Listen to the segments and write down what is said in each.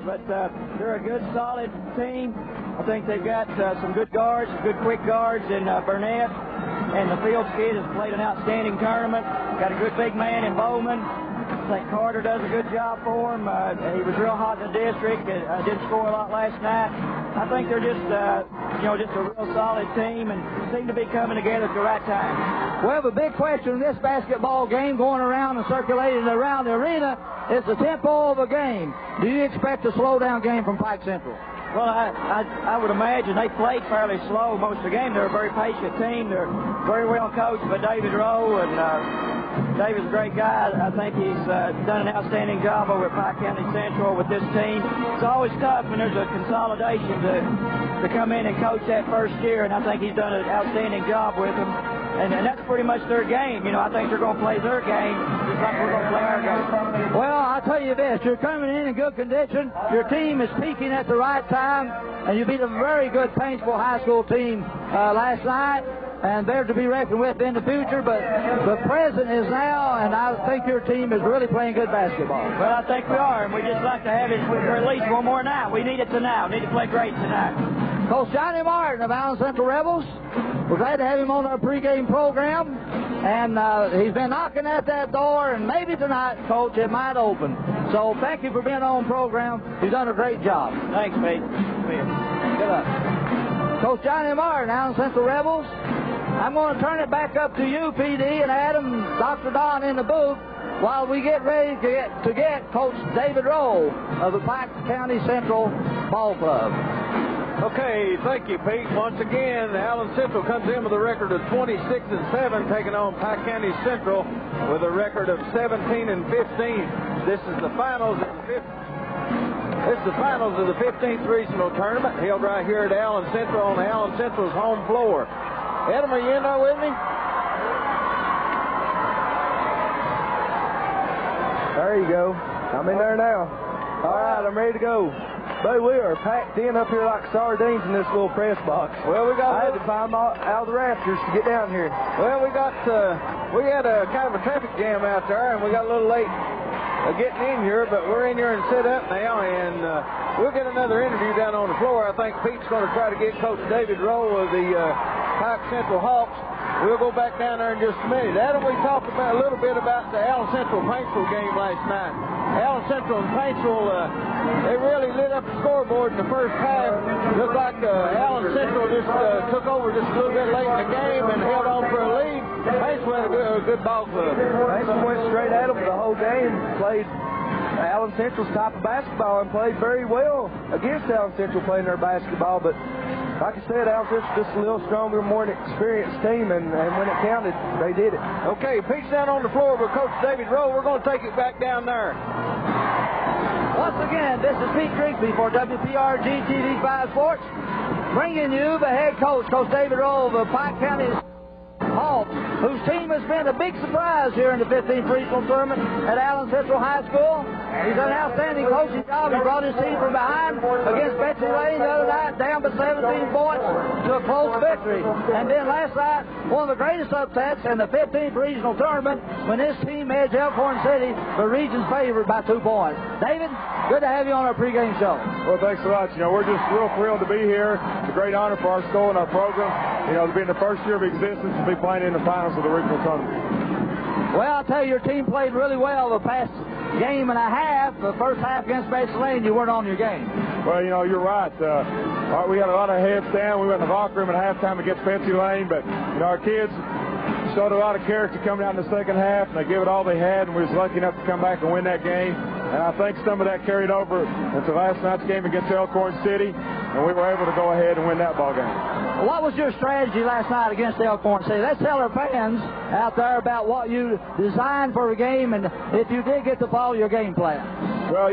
but they're a good, solid team. I think they've got some good guards, good quick guards in Burnett. And the Fields kid has played an outstanding tournament. Got a good big man in Bowman. I think Carter does a good job for him. He was real hot in the district. Didn't score a lot last night. I think they're just, just a real solid team and seem to be coming together at the right time. Well, the big question in this basketball game going around and circulating around the arena is the tempo of the game. Do you expect a slow-down game from Pike Central? Well, I would imagine they played fairly slow most of the game. They're a very patient team. They're very well coached by David Rowe, and David's a great guy. I think he's done an outstanding job over at Pike County Central with this team. It's always tough when there's a consolidation to come in and coach that first year, and I think he's done an outstanding job with them. And that's pretty much their game. I think they're going to play their game just like we're going to play our game. Well, I'll tell you this. You're coming in good condition. Your team is peaking at the right time. And you beat a very good Paintsville High School team last night. And they're to be reckoned with in the future. But the present is now, and I think your team is really playing good basketball. Well, I think we are. And we just like to have it for at least one more night. We need it tonight. We need to play great tonight. Coach Johnny Martin of Allen Central Rebels. We're glad to have him on our pregame program, and he's been knocking at that door, and maybe tonight, Coach, it might open. So thank you for being on the program. You've done a great job. Thanks, Pete. Good luck. Coach Johnny Martin, Allen Central Rebels. I'm going to turn it back up to you, PD, and Adam, Dr. Don in the booth, while we get ready to get Coach David Rowe of the Pike County Central Ball Club. Okay, thank you, Pete. Once again, Allen Central comes in with a record of 26-7, taking on Pike County Central with a record of 17-15. This is the finals of the 15th regional tournament held right here at Allen Central on Allen Central's home floor. Adam, are you in there with me? There you go. I'm in there now. All right, I'm ready to go. But we are packed in up here like sardines in this little press box. Well, I had to climb out of the rafters to get down here. Well, we had a kind of a traffic jam out there, and we got a little late getting in here, but we're in here and set up now, and we'll get another interview down on the floor. I think Pete's going to try to get Coach David Rowe of the Pike Central Hawks. We'll go back down there in just a minute. Adam, we talked about a little bit about the Allen Central Paintsville game last night. Allen Central and Paintsville, they really lit up the scoreboard in the first half. Looked like Allen Central just took over just a little bit late in the game and held on for a lead. Paintsville had a good ball club. Paintsville went straight at them the whole game. Played Allen Central's type of basketball and played very well against Allen Central playing their basketball, but like I said, Allen Central's just a little stronger, more experienced team, and when it counted, they did it. Okay, Pete's down on the floor with Coach David Rowe. We're going to take it back down there. Once again, this is Pete Grigsby for WPRG TV5 Sports, bringing you the head coach, Coach David Rowe of Pike County Hawks, whose team has been a big surprise here in the 15th regional tournament at Allen Central High School. He's done an outstanding coaching job. He brought his team from behind against Betsy Lane the other night, down by 17 points to a close victory. And then last night, one of the greatest upsets in the 15th regional tournament when his team edged Elkhorn City, the region's favored by 2 points. David, good to have you on our pregame show. Well, thanks so much. We're just real thrilled to be here. It's a great honor for our school and our program. To be in the first year of existence and be playing in the finals of the regional tournament. Well, I'll tell you, your team played really well the past game and a half. The first half against Betsy Lane, you weren't on your game. Well, you're right. We had a lot of heads down. We went in the locker room at halftime against Betsy Lane, but our kids showed a lot of character coming out in the second half, and they gave it all they had, and we was lucky enough to come back and win that game. And I think some of that carried over into last night's game against Elkhorn City, and we were able to go ahead and win that ball game. What was your strategy last night against Elkhorn City? Let's tell our fans out there about what you designed for the game, and if you did get the ball, your game plan. Well,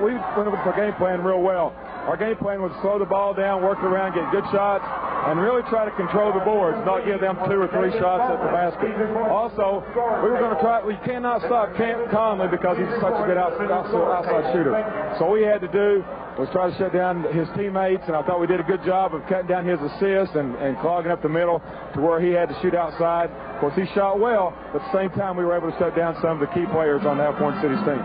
we went with our game plan real well. Our game plan was slow the ball down, work around, get good shots, and really try to control the boards, not give them 2 or 3 shots at the basket. Also, we were going to we cannot stop Camp Conley because he's such a good outside shooter. So all we had to do was try to shut down his teammates, and I thought we did a good job of cutting down his assists and clogging up the middle to where he had to shoot outside. Of course, he shot well, but at the same time, we were able to shut down some of the key players on the Elkhorn City's team.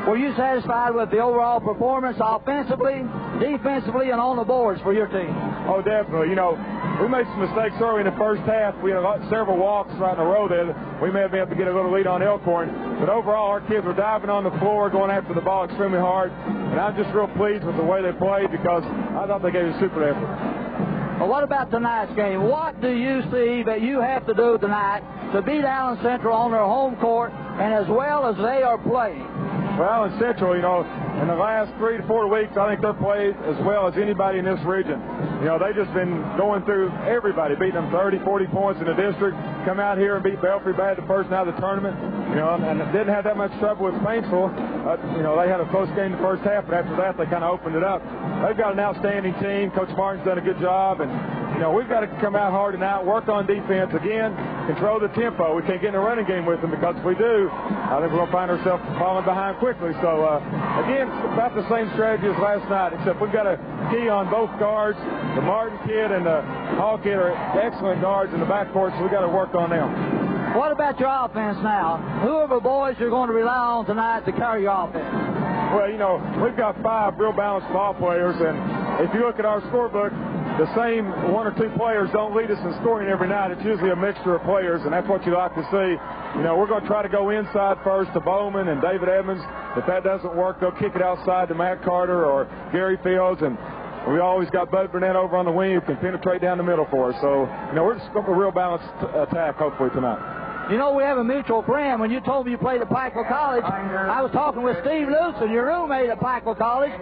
Were you satisfied with the overall performance offensively, defensively, and on the boards for your team? Oh, definitely. You know, we made some mistakes early in the first half. We had several walks right in a row there. We may have been able to get a little lead on Elkhorn. But overall, our kids were diving on the floor, going after the ball extremely hard. And I'm just real pleased with the way they played because I thought they gave a super effort. Well, what about tonight's game? What do you see that you have to do tonight to beat Allen Central on their home court and as well as they are playing? Well, Allen Central, you know, in the last 3 to 4 weeks, I think they're played as well as anybody in this region. You know, they've just been going through everybody, beating them 30, 40 points in the district, come out here and beat Belfry bad the first night of the tournament, you know, and didn't have that much trouble with Paintsville. You know, they had a close game the first half, but after that, they kind of opened it up. They've got an outstanding team. Coach Martin's done a good job, and, you know, we've got to come out hard tonight, work on defense. Again, control the tempo. We can't get in a running game with them because if we do, I think we're going to find ourselves falling behind quickly. So, again, it's about the same strategy as last night, except we've got a key on both guards. The Martin kid and the Hall kid are excellent guards in the backcourt, so we've got to work on them. What about your offense now? Who are the boys you're going to rely on tonight to carry your offense? Well, you know, we've got 5 real balanced ball players, and if you look at our scorebook, the same 1 or 2 players don't lead us in scoring every night. It's usually a mixture of players, and that's what you like to see. You know, we're going to try to go inside first to Bowman and David Evans. If that doesn't work, they'll kick it outside to Matt Carter or Gary Fields, and we always got Bud Burnett over on the wing who can penetrate down the middle for us. So, you know, we're just going to a real balanced attack, hopefully, tonight. You know, we have a mutual friend. When you told me you played at Pikeville College, I was talking with Steve Lewson, your roommate at Pikeville College.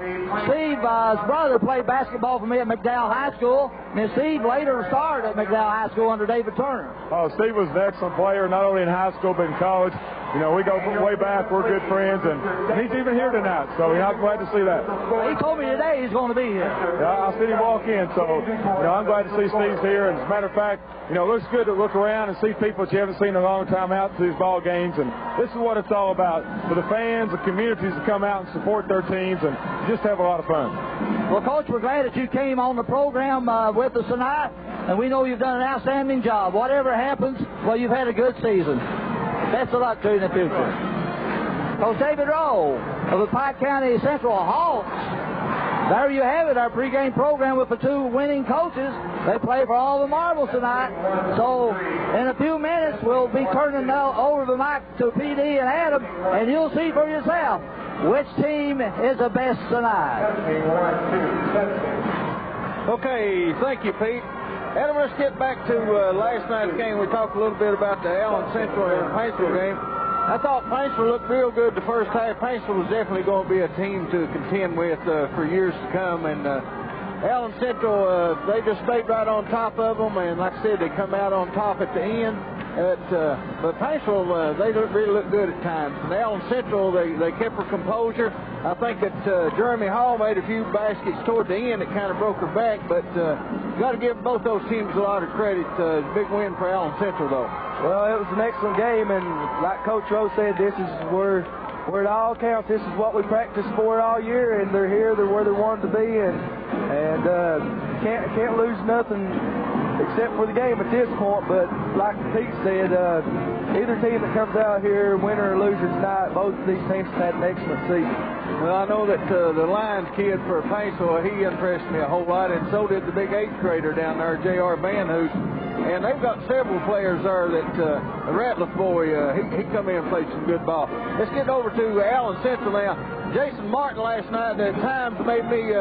Steve's brother played basketball for me at McDowell High School, and Steve later started at McDowell High School under David Turner. Oh, Steve was an excellent player, not only in high school but in college. You know, we go way back. We're good friends, and he's even here tonight, so I'm glad to see that. Well, he told me today he's going to be here. Yeah, I seen him walk in, so, you know, I'm glad to see Steve's here. And as a matter of fact, you know, it looks good to look around and see people that you haven't seen in a long time out to these ball games, and this is what it's all about. For the fans, the communities to come out and support their teams and just have a lot of fun. Well, Coach, we're glad that you came on the program with us tonight, and we know you've done an outstanding job. Whatever happens, well, you've had a good season. Best of luck to you in the future. Coach David Rowe of the Pike County Central Hawks. There you have it, our pregame program with the 2 winning coaches. They play for all the marbles tonight. So in a few minutes, we'll be turning over the mic to PD and Adam, and you'll see for yourself which team is the best tonight. Okay, thank you, Pete. Adam, let's get back to last night's game. We talked a little bit about the Allen Central and Paintsville game. I thought Paintsville looked real good the first half. Paintsville was definitely going to be a team to contend with for years to come. And Allen Central, they just stayed right on top of them. And like I said, they come out on top at the end. But Paintsville, they really look good at times. And Allen Central, they kept her composure. I think that Jeremy Hall made a few baskets toward the end that kind of broke her back. But got to give both those teams a lot of credit. Big win for Allen Central, though. Well, it was an excellent game, and like Coach Rowe said, this is where it all counts. This is what we practiced for all year, and they're here. They're where they wanted to be, and can't lose nothing except for the game at this point. But like Pete said, either team that comes out here, winner or loser tonight, both of these teams have had an excellent season. Well, I know that the Lions kid for Paintsville, he impressed me a whole lot, and so did the big 8th grader down there, J.R. Banhouse. And they've got several players there that the Ratliff boy, he come in and played some good ball. Let's get over to Allen Central now. Jason Martin last night at times made me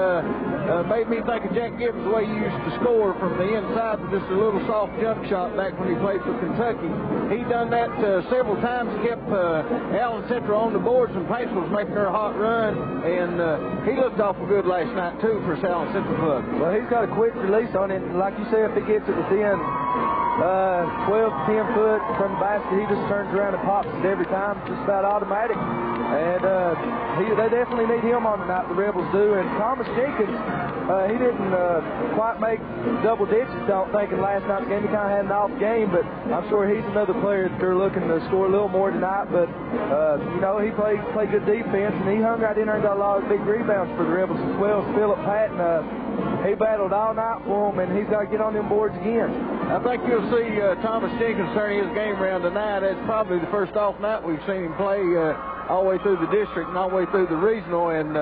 think of Jack Gibbons the way he used to score from the inside with just a little soft jump shot back when he played for Kentucky. He done that several times, kept Allen Central on the boards, and Paintsville was making her a hot run, and he looked awful good last night too for Allen Central club. Well, he's got a quick release on it, and like you said, if he gets it within 12 to 10 foot from the basket, he just turns around and pops it every time. It's just about automatic. And they definitely need him on tonight, the Rebels do. And Thomas Jenkins, he didn't quite make double digits, I don't think, in last night's game. He kind of had an off game, but I'm sure he's another player that they're looking to score a little more tonight. But, you know, he played good defense, and he hung right in there and got a lot of big rebounds for the Rebels as well. Philip Patton, he battled all night for him, and he's got to get on them boards again. I think you'll see Thomas Jenkins turning his game around tonight. That's probably the first off night we've seen him play all the way through the district and all the way through the regional. And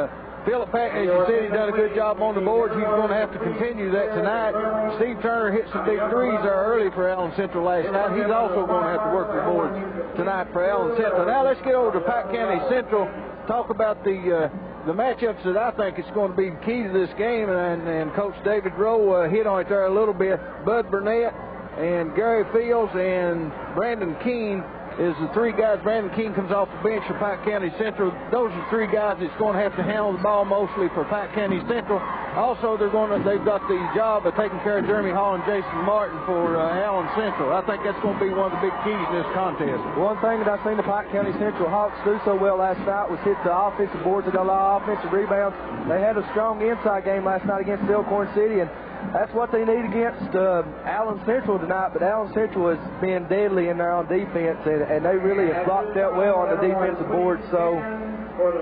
Philip Patton, as you said, he's done a good job on the boards. He's going to have to continue that tonight. Steve Turner hit some big threes there early for Allen Central last night. He's also going to have to work the boards tonight for Allen Central. Now let's get over to Pike County Central, talk about the matchups that I think is going to be key to this game. And Coach David Rowe hit on it there a little bit. Bud Burnett and Gary Fields and Brandon Keene is the three guys. Brandon Keene comes off the bench for Pike County Central. Those are three guys that's going to have to handle the ball mostly for Pike County Central. Also, they've got the job of taking care of Jeremy Hall and Jason Martin for Allen Central. I think that's going to be one of the big keys in this contest. One thing that I've seen the Pike County Central Hawks do so well last night was hit the offensive boards. They got a lot of offensive rebounds. They had a strong inside game last night against Elkhorn City, and that's what they need against Allen Central tonight. But Allen Central has been deadly in there on defense, and they really have blocked that well on the defensive board. So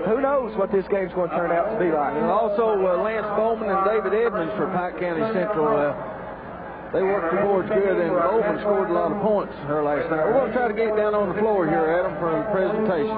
who knows what this game's going to turn out to be like. And also Lance Bowman and David Edmonds for Pike County Central. They worked the boards good, and Bowman scored a lot of points her last night. We're going to try to get down on the floor here, Adam, for the presentation.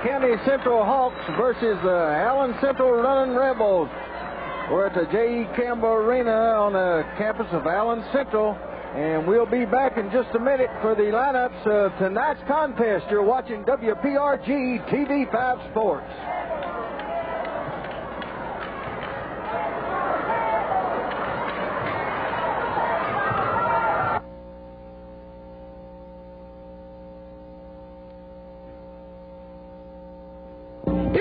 County Central Hawks versus Allen Central Running Rebels. We're at the J.E. Campbell Arena on the campus of Allen Central, and we'll be back in just a minute for the lineups of tonight's contest. You're watching WPRG TV5 Sports.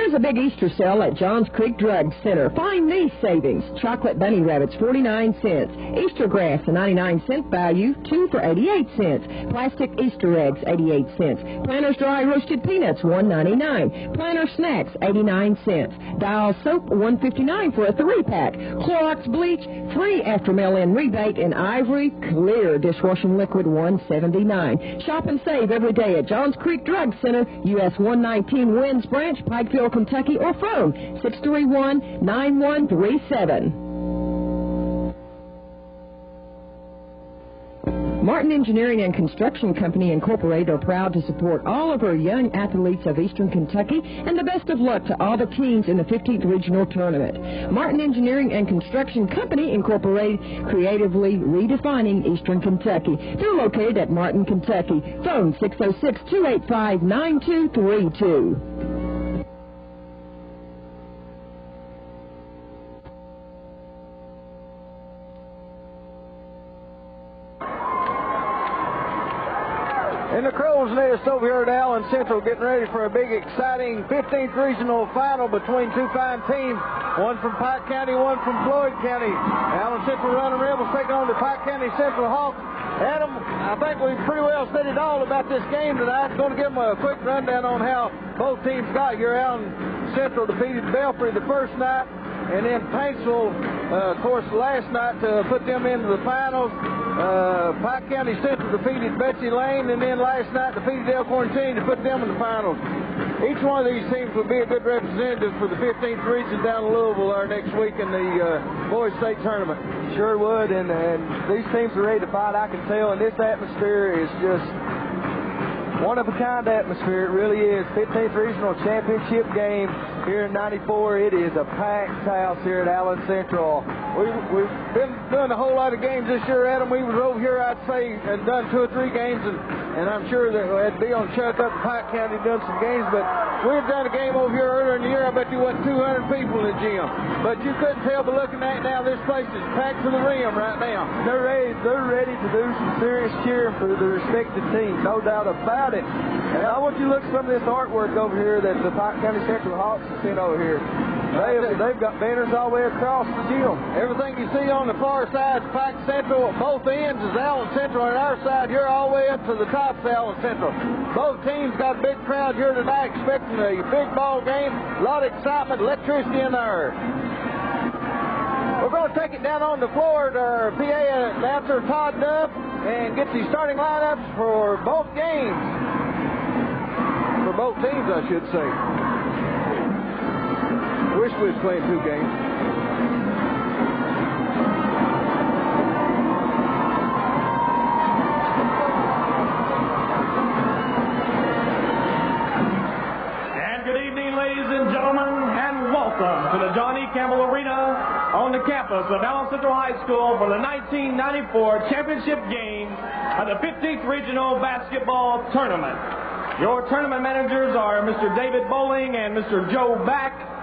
Here's a big Easter sale at Johns Creek Drug Center. Find these savings. Chocolate bunny rabbits, 49 cents. Easter grass, a 99-cent value, 2 for 88 cents. Plastic Easter eggs, 88 cents. Planters dry roasted peanuts, $1.99. Planter snacks, 89 cents. Dial soap, $1.59 for a 3-pack. Clorox bleach, free after mail-in rebate. And Ivory Clear dishwashing liquid, $1.79. Shop and save every day at Johns Creek Drug Center, US 119 Winds Branch, Pikeville, Kentucky, or phone 631-9137. Martin Engineering and Construction Company Incorporated are proud to support all of our young athletes of Eastern Kentucky, and the best of luck to all the teams in the 15th Regional Tournament. Martin Engineering and Construction Company Incorporated, creatively redefining Eastern Kentucky. They're located at Martin, Kentucky. Phone 606-285-9232. In the Crow's Nest over here at Allen Central, getting ready for a big, exciting 15th Regional Final between two fine teams, one from Pike County, one from Floyd County. Allen Central Running Rebels taking on the Pike County Central Hawks. Adam, I think we've pretty well said it all about this game tonight. I'm going to give them a quick rundown on how both teams got here. Allen Central defeated Belfry the first night, and then Paintsville, of course, last night to put them into the finals. Pike County Central defeated Betsy Lane, and then last night defeated Elkhorn City to put them in the finals. Each one of these teams will be a good representative for the 15th region down in Louisville next week in the boys state tournament. Sure would, and these teams are ready to fight, I can tell, and this atmosphere is just one-of-a-kind atmosphere. It really is. 15th Regional Championship game here in 94. It is a packed house here at Allen Central. We've been doing a whole lot of games this year, Adam. We was over here, I'd say, and done 2 or 3 games, and I'm sure that it'd be on Chuck up in Pike County done some games, but we've done a game over here earlier in the year. I bet you wasn't 200 people in the gym. But you couldn't tell by looking at it now, this place is packed to the rim right now. They're ready to do some serious cheering for the respective teams, no doubt about it. And I want you to look at some of this artwork over here that the Pike County Central Hawks have sent over here. They've got banners all the way across the gym. Everything you see on the far side of Pike Central, both ends is Allen Central, and our side here all the way up to the top is Allen Central. Both teams got a big crowd here tonight expecting a big ball game, a lot of excitement, electricity in the air. We're going to take it down on the floor to our PA announcer, Todd Duff, and get the starting lineups for both games. For both teams, I should say. Wish we was playing 2 games. And good evening, ladies and gentlemen, and welcome to the John E. Campbell Arena on the campus of Allen Central High School for the 1994 championship game of the 15th Regional Basketball Tournament. Your tournament managers are Mr. David Bowling and Mr. Joe Back.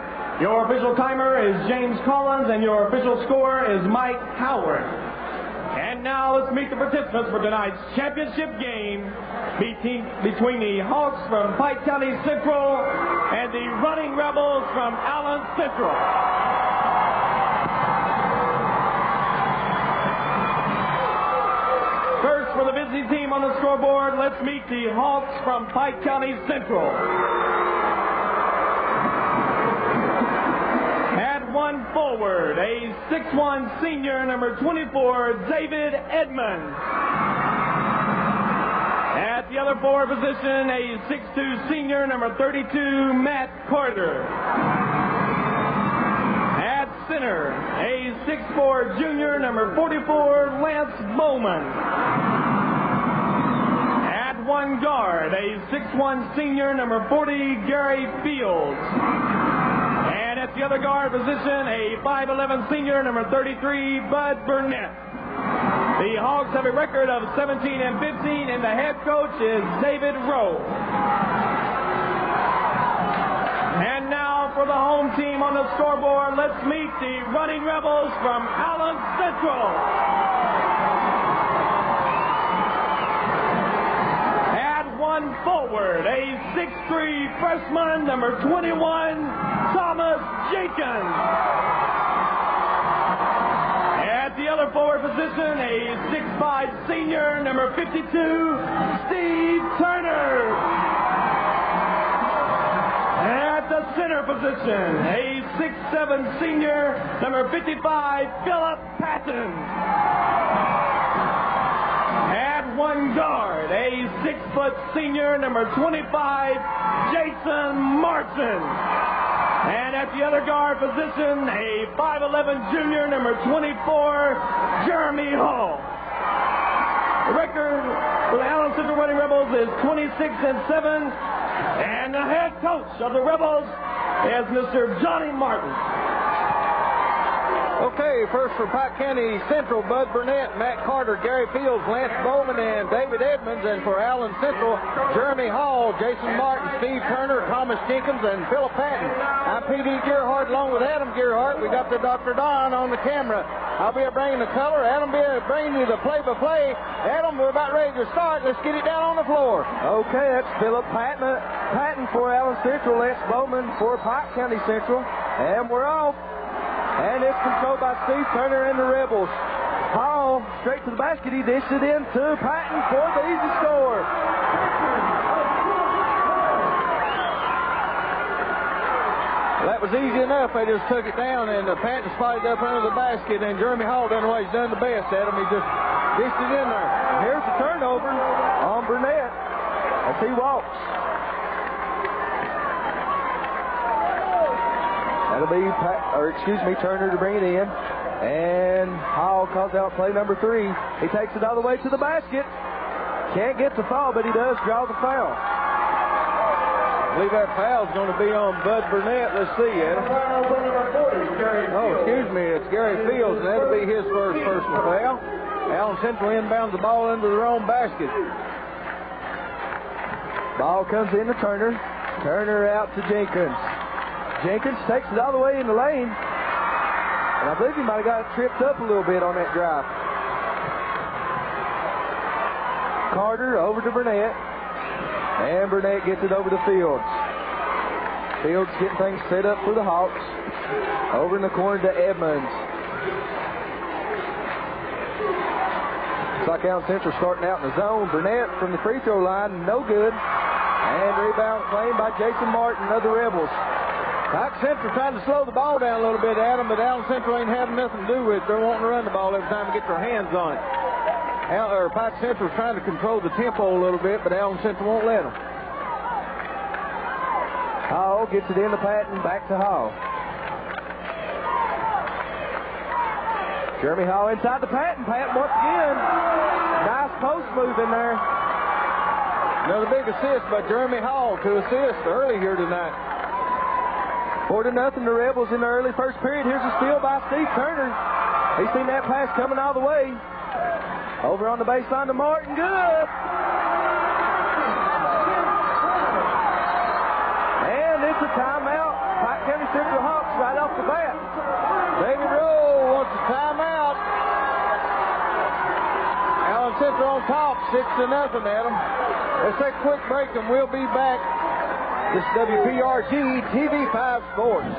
Your official timer is James Collins, and your official scorer is Mike Howard. And now let's meet the participants for tonight's championship game between the Hawks from Pike County Central and the Running Rebels from Allen Central. First, for the busy team on the scoreboard, let's meet the Hawks from Pike County Central. One forward, a 6'1" senior, number 24, David Edmonds. At the other forward position, a 6'2" senior, number 32, Matt Carter. At center, a 6'4" junior, number 44, Lance Bowman. At one guard, a 6'1" senior, number 40, Gary Fields. And at the other guard position, a 5'11" senior, number 33, Bud Burnett. The Hogs have a record of 17-15, and the head coach is David Rowe. And now for the home team on the scoreboard, let's meet the Running Rebels from Allen Central. At one on forward, a 6'3" freshman, number 21, Thomas Jenkins. At the other forward position, a 6'5" senior, number 52, Steve Turner. At the center position, a 6'7" senior, number 55, Philip Patton. At one guard, a 6-foot senior, number 25, Jason Martin. And at the other guard position, a 5'11" junior, number 24, Jeremy Hall. The record for the Allen Central Running Rebels is 26-7, and the head coach of the Rebels is Mr. Johnny Martin. Okay, first for Pike County Central, Bud Burnett, Matt Carter, Gary Fields, Lance Bowman, and David Edmonds. And for Allen Central, Jeremy Hall, Jason Martin, Steve Turner, Thomas Jenkins, and Philip Patton. I'm P.D. Gearhart along with Adam Gearhart. We got the Dr. Don on the camera. I'll be bringing the color. Adam will be bringing you the play-by-play. Adam, we're about ready to start. Let's get it down on the floor. Okay, that's Philip Patton for Allen Central, Lance Bowman for Pike County Central. And we're off. And it's controlled by Steve Turner and the Rebels. Hall straight to the basket. He dished it in to Patton for the easy score. That was easy enough. They just took it down, and Patton spotted up under the basket, and Jeremy Hall done what he's done the best at him. He just dished it in there. Here's the turnover on Burnett as he walks. That'll be Turner to bring it in. And Hall calls out play number 3. He takes it all the way to the basket. Can't get the foul, but he does draw the foul. I believe that foul's going to be on Bud Burnett. Let's see, Adam. Oh, excuse me, it's Gary Fields, and that'll be his first personal foul. Allen Central inbounds the ball into their own basket. Ball comes in to Turner. Turner out to Jenkins. Jenkins takes it all the way in the lane. And I believe he might have got tripped up a little bit on that drive. Carter over to Burnett. And Burnett gets it over to Fields. Fields getting things set up for the Hawks. Over in the corner to Edmonds. Looks like Allen Central starting out in the zone. Burnett from the free throw line, no good. And rebound claimed by Jason Martin of the Rebels. Pike Central trying to slow the ball down a little bit, Adam, but Allen Central ain't having nothing to do with it. They're wanting to run the ball every time they get their hands on it. Pike Central's trying to control the tempo a little bit, but Allen Central won't let them. Hall gets it into Patton, back to Hall. Jeremy Hall inside the Patton. Patton once again. Nice post move in there. Another big assist by Jeremy Hall to assist early here tonight. 4-0, the Rebels in the early first period. Here's a steal by Steve Turner. He's seen that pass coming all the way. Over on the baseline to Martin. Good. And it's a timeout. Pike County Central Hawks right off the bat. David Rowe wants a timeout. Allen Central on top, 6-0, Adam. Let's take a quick break and we'll be back. This is WPRG TV5 Sports.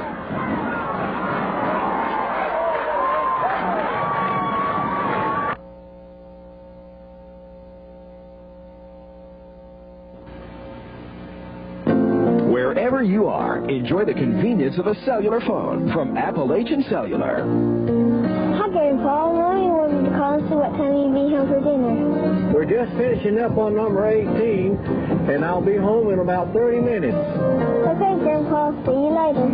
Wherever you are, enjoy the convenience of a cellular phone from Appalachian Cellular. Hi, Grandpa. Mommy wanted to call and see what time you'd be home for dinner. We're just finishing up on number 18, and I'll be home in about 30 minutes. Okay, Grandpa. See you later.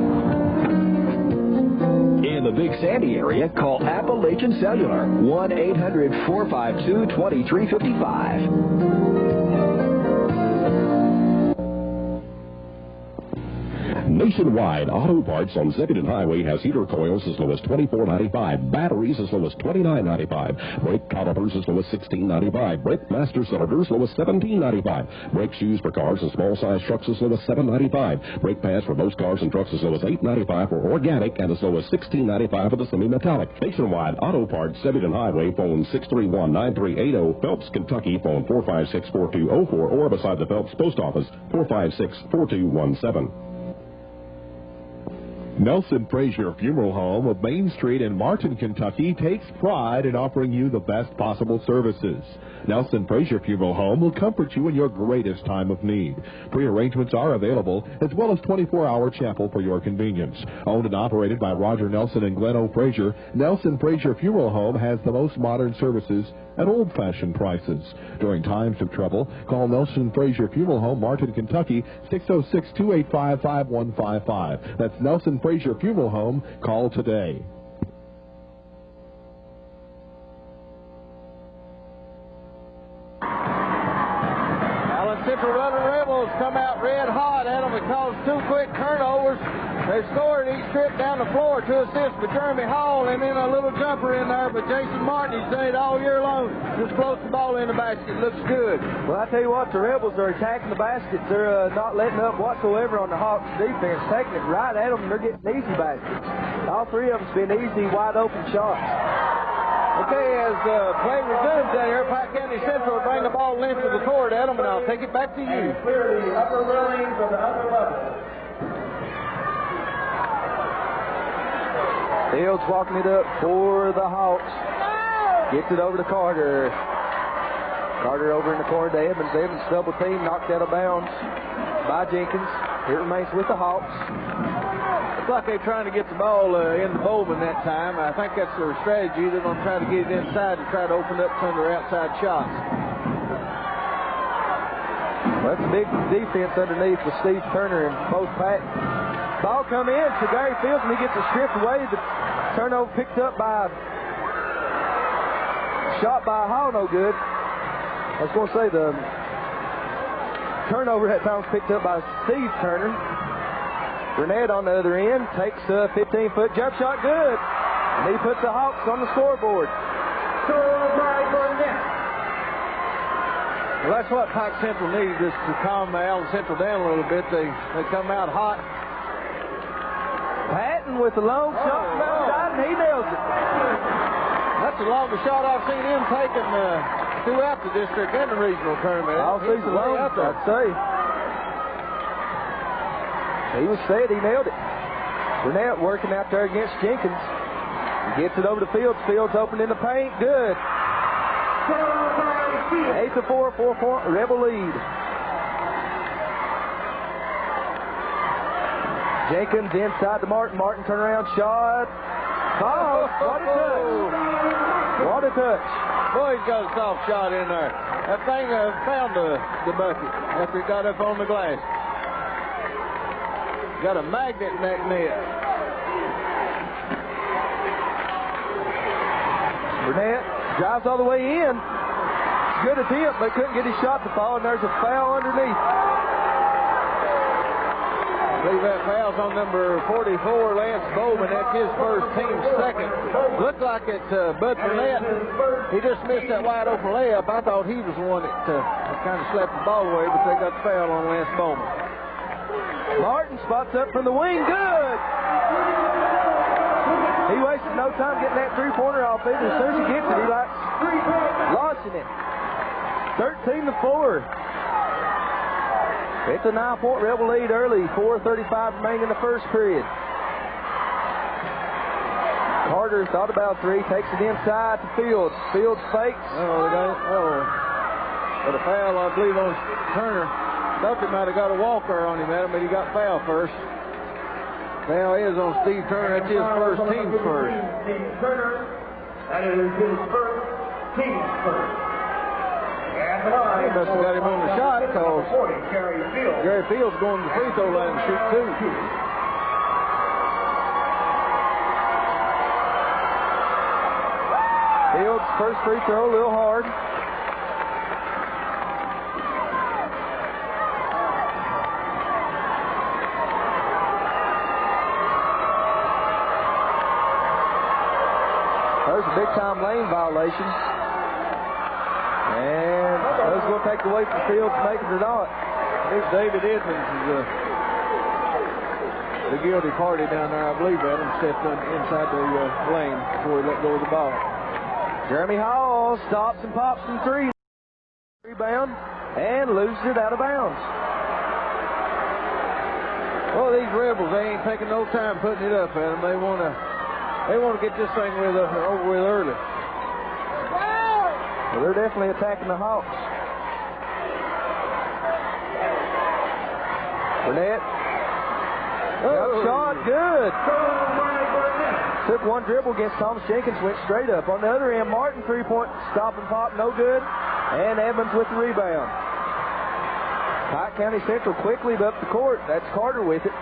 In the Big Sandy area, call Appalachian Cellular, 1-800-452-2355. Nationwide Auto Parts on Zebulon Highway has heater coils as low as $24.95, batteries as low as $29.95, brake calipers as low as $16.95, brake master cylinders as low as $17.95, brake shoes for cars and small-size trucks as low as $7.95, brake pads for most cars and trucks as low as $8.95 for organic and as low as $16.95 for the semi-metallic. Nationwide Auto Parts, Zebulon Highway, phone 631-9380, Phelps, Kentucky, phone 456-4204, or beside the Phelps Post Office, 456-4217. Nelson Frazier Funeral Home of Main Street in Martin, Kentucky takes pride in offering you the best possible services. Nelson Frazier Funeral Home will comfort you in your greatest time of need. Pre-arrangements are available, as well as 24-hour chapel for your convenience. Owned and operated by Roger Nelson and Glenn O. Frazier, Nelson Frazier Funeral Home has the most modern services at old-fashioned prices. During times of trouble, call Nelson Frazier Funeral Home, Martin, Kentucky, 606-285-5155. That's Nelson Frazier Funeral Home. Call today. Central Rudder Rebels come out red hot at them because 2 quick turnovers. They scored each trip down the floor, 2 assists for Jeremy Hall, and then a little jumper in there. But Jason Martin, he's done it all year long. Just floats the ball in the basket. Looks good. Well, I tell you what, the Rebels are attacking the basket. They're not letting up whatsoever on the Hawks defense, taking it right at them, and they're getting easy baskets. All 3 of them's been easy, wide-open shots. Okay, as play resumes down here, Pike County Central will bring the ball length of the court at them, and I'll take it back to you. Clear the upper railings of the upper level. Fields walking it up for the Hawks. Gets it over to Carter. Carter over in the corner to Evans. Evans double team, knocked out of bounds by Jenkins. It remains with the Hawks. Looks like they're trying to get the ball into Bowman that time. I think that's their strategy. They're going to try to get it inside and try to open up some of their outside shots. Well, that's a big defense underneath with Steve Turner and both Pat. Ball come in to Gary Fields, and he gets it stripped away. The turnover picked up by shot by Hall, no good. I was going to say the turnover that time was picked up by Steve Turner. Burnett on the other end takes a 15-foot jump shot, good. And he puts the Hawks on the scoreboard. Well, that's what Pike Central needed, just to calm Allen Central down a little bit. They come out hot. Patton with the long shot from outside, and he nails it. That's the longest shot I've seen him taking throughout the district and the regional tournament. All season long, I'd say. He was set. He nailed it. Burnett working out there against Jenkins. He gets it over to Fields. Fields open in the paint. Good. 8-4, 4-4, Rebel lead. Jenkins inside to Martin. Martin turnaround shot. Oh, what a touch. What a touch. Boy, he's got a soft shot in there. That thing found the bucket after it got up on the glass. Got a magnet in that net. Burnett drives all the way in. Good attempt, but couldn't get his shot to fall, and there's a foul underneath. I believe that foul's on number 44, Lance Bowman. That's his first, team's second. Looked like it, Bud Burnett. He just missed that wide open layup. I thought he was the one that kind of slapped the ball away, but they got the foul on Lance Bowman. Martin spots up from the wing. Good. He wasted no time getting that three-pointer off it. As soon as he gets it, he likes launching it. 13-4. It's a 9-point Rebel lead early. 4:35 remaining in the first period. Carter thought about three, takes it inside to Fields. Fields fakes. Got a foul, I believe, on Turner. Thought they might have got a walker on him, Adam, but he got fouled first. Foul is on Steve Turner. That's his first, team's first. Steve Turner, that is his first, team's first. And the line. They must have got him on the shot because Gary Fields going to the free throw line to shoot two. Fields' first free throw, a little hard. There's a big-time lane violation. And those going to take away from the field to make it or not. Here's David Edmonds is the guilty party down there. I believe Adam stepped inside the lane before he let go of the ball. Jeremy Hall stops and pops from 3. Rebound and loses it out of bounds. Well, these Rebels, they ain't taking no time putting it up, Adam. They want to get this thing over with early. Well, they're definitely attacking the Hawks. Burnett. Shot, good. Took one dribble against Thomas Jenkins, went straight up. On the other end, Martin, 3-point stop and pop, no good. And Evans with the rebound. Pike County Central quickly up the court. That's Carter with it.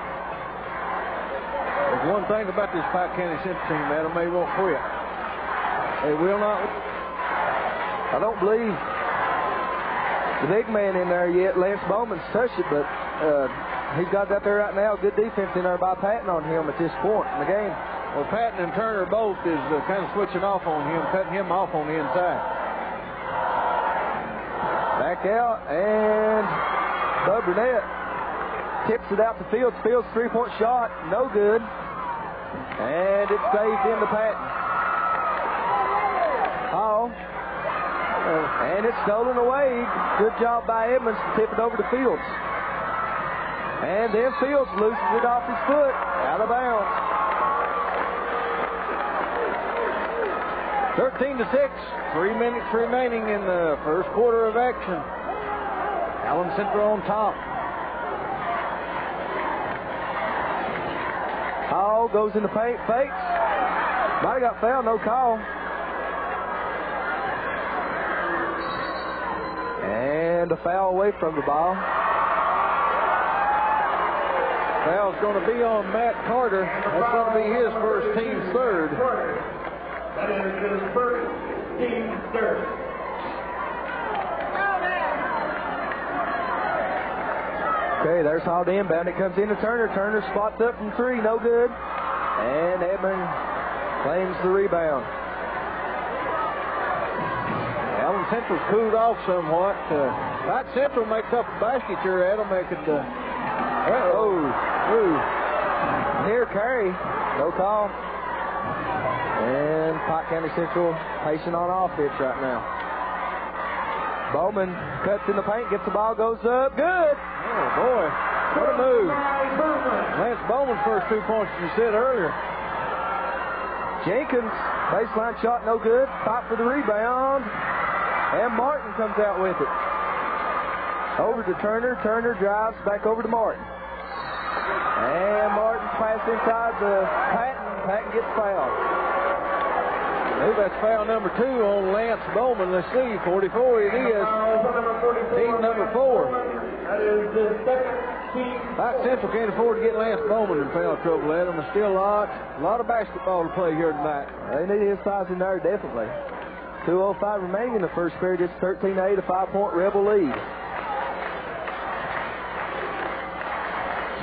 There's one thing about this Pike County Central team, Adam, they won't quit. They will not. I don't believe the big man in there yet. Lance Bowman's touched it, but he's got that there right now. Good defense in there by Patton on him at this point in the game. Well, Patton and Turner both is kind of switching off on him, cutting him off on the inside. Back out, and Bud Burnett tips it out to Fields. Fields' 3-point shot, no good. And it's saved in the Patton. Hall. And it's stolen away. Good job by Edmonds to tip it over to Fields. And then Fields loses it off his foot, out of bounds. 13-6, 3 minutes remaining in the first quarter of action. Allen Central on top. Hall goes in the paint, fakes. Might have got fouled, no call. And a foul away from the ball. Foul's going to be on Matt Carter. That's going to be his first, team's third. That is his first, team's third. Okay, there's Hall to inbound. It comes into Turner. Turner spots up from 3, no good. And Edmond claims the rebound. Allen Central's cooled off somewhat. Pike Central makes up a basket here, Adam. They could. Near carry. No call. And Pike County Central pacing on offense right now. Bowman cuts in the paint, gets the ball, goes up. Good. Oh, boy. What a move. Lance Bowman's first 2 points, as you said earlier. Jenkins, baseline shot, no good. Fight for the rebound. And Martin comes out with it. Over to Turner. Turner drives back over to Martin. And Martin's pass inside the Patton. Patton gets fouled. I believe that's foul number 2 on Lance Bowman. Let's see, 44 it is. Team number 4. That is the second team. Pike Central can't afford to get Lance Bowman in foul trouble, Adam. There's still a lot of basketball to play here tonight. They need his size in there, definitely. 2:05 remaining in the first period. It's 13-8, a 5-point Rebel lead.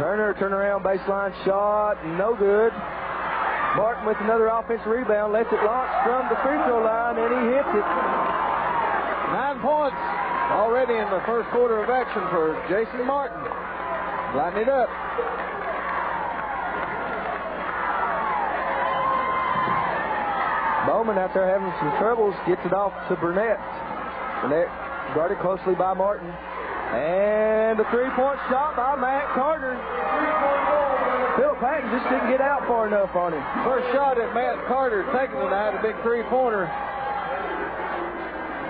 Turner, turnaround baseline shot, no good. Martin with another offensive rebound, lets it launch from the free throw line, and he hits it. 9 points already in the first quarter of action for Jason Martin. Lighten it up. Bowman out there having some troubles, gets it off to Burnett. Burnett guarded closely by Martin. And a 3-point shot by Matt Carter. Phil Patton just didn't get out far enough on him. First shot at Matt Carter taking tonight, a big 3-pointer.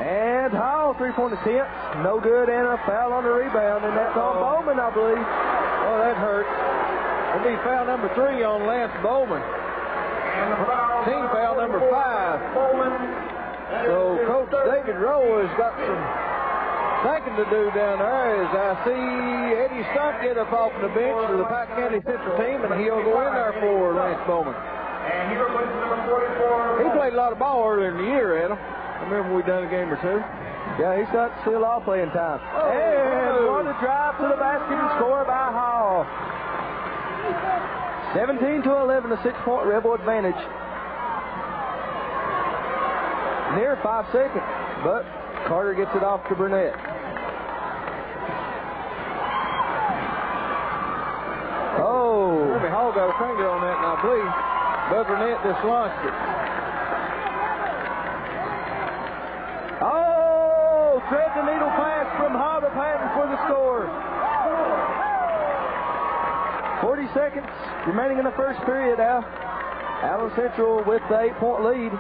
And Hall, 3-point attempt. No good, and a foul on the rebound, and that's on Bowman, I believe. Oh, that hurt. It'll be foul number 3 on Lance Bowman. Team foul number 5. So Coach David Rowe has got some thinking to do down there as I see Eddie Stunt get up off the bench for the Pike County Central team, and he'll go in there for Lance Bowman. And he replaces number 44. He played a lot of ball earlier in the year, Adam. I remember we done a game or 2. Yeah, he's got still all playing time. And what a drive to the basket and score by Hall. 17-11, a 6-point Rebel advantage. near 5 seconds, but Carter gets it off to Burnett. Oh! Jeremy Hall got a finger on that, and I believe Bud Burnett just launched it. Oh! Thread the needle pass from Hall to Patton for the score. 40 seconds remaining in the first period now. Allen Central with the 8-point lead.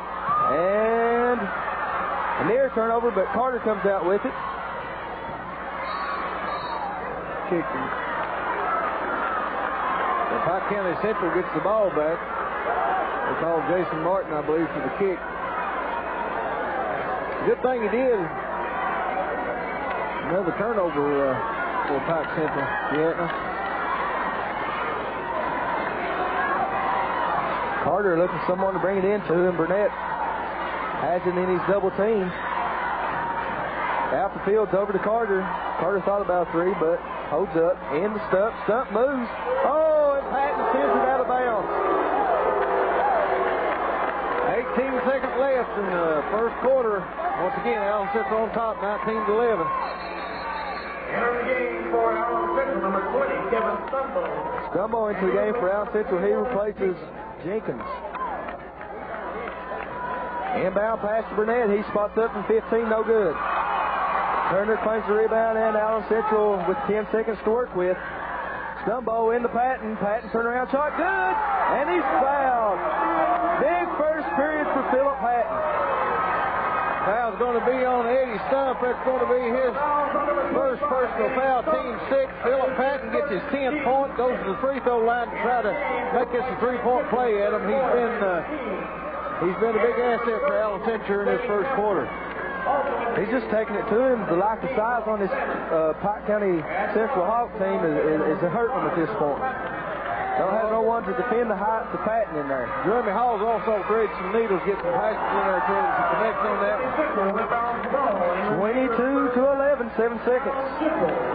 And a near turnover, but Carter comes out with it. Kicking. And Pike County Central gets the ball back. They called Jason Martin, I believe, for the kick. Good thing he did. Another turnover for Pike Central. Yeah. Carter looking for someone to bring it into him. Burnett has it in his double team. Out the field's over to Carter. Carter thought about 3, but holds up. In the stump. Stump moves. Oh, and Patton sends it out of bounds. 18 seconds left in the first quarter. Once again, Allen Central on top, 19-11. Entering the game for Allen Central, number 20, Kevin Stumbo. Stumbo into the game for Allen Central. He replaces Jenkins. Inbound pass to Burnett. He spots up from 15, no good. Turner claims the rebound, and Allen Central with 10 seconds to work with. Stumbo into Patton. Patton turnaround shot, good, and he's fouled. Big first period for Philip Patton. Foul's going to be on Eddie Stump. That's going to be his first personal foul. Team 6. Philip Patton gets his 10th point, goes to the free throw line to try to make this a 3-point play at him. He's been a big asset for Allen Central in his first quarter. He's just taking it to him. The lack of size on this Pike County Central Hawk team is hurting them at this point. Don't have no one to defend the height to Patton in there. Jeremy Hall's also threaded some needles, get some passes in there, trying to connect on that one. 22-11, 7 seconds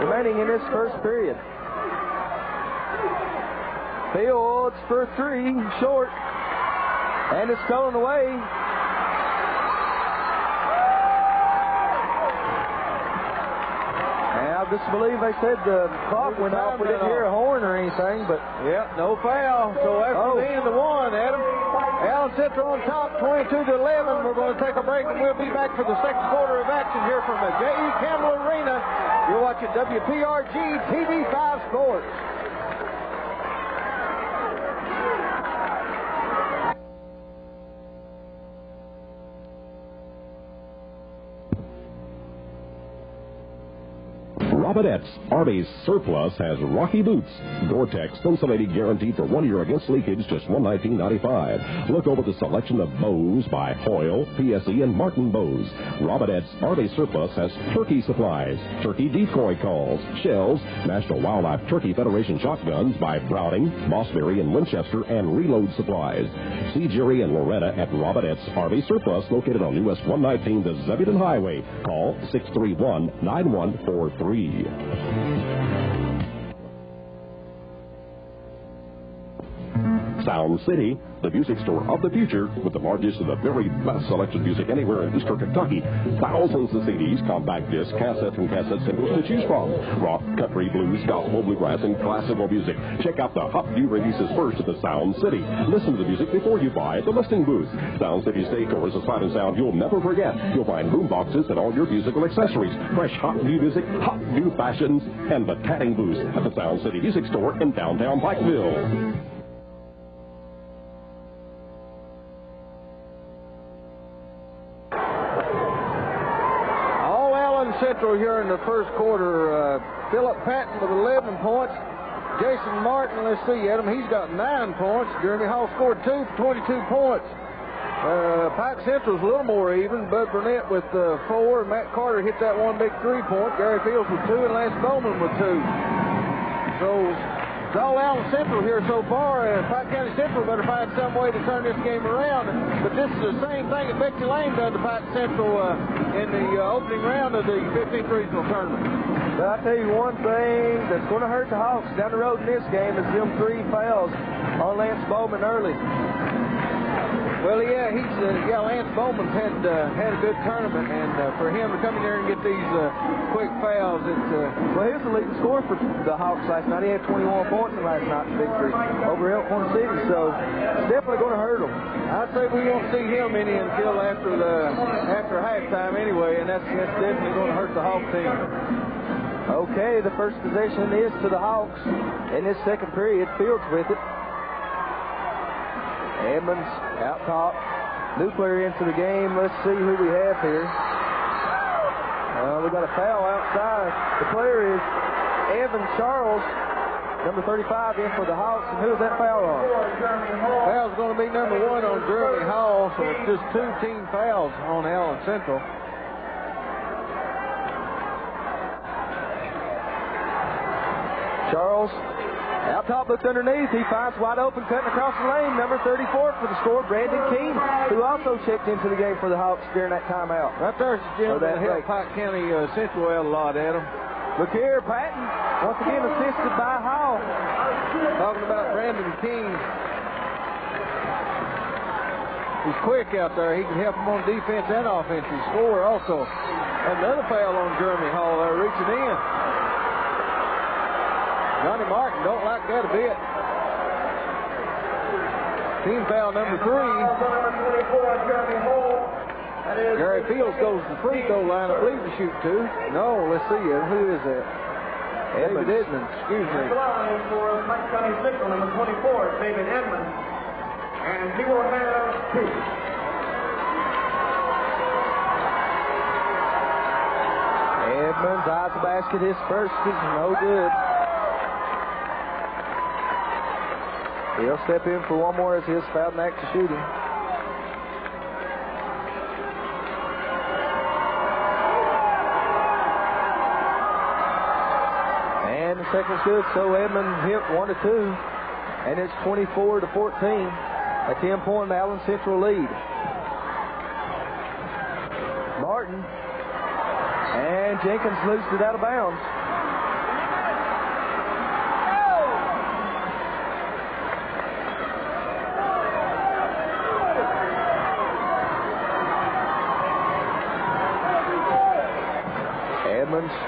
remaining in this first period. Fields for 3, short, and it's stolen away. I just believe they said the clock went off. We didn't hear a horn or anything, but... Yep, no foul. So after the end of one, Adam, Allen Central on top, 22-11. We're going to take a break, and we'll be back for the second quarter of action here from the J.E. Campbell Arena. You're watching WPRG TV5 Sports. Robinette's Arby's Surplus has Rocky Boots. Gore-Tex insulated guaranteed for 1 year against leakage, just $119.95. Look over the selection of bows by Hoyle, PCC, and Martin Bows. Robinette's Arby's Surplus has turkey supplies, turkey decoy calls, shells, National Wildlife Turkey Federation shotguns by Browning, Mossberry, and Winchester, and reload supplies. See Jerry and Loretta at Robinette's Arby's Surplus, located on US 119, the Zebulon Highway. Call 631-9143. Sound City, the music store of the future, with the largest and the very best selection of music anywhere in Eastern Kentucky. Thousands of CDs, compact discs, cassettes, and cassette singles to choose from. Rock, country, blues, gospel, bluegrass, and classical music. Check out the hot new releases first at the Sound City. Listen to the music before you buy at the listing booth. Sound City's decor is a sight and sound you'll never forget. You'll find boom boxes and all your musical accessories, fresh hot new music, hot new fashions, and the tatting booth at the Sound City Music Store in downtown Pikeville. Central here in the first quarter. Philip Patton with 11 points. Jason Martin, let's see, Adam, he's got 9 points. Jeremy Hall scored 2 for 22 points. Pike Central's a little more even. Bud Burnett with 4. Matt Carter hit that one big 3-point. Gary Fields with 2, and Lance Bowman with 2. So it's all Allen Central here so far. Pike County Central better find some way to turn this game around. But this is the same thing that Betsy Lane done to Pike Central in the opening round of the 15th regional tournament. But I'll tell you one thing that's going to hurt the Hawks down the road in this game is them 3 fouls on Lance Bowman early. Well, yeah, Lance Bowman's had a good tournament, and for him to come in there and get these quick fouls, well, he was the leading scorer for the Hawks last night. He had 21 points in last night's victory over Elkhorn City, so it's definitely going to hurt him. I'd say we won't see him until after halftime anyway, and that's definitely going to hurt the Hawk team. Okay, the first possession is to the Hawks in this second period. Fields with it. Edmonds out top. New player into the game. Let's see who we have here. We got a foul outside. The player is Evan Charles, number 35, in for the Hawks. And who's that foul on? Foul's going to be number 1 on Jeremy Hall, so it's just 2 team fouls on Allen Central. Charles out top, looks underneath. He finds wide open, cutting across the lane. Number 34 for the score, Brandon Keene, who also checked into the game for the Hawks during that timeout. Right there's the gentleman that helped Pike County Central out a lot, Adam. Look here, Patton, once again assisted by Hall. Talking about Brandon Keene. He's quick out there. He can help him on defense and offense. He scored also. Another foul on Jeremy Hall there, reaching in. Johnny Martin don't like that a bit. Team foul number 3. Gary Fields goes to the free throw line, I believe, to shoot 2. No, let's see. Who is that? David Edmonds. Excuse me. For Pike County Central, number 24, David Edmonds. And he will have 2. Edmonds eyes the basket. His first is no good. He'll step in for one more as his foul act to shooting. And the second's good, so Edmond hit 1-2, and it's 24-14, a 10-point Allen Central lead. Martin and Jenkins loosed it out of bounds.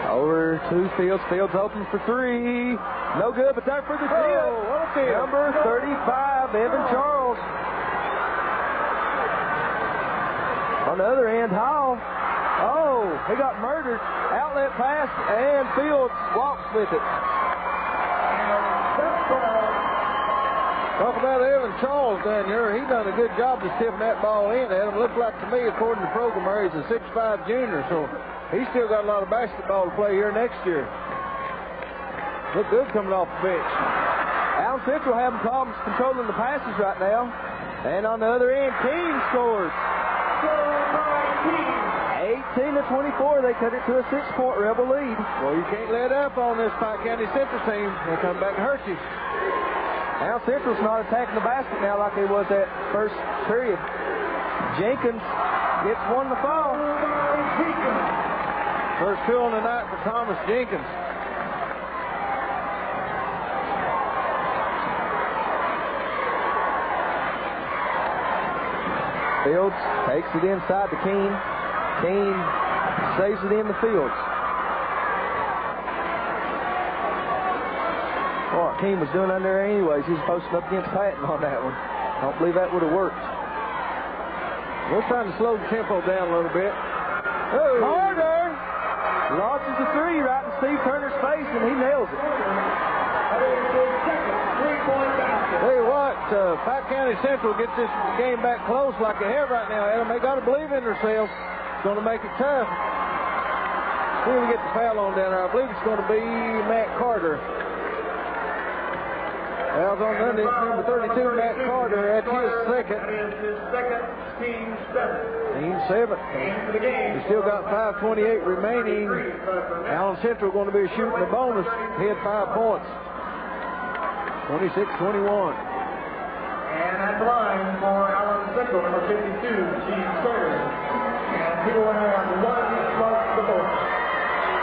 Over to Fields. Fields open for 3. No good, but there for the tip. Number 35, Evan Charles. On the other end, Hall. Oh, he got murdered. Outlet pass, and Fields walks with it. Talk about Evan Charles down here. He done a good job of tipping that ball in. Adam, looked like to me, according to the program, he's a 6'5 junior, so he's still got a lot of basketball to play here next year. Look good coming off the bench. Allen Central having problems controlling the passes right now. And on the other end, Keene scores. 18-24. They cut it to a 6-point Rebel lead. Well, you can't let up on this Pike County Central team. They'll come back and hurt you. Allen Central's not attacking the basket now like he was that first period. Jenkins gets one to fall. First 2 on the night for Thomas Jenkins. Fields takes it inside to Keene. Keene saves it in the Fields. Well, what Keene was doing under there anyways, he was posting up against Patton on that one. I don't believe that would have worked. We're trying to slow the tempo down a little bit. Oh. Carter launches a 3 right in Steve Turner's face, and he nails it. Tell you what, Pike County Central gets this game back close like they have right now, Adam. They got to believe in themselves. It's going to make it tough. Who will get the foul on down there? I believe it's going to be Matt Carter. Foul's on number 32, Matt Carter. That's his second. That is his second, team 7. Team 7. He still got 5:28 remaining. Allen Central going to be shooting the bonus. He had 5 points. 26-21. And at the line for Allen Central, number 52, Chief Turner. And he will have 1 plus the bonus.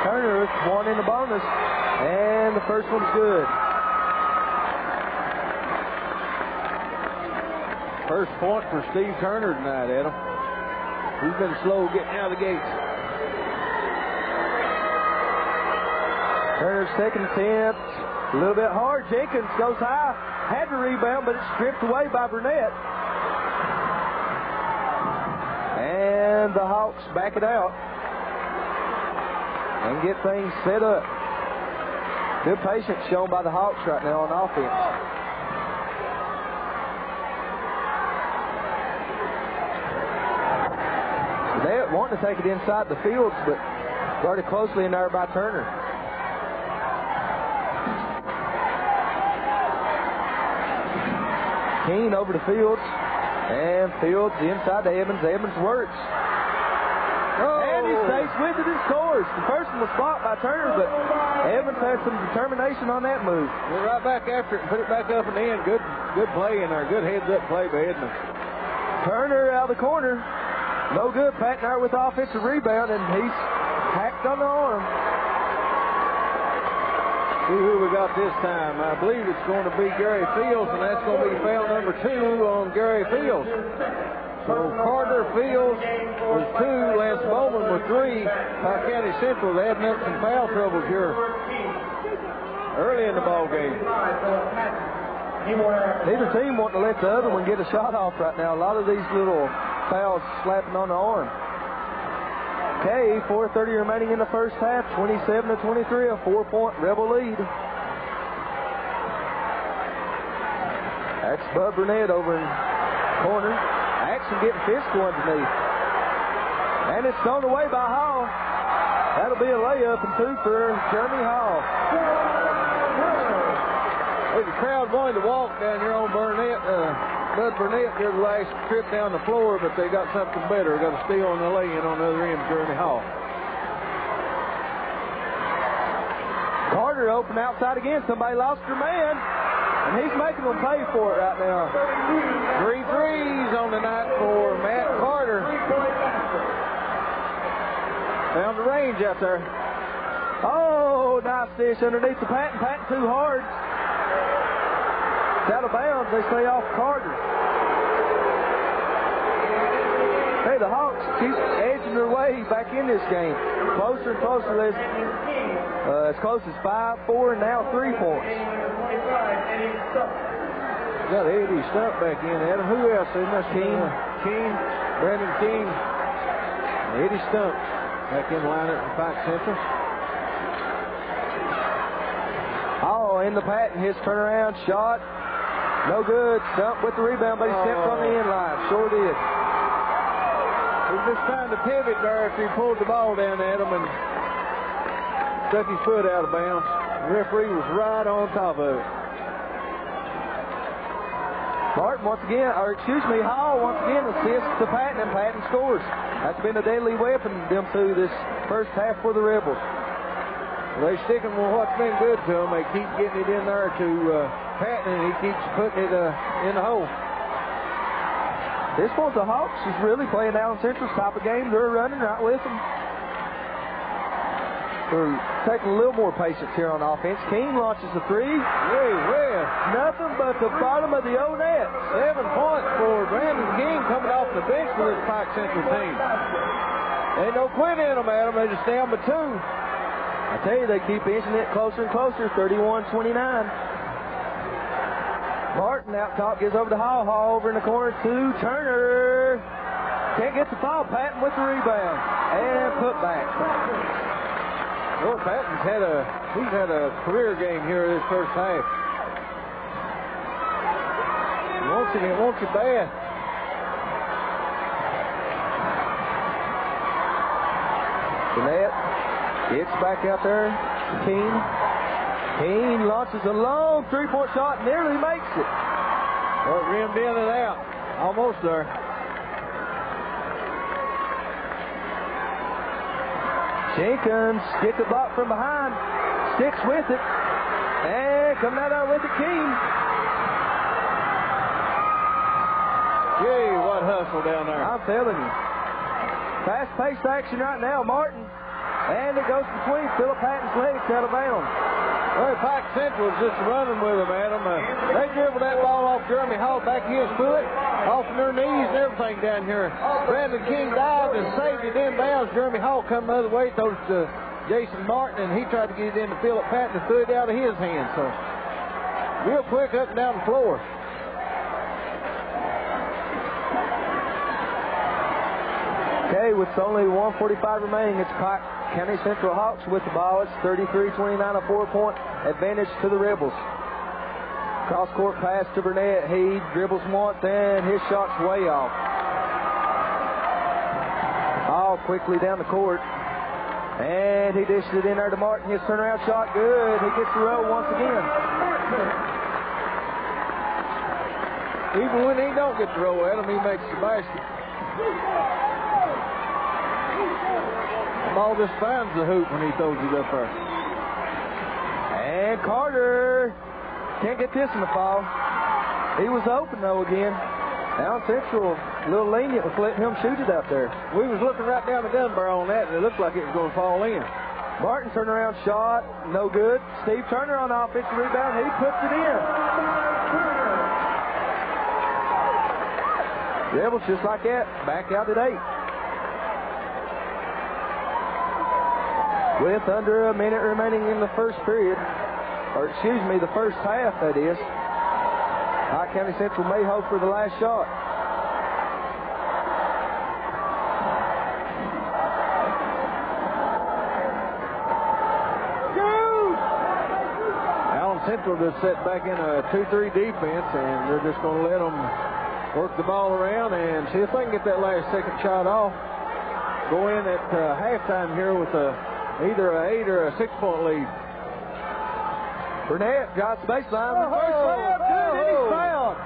Turner is 1 in the bonus, and the first one's good. First point for Steve Turner tonight, Adam. He's been slow getting out of the gates. Turner's second attempt, a little bit hard. Jenkins goes high, had the rebound, but it's stripped away by Burnett. And the Hawks back it out and get things set up. Good patience shown by the Hawks right now on offense. Burnett wanting to take it inside the fields, but guarded closely in there by Turner. Keene over to Fields, and Fields inside to Evans. Evans works. And he stays with it and scores. The first one was blocked by Turner, but Evans has some determination on that move. We're right back after it and put it back up and in. Good play in there. Good heads-up play by Edmonds. Turner out of the corner. No good. Patton with the offensive rebound, and he's hacked on the arm. See who we got this time. I believe it's going to be Gary Fields, and that's going to be foul number 2 on Gary Fields. So Carter Fields was 2, Lance Bowman was 3. Pike County Central, they had some foul troubles here early in the ball game. Neither team wanting to let the other one get a shot off right now. A lot of these little fouls slapping on the arm. Okay, 4:30 remaining in the first half, 27-23, a 4-point Rebel lead. That's Bud Burnett over in the corner. Action getting physical underneath. And it's thrown away by Hall. That'll be a layup and 2 for Jeremy Hall. There's a crowd wanting to walk down here on Burnett. Bud Burnett did the last trip down the floor, but they got something better. Got a steal on the lay-in on the other end, Jeremy Hall. Carter open outside again. Somebody lost their man, and he's making them pay for it right now. 3 threes on the night for Matt Carter. Found the range out there. Oh, nice dish underneath the Patton. Patton too hard. It's out of bounds. They stay off Carter. Hey, the Hawks keep edging their way back in this game. Closer and closer. As close as 5-4 and now 3 points. Got Eddie Stump back in, Adam. Who else? They must Keene, Brandon Keene, Eddie Stump back in line at Pike Central. Oh, in the Patton, his turnaround shot. No good. Stump with the rebound, but he stepped on the end line. Sure did. He was just trying to pivot there after he pulled the ball down at him and stuck his foot out of bounds. The referee was right on top of it. Martin Hall once again assists to Patton, and Patton scores. That's been a deadly weapon them two this first half for the Rebels. They sticking with what's been good to them. They keep getting it in there to Patton, and he keeps putting it in the hole. This one's the Hawks is really playing Allen Central's type of game. They're running right with them. They're taking a little more patience here on offense. Keene launches the 3. Well. Nothing but the bottom of the O net. 7 points for Brandon Keene coming off the bench for this Pike Central team. Ain't no quit in them, Adam. They just down by 2. I tell you, they keep inching it closer and closer, 31-29. Martin out top, gives over to Hall. Hall over in the corner to Turner. Can't get the foul. Patton with the rebound. And put back. Well, Patton's had a career game here this first half. He wants it bad. Burnett gets back out there. Keene launches a long 3-point shot, nearly makes it. Well, it rimmed in and out. Almost there. Jenkins gets it blocked from behind, sticks with it, and coming out with it, Keene. Gee, what hustle down there. I'm telling you. Fast-paced action right now, Martin. And it goes between Philip Patton's legs out of bounds. Well, Pike Central's just running with them, Adam. They dribbled that ball off Jeremy Hall back his foot, off their knees and everything down here. Brandon King dived and saved it inbounds. Jeremy Hall come the other way, throws to Jason Martin, and he tried to get it in to Philip Patton and threw it out of his hand. So, real quick up and down the floor. Okay, with only 1:45 remaining, it's Pike County Central Hawks with the ball. It's 33-29, a 4-point advantage to the Rebels. Cross-court pass to Burnett. He dribbles once, and his shot's way off. All quickly down the court. And he dishes it in there to Martin. His turnaround shot, good. He gets the roll once again. Even when he don't get the roll at him, he makes the basket. The ball just finds the hoop when he throws it up there. And Carter can't get this in the fall. He was open, though, again. Allen Central a little lenient with letting him shoot it out there. We was looking right down the gun barrel on that, and it looked like it was going to fall in. Martin turnaround shot, no good. Steve Turner on the offensive rebound. He puts it in. Rebels just like that, back out at 8. With under a minute remaining in the first period, or excuse me, the first half, that is. Pike County Central may hope for the last shot. Allen Central just set back in a 2-3 defense, and they're just going to let them work the ball around and see if they can get that last second shot off. Go in at halftime here with either a 8 or a 6-point lead. Burnett drives the baseline. First layup, good, and he's fouled.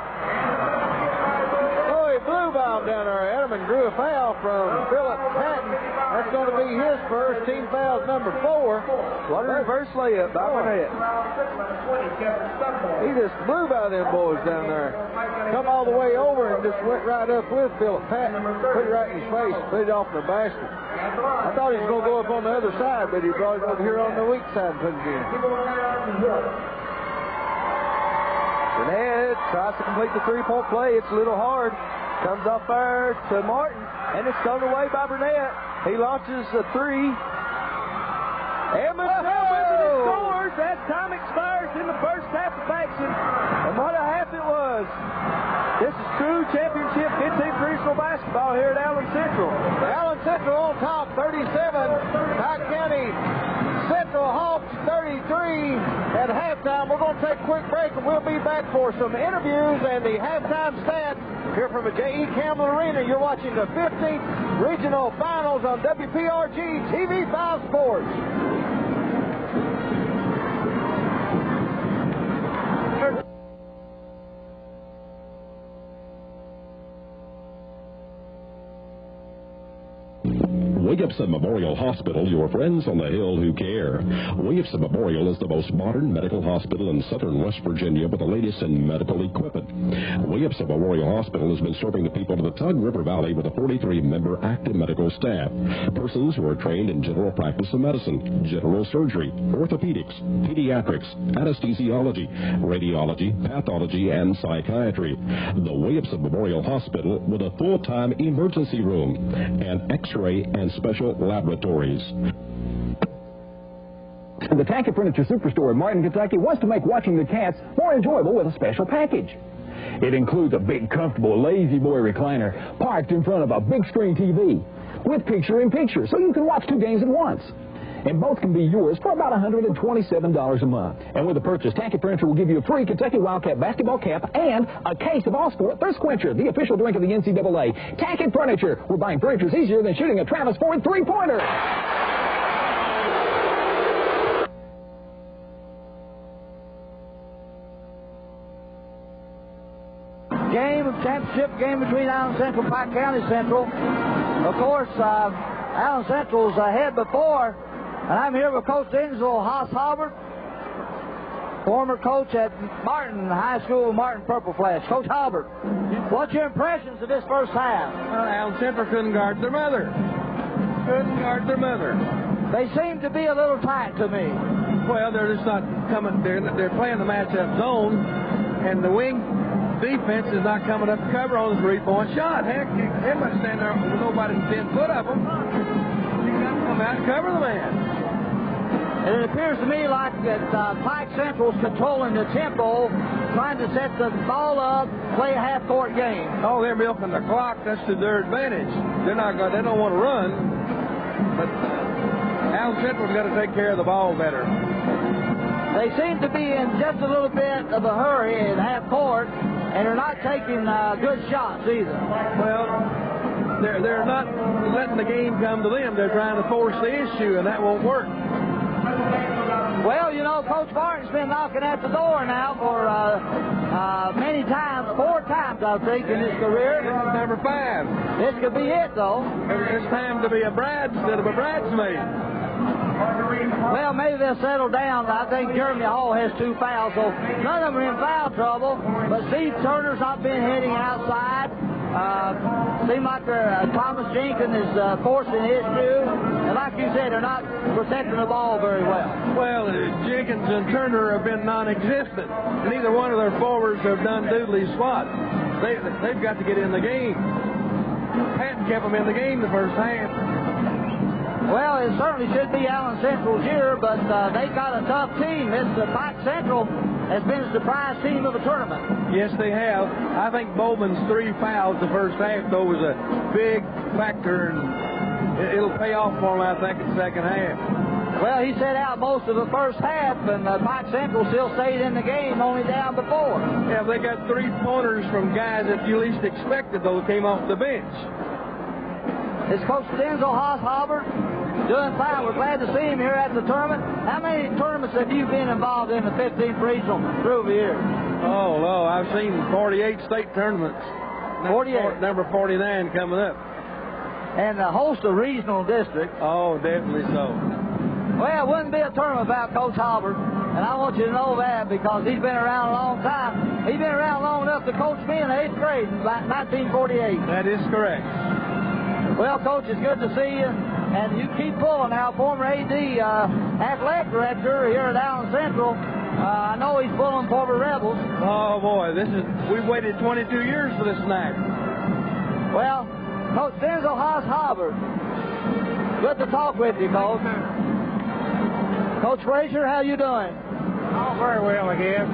Oh, he blew by him down there, Adam, and drew a foul from Philip Patton. That's going to be his first. Team foul number 4. What a reverse layup by Burnett. He just blew by them boys down there. Come all the way over and just went right up with Philip Patton. Put it right in his face, put it off the basket. I thought he was going to go up on the other side, but he brought it over here on the weak side and put it in. Burnett tries to complete the 3-point play. It's a little hard. Comes off there to Martin, and it's thrown away by Burnett. He launches a 3. Edmonds scores. That time expires in the first half of action. And what a half it was. This is true championship 15th regional basketball here at Allen Central. Allen Central on top, 37. Pike County Central Hawks, 33. At halftime, we're going to take a quick break, and we'll be back for some interviews and the halftime stats here from the J.E. Campbell Arena. You're watching the 15th Regional Finals on WPRG TV5 Sports. Williamson Memorial Hospital, your friends on the hill who care. Williamson Memorial is the most modern medical hospital in southern West Virginia with the latest in medical equipment. Williamson Memorial Hospital has been serving the people of the Tug River Valley with a 43-member active medical staff. Persons who are trained in general practice of medicine, general surgery, orthopedics, pediatrics, anesthesiology, radiology, pathology, and psychiatry. The Williamson Memorial Hospital with a full-time emergency room and X-ray and special laboratories. The Tackett Furniture Superstore in Martin, Kentucky wants to make watching the Cats more enjoyable with a special package. It includes a big, comfortable Lazy Boy recliner parked in front of a big screen TV with picture-in-picture so you can watch 2 games at once. And both can be yours for about $127 a month. And with the purchase, Tackett Furniture will give you a free Kentucky Wildcat basketball cap and a case of All Sport Thirst Quencher, the official drink of the NCAA. Tackett Furniture. We're buying furniture easier than shooting a Travis Ford 3-pointer. Championship game between Allen Central and Pike County Central. Of course, Allen Central's ahead before. And I'm here with Coach Denzel Haas-Halbert, former coach at Martin High School, Martin Purple Flash. Coach Halbert, what's your impressions of this first half? Allen Central couldn't guard their mother. Couldn't guard their mother. They seem to be a little tight to me. Well, they're just not coming. They're playing the matchup zone, and the wing defense is not coming up to cover on the three-point shot. Heck, they must stand there with nobody 10 foot of them. You got to come out and cover the man. And it appears to me like that Pike Central's controlling the tempo, trying to set the ball up, play a half-court game. Oh, they're milking the clock. That's to their advantage. They don't want to run, but Allen Central's got to take care of the ball better. They seem to be in just a little bit of a hurry at half-court, and they're not taking good shots either. Well, they're not letting the game come to them. They're trying to force the issue, and that won't work. Well, you know, Coach Barton's been knocking at the door now for many times, 4 times, I think, in his career. This is number 5. This could be it, though. It's time to be a bride instead of a bridesmaid. Well, maybe they'll settle down. I think Jeremy Hall has 2 fouls, so none of them are in foul trouble. But Steve Turner's not been hitting outside. Seems like Thomas Jenkins is forcing his shoe. And like you said, they're not protecting the ball very well. Well, Jenkins and Turner have been non-existent. Neither one of their forwards have done doodly squat. They've got to get in the game. Patton kept them in the game the first half. Well, it certainly should be Allen Central's year, but they got a tough team. Pike Central has been a surprise team of the tournament. Yes, they have. I think Bowman's 3 fouls the first half, though, was a big factor, and it'll pay off for him, I think, in the second half. Well, he set out most of the first half, and Pike Central still stayed in the game, only down before. Yeah, they got 3-pointers from guys that you least expected, though, came off the bench. It's Coach Denzel Haas-Hobart doing fine. We're glad to see him here at the tournament. How many tournaments have you been involved in the 15th regional through the years? Oh, no, I've seen 48 state tournaments. 48. Number 49 coming up. And a host of regional districts. Oh, definitely so. Well, it wouldn't be a tournament without Coach Hobart, and I want you to know that because he's been around a long time. He's been around long enough to coach me in the 8th grade in 1948. That is correct. Well, Coach, it's good to see you. And you keep pulling now, former AD, athletic director here at Allen Central. I know he's pulling for the Rebels. Oh, boy, we've waited 22 years for this night. Well, Coach Denzel Haas-Hobart, good to talk with you, Coach. Coach Frazier, how you doing? Oh, very well, I guess.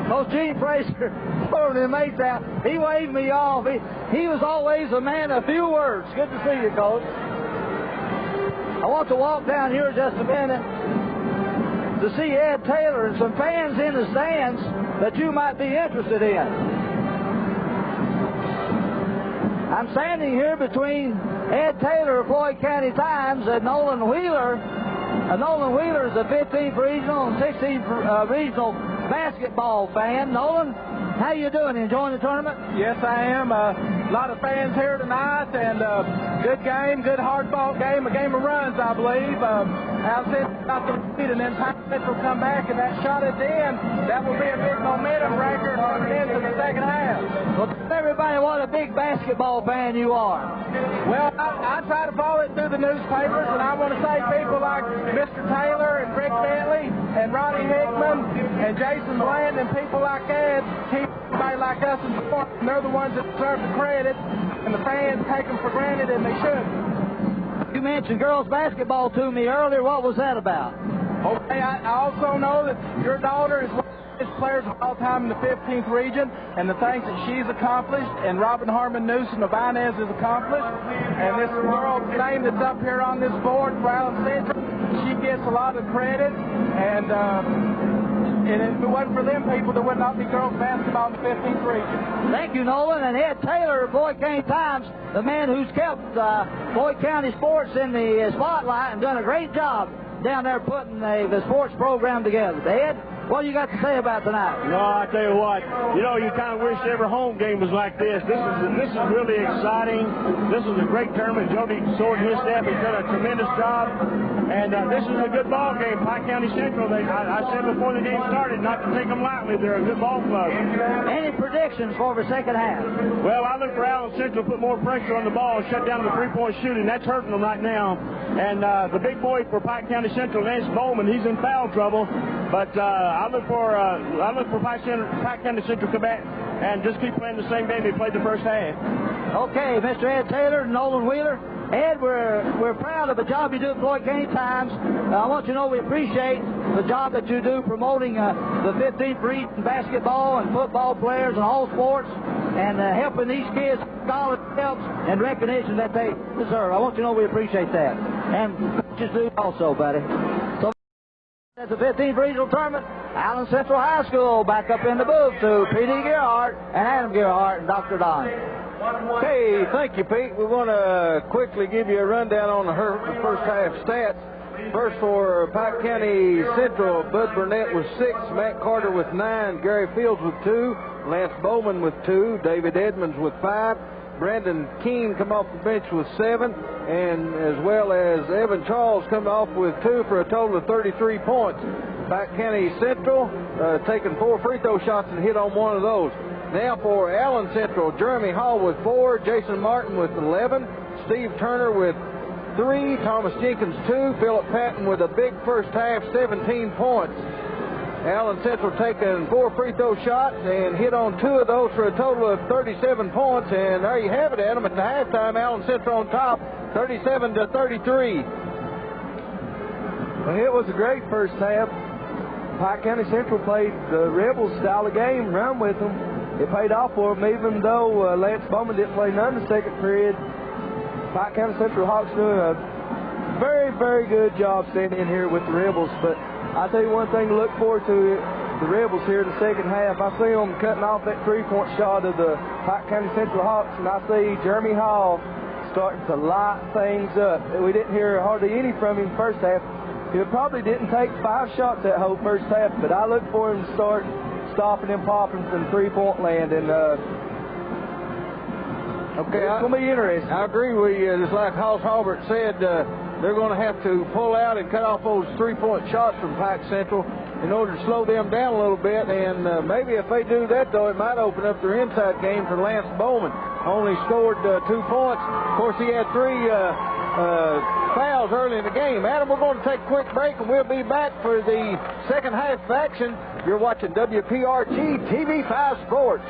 Coach Gene Frazier, over the mates out, he waved me off. He was always a man of few words. Good to see you, Coach. I want to walk down here just a minute to see Ed Taylor and some fans in the stands that you might be interested in. I'm standing here between Ed Taylor of Floyd County Times and Nolan Wheeler. Nolan Wheeler is a 15th regional and 16th regional basketball fan. Nolan, how you doing? Enjoying the tournament? Yes, I am. A lot of fans here tonight, and good game, good hard-fought game, a game of runs, I believe. Al Central got the lead, and then Pike Central come back, and that shot at the end, that will be a big momentum breaker coming into the second half. Well, tell everybody what a big basketball fan you are. Well, I try to follow it through the newspapers, and I want to say people like Mr. Taylor and Rick Bentley and Ronnie Hickman and Jason Bland and people like Ed keep everybody like us in sport, and they're the ones that deserve the credit, and the fans take them for granted, and they should. You mentioned girls basketball to me earlier. What was that about? Okay, I also know that your daughter is one of the best players of all time in the 15th region, and the things that she's accomplished, and Robin Harmon Newsom of Inez has accomplished, and this world name that's up here on this board for Allen Central, she gets a lot of credit, and if it wasn't for them people, there would not be girls basketball in the 15th region. Thank you, Nolan. And Ed Taylor of Floyd County Times, the man who's kept Floyd County sports in the spotlight and done a great job down there putting the sports program together. Ed, what do you got to say about tonight? No, I tell you what, you kind of wish every home game was like this. This is really exciting. This is a great tournament. Jody Sword and his staff has done a tremendous job. And this is a good ball game. Pike County Central, I said before the game started not to take them lightly. They're a good ball club. Any predictions for the second half? Well, I look for Allen Central to put more pressure on the ball and shut down the three-point shooting. That's hurting them right now. And the big boy for Pike County Central, Lance Bowman, he's in foul trouble. But I look for Pike County Central to come back and just keep playing the same game they played the first half. Okay, Mr. Ed Taylor and Nolan Wheeler. Ed, we're proud of the job you do at Floyd County Times. I want you to know we appreciate the job that you do promoting the 15th region basketball and football players and all sports, and helping these kids scholarships and recognition that they deserve. I want you to know we appreciate that. And coaches do also, buddy. So at the 15th regional tournament, Allen Central High School back up in the booth to P.D. Gerhardt and Adam Gerhardt and Dr. Don. Okay, thank you, Pete. We want to quickly give you a rundown on the first half stats. First for Pike County Central, Bud Burnett with 6, Matt Carter with 9, Gary Fields with 2, Lance Bowman with 2, David Edmonds with 5, Brandon Keene come off the bench with 7, and as well as Evan Charles come off with 2 for a total of 33 points. Pike County Central taking 4 free throw shots and hit on 1 of those. Now for Allen Central, Jeremy Hall with 4, Jason Martin with 11, Steve Turner with 3, Thomas Jenkins 2, Philip Patton with a big first half, 17 points. Allen Central taking 4 free throw shots and hit on 2 of those for a total of 37 points. And there you have it, Adam. At the halftime, Allen Central on top, 37-33. Well, it was a great first half. Pike County Central played the Rebels style of game, run with them. It paid off for them, even though Lance Bowman didn't play none in the second period. Pike County Central Hawks doing a very, very good job standing in here with the Rebels. But I'll tell you one thing to look forward to, the Rebels here in the second half. I see them cutting off that three-point shot of the Pike County Central Hawks, and I see Jeremy Hall starting to light things up. We didn't hear hardly any from him in the first half. He probably didn't take 5 shots that whole first half, but I look for him to start stopping and popping from three-point land, and okay, it's going to be interesting. I agree with you. Just like Hoss Halbert said, they're going to have to pull out and cut off those three-point shots from Pike Central in order to slow them down a little bit, and maybe if they do that, though, it might open up their inside game for Lance Bowman. Only scored 2 points. Of course, he had 3 fouls early in the game. Adam, we're going to take a quick break, and we'll be back for the second half action. You're watching WPRG TV5 Sports.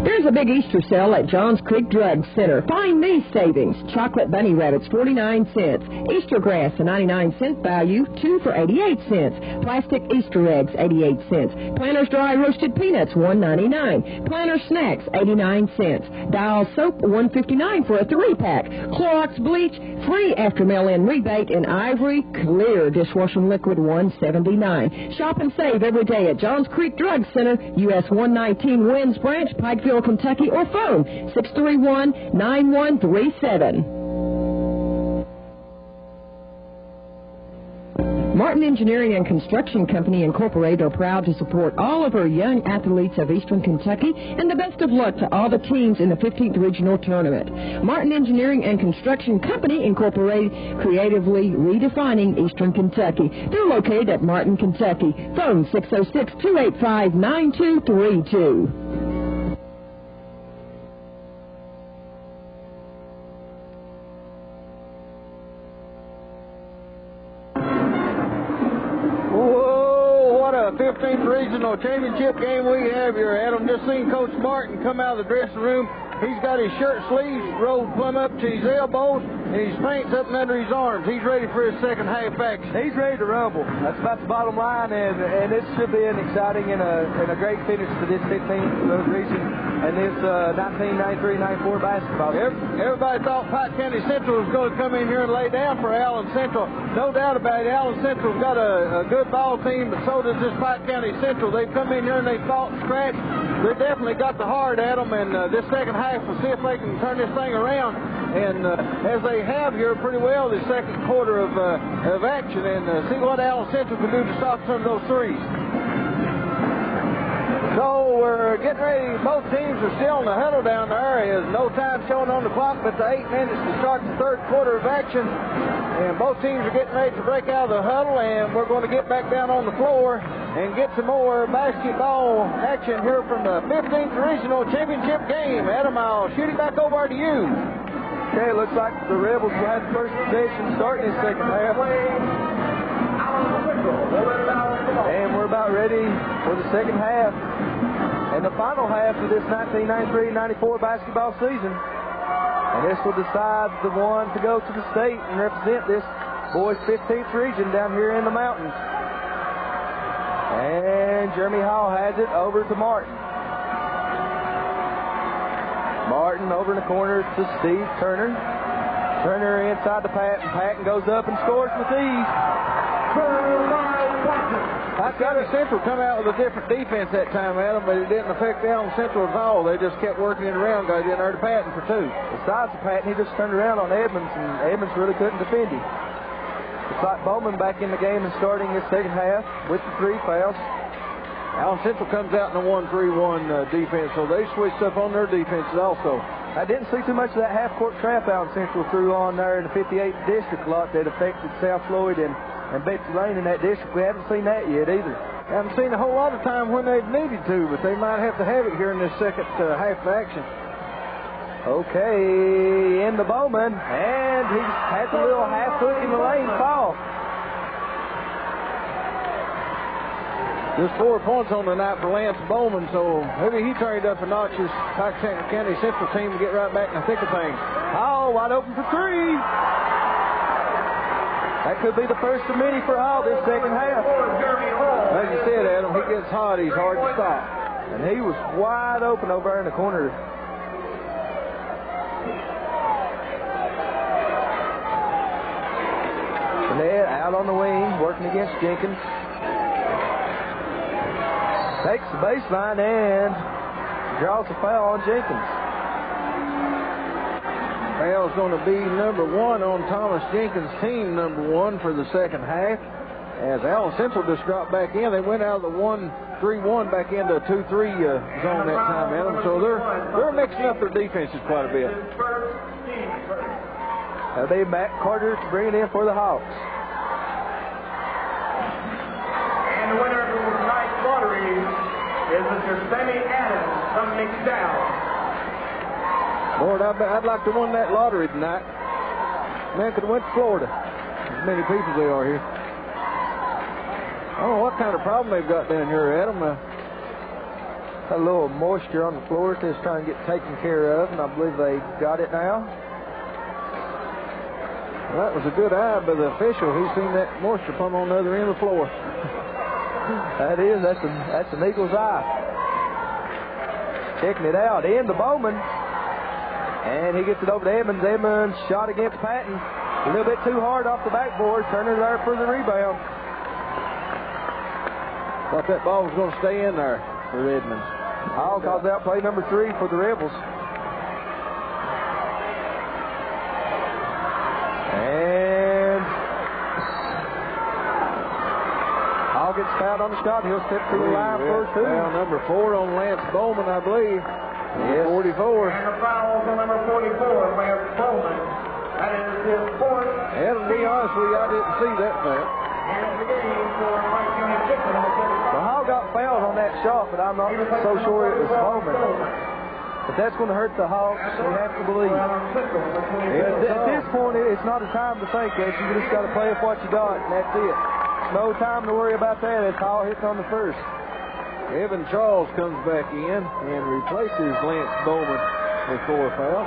Here's a big Easter sale at Johns Creek Drug Center. Find these savings. Chocolate bunny rabbits, 49 cents. Easter grass, a 99-cent value, 2 for 88 cents. Plastic Easter eggs, 88 cents. Planters dry roasted peanuts, $1.99. Planters snacks, 89 cents. Dial soap, $1.59 for a 3-pack. Clorox bleach, free after mail-in rebate. And Ivory Clear dishwashing liquid, $1.79. Shop and save every day at Johns Creek Drug Center, US 119 Winds Branch, Pikeville, Kentucky, or phone 631-9137. Martin Engineering and Construction Company Incorporated are proud to support all of our young athletes of Eastern Kentucky, and the best of luck to all the teams in the 15th Regional Tournament. Martin Engineering and Construction Company Incorporated, creatively redefining Eastern Kentucky. They're located at Martin, Kentucky. Phone 606-285-9232. Whoa, what a 15th Regional Championship game we have here, Adam. Just seen Coach Martin come out of the dressing room. He's got his shirt sleeves rolled plumb up to his elbows, and his pants up and under his arms. He's ready for his second half action. He's ready to rumble. That's about the bottom line, and it should be an exciting and a great finish to this 15th region and this 1993-94 basketball. Everybody thought Pike County Central was going to come in here and lay down for Allen Central. No doubt about it. Allen Central's got a good ball team, but so does this Pike County Central. They've come in here and they fought and scratched. They definitely got the heart at them, and this second half will see if they can turn this thing around. And as they have here pretty well this second quarter of action, and see what Allen Central can do to stop some of those threes. So we're getting ready. Both teams are still in the huddle down there. There's no time showing on the clock, but the 8 minutes to start the third quarter of action. And both teams are getting ready to break out of the huddle, and we're going to get back down on the floor and get some more basketball action here from the 15th Regional Championship game. Adam, I'll shoot it back over to you. Okay, looks like the Rebels will have the first possession starting this second half. And we're about ready for the second half and the final half of this 1993-94 basketball season. And this will decide the one to go to the state and represent this boys' 15th region down here in the mountains. And Jeremy Hall has it over to Martin. Martin over in the corner to Steve Turner. Turner inside to Patton. Patton goes up and scores with ease. I got Central come out with a different defense that time, Adam, but it didn't affect Allen Central at all. They just kept working it around, got in there to Patton for 2. Besides the Patton, he just turned around on Edmonds, and Edmonds really couldn't defend him. It's like Bowman back in the game and starting his second half with the 3 fouls. Allen Central comes out in a 1-3-1 defense, so they switched up on their defenses also. I didn't see too much of that half-court trap Allen Central threw on there in the 58th district a lot that affected South Floyd and Betsy Lane in that district. We haven't seen that yet either. Haven't seen a whole lot of time when they've needed to, but they might have to have it here in this second half of action. Okay, in the Bowman, and he has a little half-foot in the lane foul. Just 4 points on the night for Lance Bowman, so maybe he turned up a notch his Pike County Central team to get right back in the thick of things. Hall wide open for 3. That could be the first of many for Hall this second half. As you said, Adam, he gets hot, he's hard to stop. And he was wide open over there in the corner. Burnett out on the wing, working against Jenkins. Takes the baseline and draws a foul on Jenkins. Foul's going to be number 1 on Thomas Jenkins' team, number 1 for the second half. As Allen Central just dropped back in, they went out of the 1-3-1 back into a 2-3 zone that time, Adam. So they're mixing up their defenses quite a bit. That'll be Matt Carter to bring it in for the Hawks. And the winner of tonight's lottery is Mr. Sammy Adams from McDowell. Lord, I'd like to win that lottery tonight. Man could have went to Florida. As many people they are here. I don't know what kind of problem they've got down here, Adam. A little moisture on the floor that they're trying to get taken care of, and I believe they got it now. Well, that was a good eye by the official. He's seen that moisture come on the other end of the floor. That is. That's an eagle's eye. Checking it out. In the Bowman. And he gets it over to Edmonds. Edmonds shot against Patton. A little bit too hard off the backboard. Turner there for the rebound. Thought that ball was going to stay in there for Edmonds. Hall calls out play number 3 for the Rebels. And Hall gets fouled on the shot. He'll step to the line for 2. Foul number 4 on Lance Bowman, I believe. Yes. 44. And the foul on number 44, Lance Bowman. That is his 4th. And to be honest with you, I didn't see that foul. And the game for Pike County Central. Well, Hall got fouled on that shot, but I'm not so sure it was Bowman. But that's going to hurt the Hawks, we have to believe. At this point, it's not a time to think that. You just got to play with what you got, and that's it. No time to worry about that. It's Hall hits on the first. Evan Charles comes back in and replaces Lance Bowman with 4 fouls.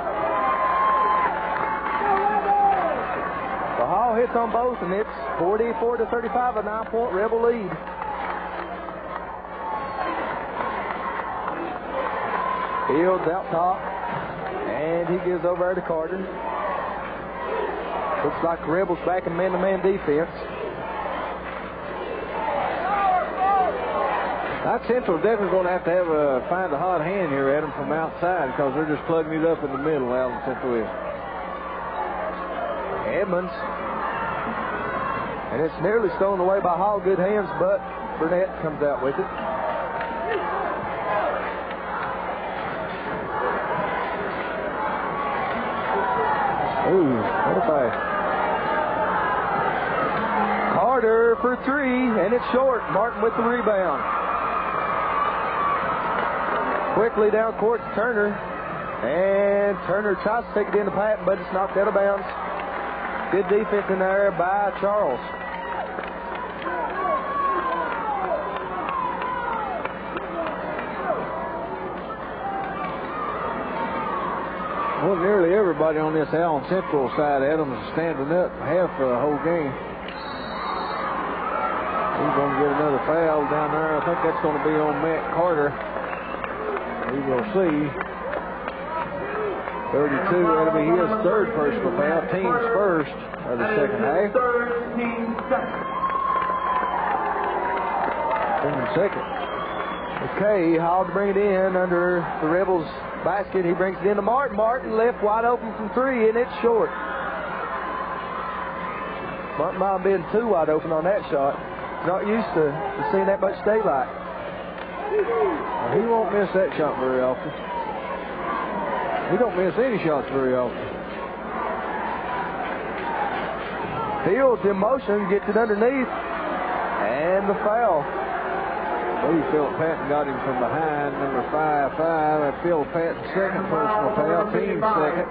The Hall hits on both, and it's 44-35, a 9-point Rebel lead. Fields out top, and he gives over to Carter. Looks like the Rebels back in man-to-man defense. That Central definitely going to have find a hot hand here, Adam, from outside because they're just plugging it up in the middle. Allen Central is. Edmonds. And it's nearly stolen away by Hall. Good hands, but Burnett comes out with it. Ooh, what a pass. Carter for three, and it's short. Martin with the rebound. Quickly down court to Turner. And Turner tries to take it into Patton, but it's knocked out of bounds. Good defense in there by Charles. Well, nearly everybody on this Allen Central side, Adams, is standing up half the whole game. He's going to get another foul down there. I think that's going to be on Matt Carter. We will see. 32, that'll be his third personal foul. Team's first of the second half. 13 seconds. Team second. Okay, Hall to bring it in under the Rebels basket. He brings it into Martin. Martin left wide open from three, and it's short. Martin might have been too wide open on that shot. Not used to seeing that much daylight. Well, he won't miss that shot very often. He don't miss any shots very often. Fields in motion, gets it underneath, and the foul. Philip Patton got him from behind, number 5-5. That's Philip Patton's second personal foul, team second.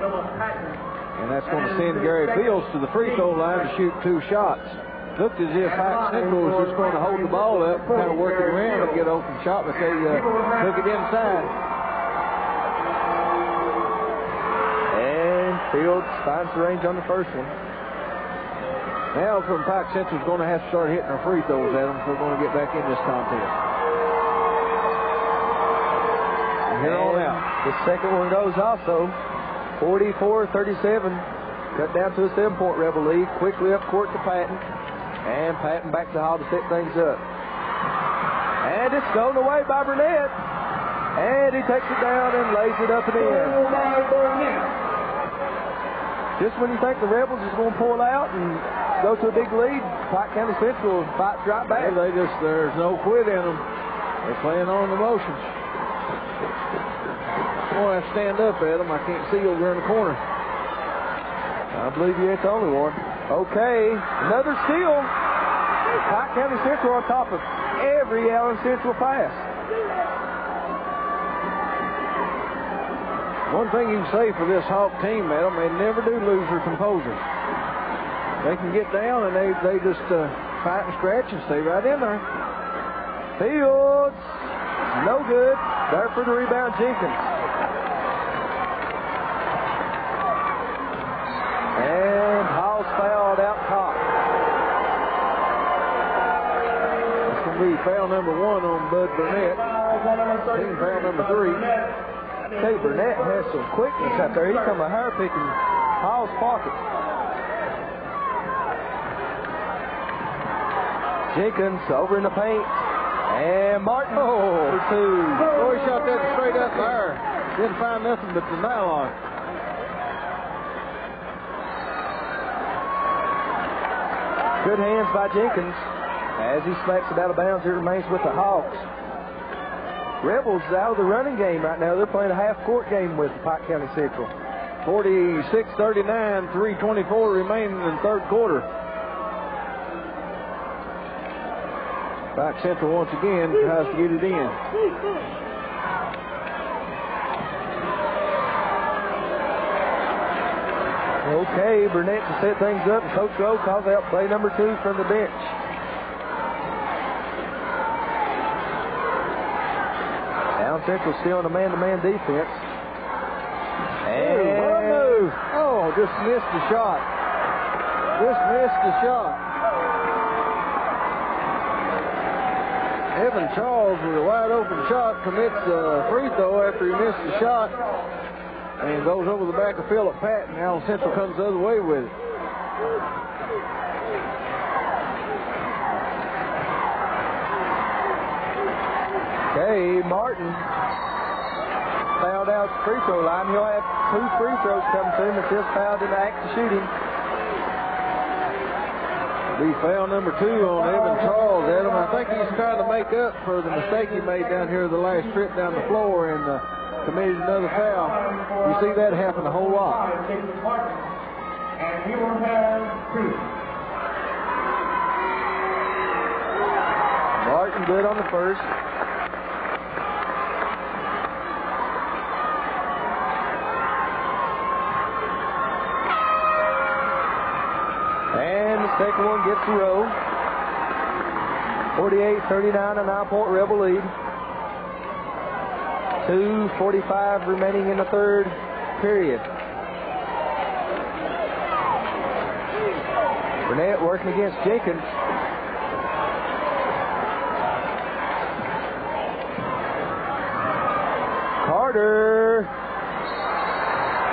And that's going to send Gary Fields to the free throw line to shoot 2 shots. Looked as if Pike Central was just going to hold the ball up, kind of work it around and get open shot, but they took it inside. And Fields finds the range on the first one. Now from Pike Central's going to have to start hitting their free throws at them if they're going to get back in this contest. Here on out. The second one goes also. 44-37. Cut down to a 7-point Rebel lead. Quickly up court to Patton. And Patton back to Hall to set things up. And it's thrown away by Burnett. And he takes it down and lays it up and in. Just when you think the Rebels is going to pull out and go to a big lead, Pike County Central fights right back. There's no quit in them. They're playing on the motions. Boy, I stand up at them. I can't see over in the corner. I believe you ain't the only one. Okay, another steal. Pike County Central on top of every Allen Central pass. One thing you can say for this Hawk team, Adam, they never do lose their composure. They can get down and they just fight and scratch and stay right in there. Fields, no good. There for the rebound, Jenkins. And Hall's fouled out top. It's going to be foul number 1 on Bud Burnett. Team foul number 3. Hey, Burnett has some quickness out there. He's coming hair picking Hall's pocket. Jenkins over in the paint. And Martin for 2. Boy, shot that straight up there. Didn't find nothing but the nylon. Good hands by Jenkins. As he smacks it out of bounds, it remains with the Hawks. Rebels out of the running game right now. They're playing a half-court game with Pike County Central. 46-39, 3:24 remaining in the third quarter. Pike Central once again tries to get it in. Okay, Burnett to set things up. Coach Rowe calls out play number 2 from the bench. Allen Central still in a man-to-man defense. And what a move. Oh, just missed the shot. Just missed the shot. Evan Charles with a wide open shot commits a free throw after he missed the shot. And goes over the back of Philip Patton. Allen Central comes the other way with it. Okay, Martin fouled out the free throw line. He'll have 2 free throws coming to him if he's fouled in the act of shooting. Be foul number 2 on Evan Charles, Adam. I think he's trying to make up for the mistake he made down here the last trip down the floor and committed another foul. You see that happen a whole lot. And he will have 2. Martin good on the first. And the second one gets the row. 48-39, a 9-point Rebel lead. 2:45 remaining in the third period. Burnett working against Jenkins. Carter.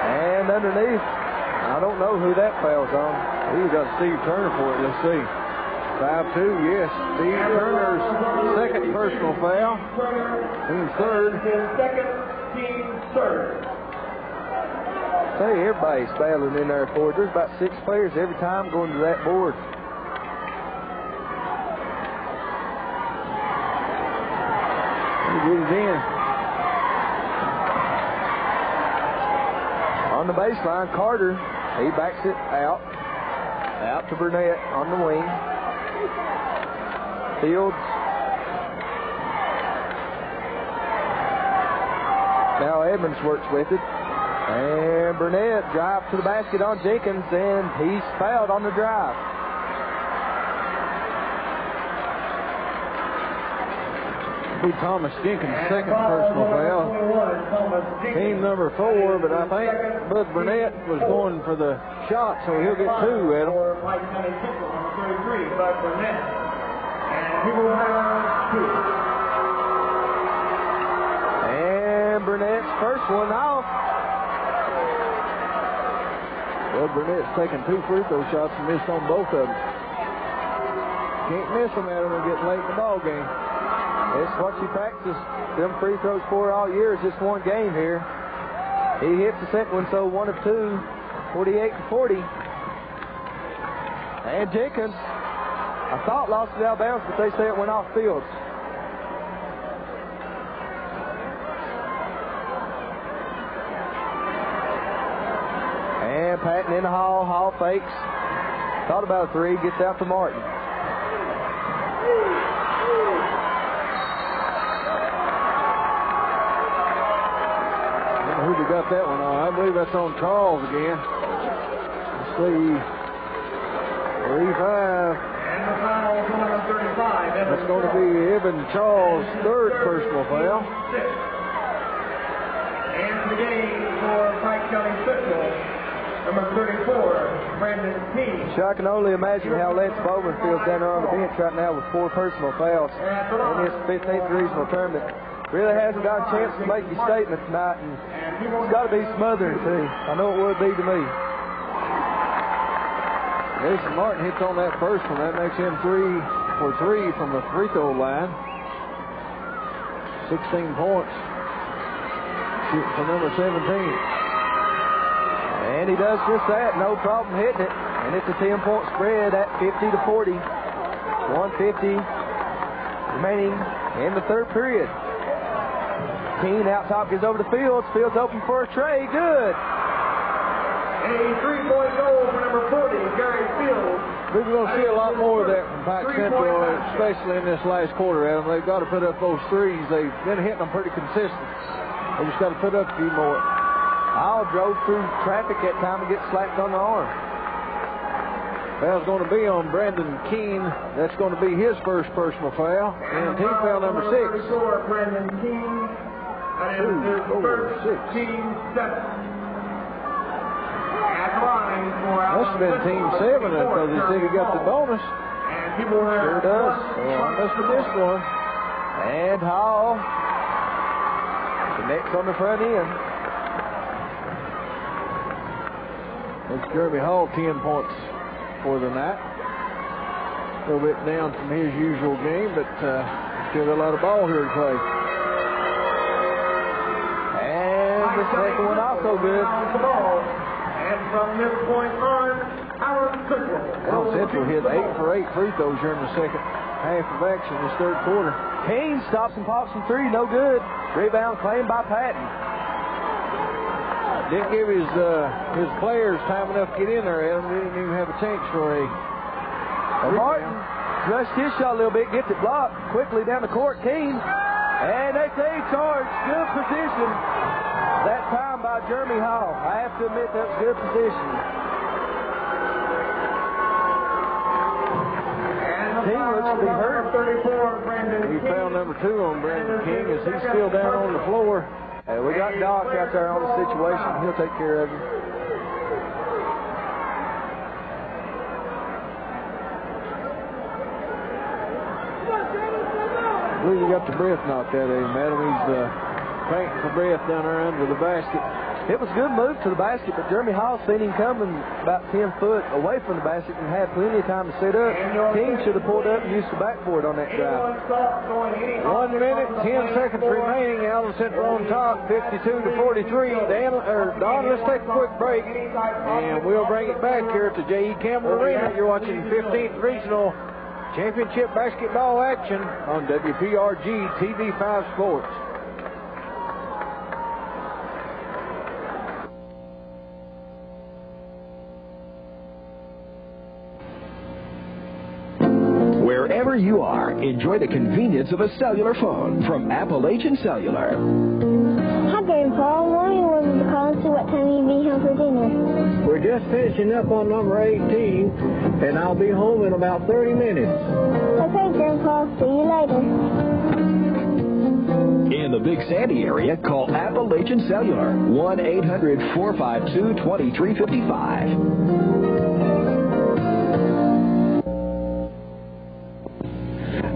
And underneath. I don't know who that foul's on. He's got Steve Turner for it. Let's see. 5-2, yes. Steve Turner's second personal foul. Team third. Second, team third. Hey, everybody's battling in there for it. There's about 6 players every time going to that board. He get it in. On the baseline, Carter, he backs it out. Out to Burnett on the wing. Fields. Now Edmonds works with it. And Burnett drives to the basket on Jenkins, and he's fouled on the drive. Be Thomas Jenkins' second personal foul. Team number 4, but I think Bud Burnett was going for the shot, so he'll get 2 at him. Pike County Central, number 33, Bud Burnett. And he will have 2. And Burnett's first one off. Bud Burnett's taken 2 free throw shots and missed on both of them. Can't miss them at him and get late in the ball game. It's what you practice them free throws for all year is just one game here. He hits the second one, so 1 of 2, 48-40. And Jenkins, I thought lost it out of bounds, but they say it went off Fields. And Patton in the Hall. Hall fakes. Thought about a 3, gets out to Martin. Who got that one on? I believe that's on Charles again. Let's see. 3-5. And the foul is number 35. That's going to be Evan Charles' third personal foul. And the game for Pike County Central, number 34, Brandon King. So I can only imagine how Lance Bowman feels down there on the bench right now with 4 personal fouls in this 15th regional tournament. Really hasn't got a chance to make his statement tonight, and it's got to be smothering to him. I know it would be to me. Jason Martin hits on that first one. That makes him 3 for 3 from the free throw line. 16 points. Shooting for number 17. And he does just that. No problem hitting it. And it's a 10-point spread at 50-40. 150 remaining in the third period. Keene out top gives over to Fields. Fields open for a tray. Good. A 3-point goal for number 40, Gary Fields. We're going to see a lot more of that from Pike Central, especially in this last quarter, Adam. They've got to put up those threes. They've been hitting them pretty consistent. They just got to put up a few more. All drove through traffic that time and get slapped on the arm. Foul's going to be on Brandon Keene. That's going to be his first personal foul. And team foul number 6. Brandon Keene. That is his first team 7. At line for Must have been team 7 because he said he got the bonus. And he will have sure does. Well, I must have missed one. And Hall connects on the front end. It's Jeremy Hall, 10 points for the night. A little bit down from his usual game, but still got a lot of ball here to play. And the second one also good. And from this point on, Allen Central. Allen Central hit 8 for 8 free throws here in the second half of action this third quarter. Keene stops and pops from 3, no good. Rebound claimed by Patton. Didn't give his players time enough to get in there, Adam. They didn't even have a chance for a... Martin rushed his shot a little bit, gets it blocked quickly down the court. King, and they say charge. Good position that time by Jeremy Hall. I have to admit that was good position. King looks to be hurt. We found number 2 on Brandon King as he's still down on the floor. We got Doc out there on the situation. He'll take care of you. I believe he got the breath knocked out of him, Adam. He's fainting for breath down there under the basket. It was a good move to the basket, but Jeremy Hall seen him coming about 10 foot away from the basket and had plenty of time to set up. King should have pulled up and used the backboard on that drive. 1 minute, 10 seconds remaining. Allen Central on top, 52-43. Don, let's take a quick break, and we'll bring it back here to J.E. Campbell Arena. You're watching 15th Regional Championship Basketball action on WPRG TV5 Sports. Wherever you are, enjoy the convenience of a cellular phone from Appalachian Cellular. Hi, Grandpa. Mommy wanted to call and see what time you'll be home for dinner. We're just finishing up on number 18, and I'll be home in about 30 minutes. Okay, Grandpa. See you later. In the Big Sandy area, call Appalachian Cellular, 1-800-452-2355.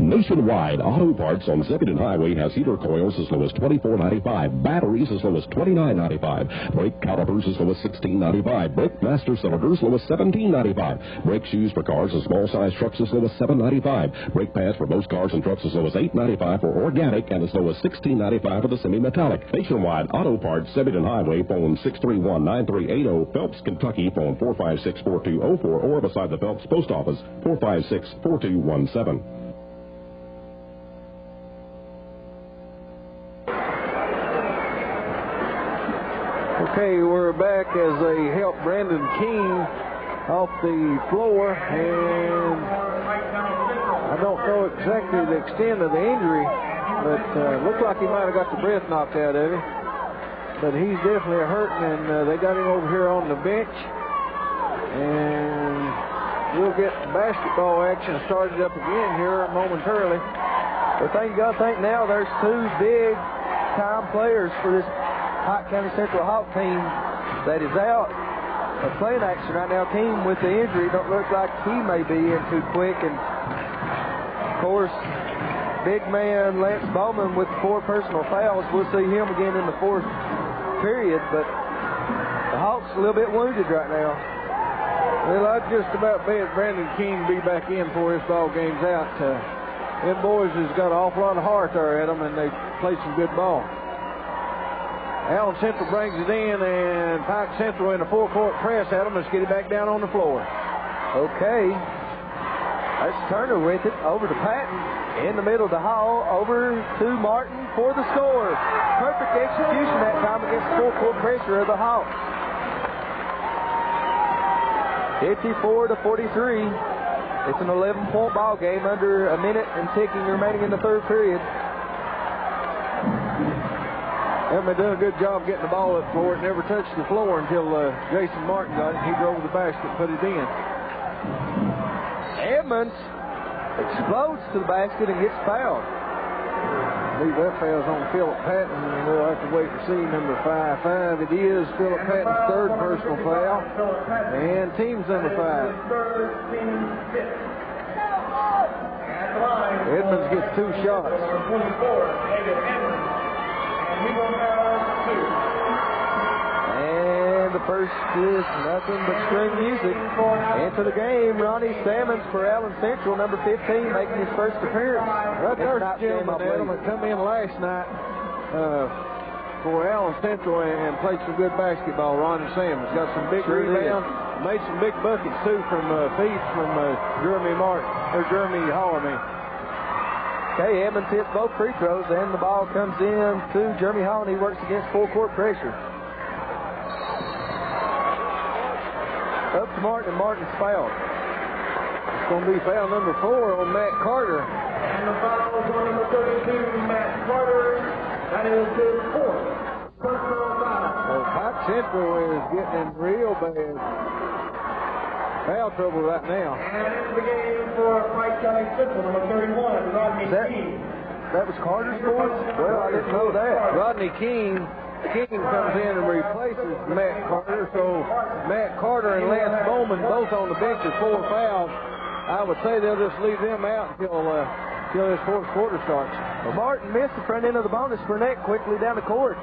Nationwide Auto Parts on Zebedee Highway has heater coils as low as $24.95, batteries as low as $29.95, brake calipers as low as $16.95, brake master cylinders low as $17.95, brake shoes for cars and small size trucks as low as $7.95, brake pads for most cars and trucks as low as $8.95 for organic and as low as $16.95 for the semi-metallic. Nationwide Auto Parts, Zebedee Highway, phone 631-9380, Phelps, Kentucky, phone 456-4204, or beside the Phelps Post Office, 456-4217. Okay, we're back as they help Brandon King off the floor, and I don't know exactly the extent of the injury, but looks like he might have got the breath knocked out of him. But he's definitely hurting, and they got him over here on the bench, and we'll get basketball action started up again here momentarily. The thing you got to think now, there's 2 big-time players for this Pike County Central Hawk team that is out of playing action right now. King with the injury don't look like he may be in too quick, and of course big man Lance Bowman with 4 personal fouls. We'll see him again in the 4th period, but the Hawks a little bit wounded right now. Well, I'd just about bet Brandon King be back in before this ball game's out. Them boys has got an awful lot of heart there at them, and they play some good ball. Allen Central brings it in, and Pike Central in a full-court press at him. Let's get it back down on the floor. Okay. That's Turner with it. Over to Patton. In the middle to Hall. Over to Martin for the score. Perfect execution that time against the full-court pressure of the Hawks. 54-43. It's an 11-point ball game under a minute and ticking remaining in the 3rd period. They've done a good job getting the ball up the floor. It never touched the floor until Jason Martin got it. He drove the basket and put it in. Edmonds explodes to the basket and gets fouled. I believe that foul's on Philip Patton, and we'll have to wait and see. Number 5. It is Philip Patton's 3rd personal foul, and team's number 5. Edmonds gets 2 shots. And the first is nothing but string music. Into the game, Ronnie Sammons for Allen Central, number 15, making his first appearance. Right there's a gentleman, Adam, that come in last night for Allen Central and played some good basketball. Ronnie Sammons got some big rebounds, made some big buckets too from feeds from Jeremy Hall. Okay, Edmonds hits both free throws, and the ball comes in to Jeremy Hall, and he works against full-court pressure. Up to Martin, and Martin's fouled. It's going to be foul number 4 on Matt Carter. And the foul is on number 32, Matt Carter. That is his 4th personal foul. Well, Pike Central is getting in real bad foul trouble right now. And into the game for Pike County Central, number 31, Rodney King. That was Carter's board? Well, I didn't know that. Rodney King comes in and replaces Matt Carter, so Matt Carter and Lance Bowman both on the bench with 4 fouls. I would say they'll just leave them out until this fourth quarter starts. Well, Martin missed the front end of the bonus. Burnett quickly down the court.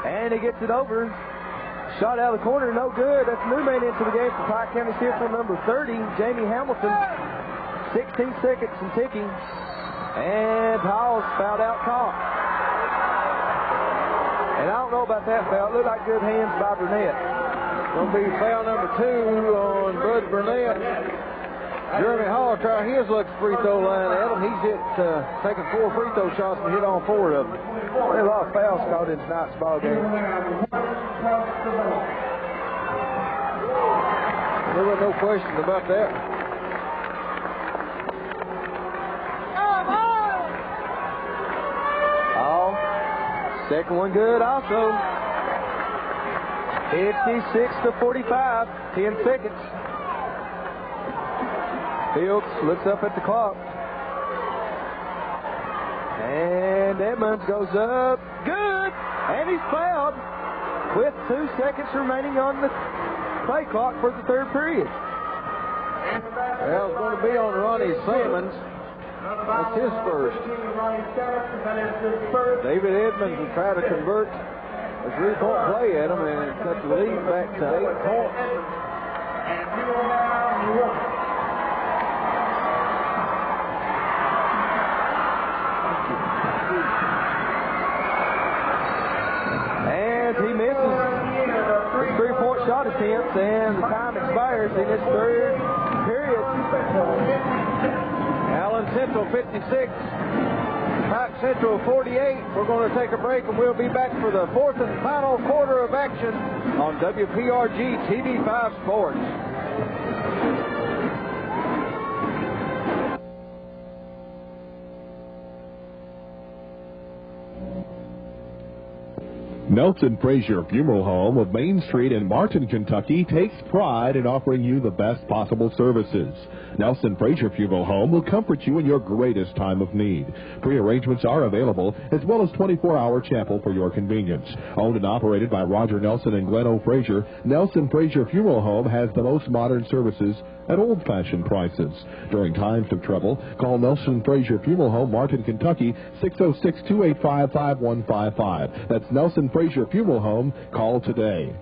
And he gets it over. Shot out of the corner, no good. That's a new man into the game for Pike County Central, number 30, Jamie Hamilton. 16 seconds and ticking. And Hall's fouled out top. And I don't know about that foul. It looked like good hands by Burnett. Going to be foul number 2 on Bud Burnett. Jeremy Hall try his luck free throw line, Adam. He's taking 4 free throw shots and hit on 4 of them. There's a lot of fouls called in tonight's ball game. There was no question about that. Hall, second one good also. 56-45, 10 seconds. Fields looks up at the clock. And Edmonds goes up. Good! And he's fouled with 2 seconds remaining on the play clock for the third period. Well, it's going to be on Ronnie Simmons. That's his first. David Edmonds will try to convert a 3-point play at him and cut the lead back to 8 points. He misses his 3-point shot attempts, and the time expires in this third period. Allen Central 56, Pike Central 48. We're going to take a break, and we'll be back for the 4th and final quarter of action on WPRG TV5 Sports. Nelson Frazier Funeral Home of Main Street in Martin, Kentucky takes pride in offering you the best possible services. Nelson Frazier Funeral Home will comfort you in your greatest time of need. Pre-arrangements are available, as well as 24-hour chapel for your convenience. Owned and operated by Roger Nelson and Glenn O. Frazier, Nelson Frazier Funeral Home has the most modern services at old-fashioned prices. During times of trouble, call Nelson Frazier Funeral Home, Martin, Kentucky, 606-285-5155. That's Nelson Frazier Funeral Home. Call today.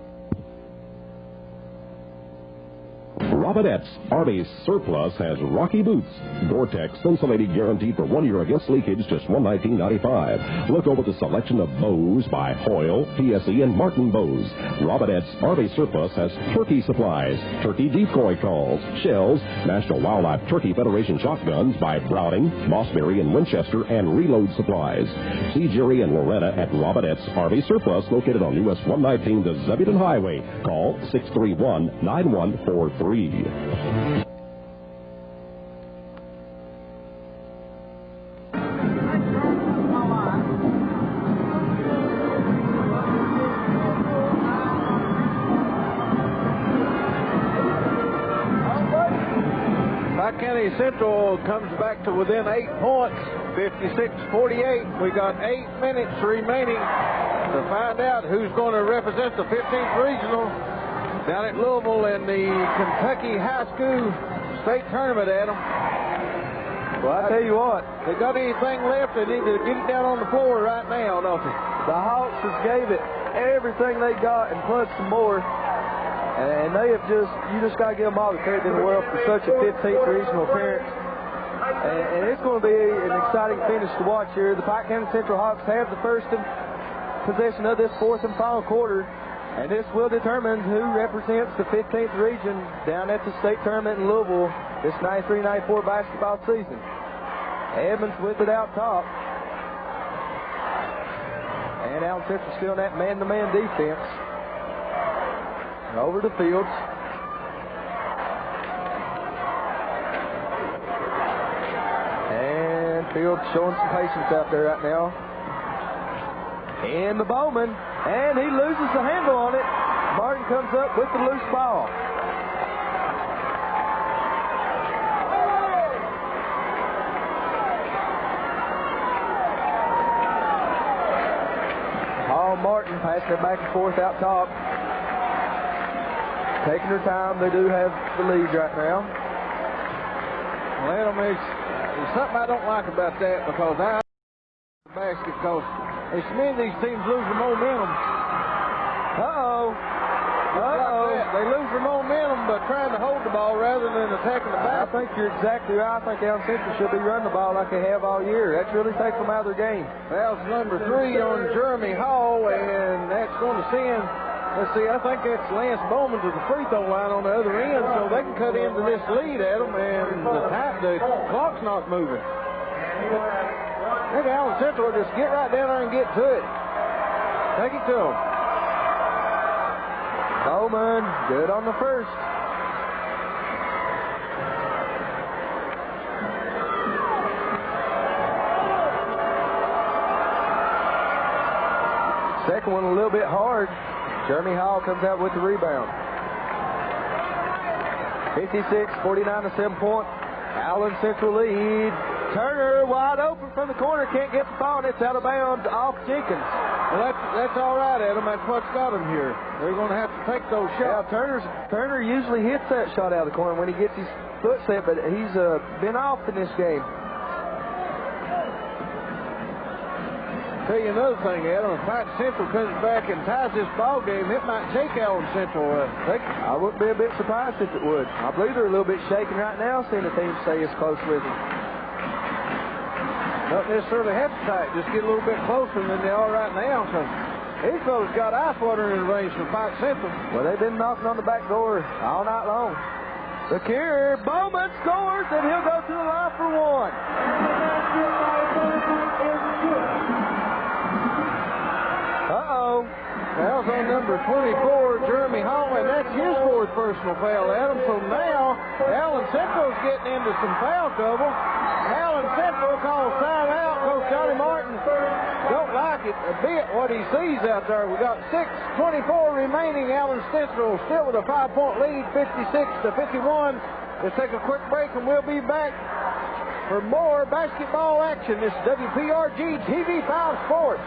Robinette's Army Surplus has Rocky Boots. Gore-Tex insulated guaranteed for 1 year against leakage, just $119.95. Look over the selection of bows by Hoyle, PSE, and Martin Bows. Robinette's Army Surplus has turkey supplies, turkey decoy calls, shells, National Wildlife Turkey Federation shotguns by Browning, Mossberry, and Winchester, and reload supplies. See Jerry and Loretta at Robinette's Army Surplus, located on US 119, the Zebulon Highway. Call 631-9143. Pike County Central comes back to within 8 points, 56-48. We got 8 minutes remaining to find out who's going to represent the 15th Regional down at Louisville in the Kentucky High School State Tournament, Adam. Well, I tell you what. They got anything left, they need to get it down on the floor right now, don't they? The Hawks just gave it everything they got and plus some more. And they have you just got to give them all the credit in the world for such a 15th regional appearance. And it's going to be an exciting finish to watch here. The Pike County Central Hawks have the first possession of this 4th and final quarter. And this will determine who represents the 15th region down at the state tournament in Louisville this 93-94 basketball season. Edmonds with it out top. And Allen Central still in that man-to-man defense. Over to Fields. Field showing some patience out there right now. And the Bowman, and he loses the handle on it. Martin comes up with the loose ball. Martin passing it back and forth out top. Taking her time. They do have the lead right now. Well, Adam, there's something I don't like about that because I basket because as many of these teams lose their momentum. They lose their momentum by trying to hold the ball rather than attacking the I basket. think you're exactly right. I think Allen Central should be running the ball like they have all year. That really takes them out of their game. That's number 3 on Jeremy Hall, and that's going to send, let's see, I think that's Lance Bowman to the free throw line on the other end, so they can cut into this lead, Adam, and the clock's not moving. I think Allen Central will just get right down there and get to it. Take it to them. Bowman, good on the first. Second one a little bit hard. Jeremy Hall comes out with the rebound. 56-49, a 7-point Allen Central lead. Turner wide open from the corner, can't get the ball, and it's out of bounds off Jenkins. Well, that's all right, Adam. That's what's got him here. They're going to have to take those shots. Yeah, Turner usually hits that shot out of the corner when he gets his foot set, but he's been off in this game. Tell you another thing, Adam. If Pike Central comes back and ties this ball game, it might take Allen Central. I wouldn't be a bit surprised if it would. I believe they're a little bit shaken right now, seeing the team stay as close with them. Not necessarily have to tie it, just get a little bit closer than they are right now. So these fellas got ice water in the range for Pike Central. Well, they've been knocking on the back door all night long. Look here, Bowman scores, and he'll go to the line for one. Foul's on number 24, Jeremy Hall, and that's his fourth personal foul, Adam. So now Allen Central's getting into some foul trouble. Allen Central calls timeout. Coach Johnny Martin don't like it a bit what he sees out there. We got 6:24 remaining. Allen Central still with a 5-point lead, 56-51. Let's take a quick break, and we'll be back for more basketball action. This is WPRG TV 5 Sports.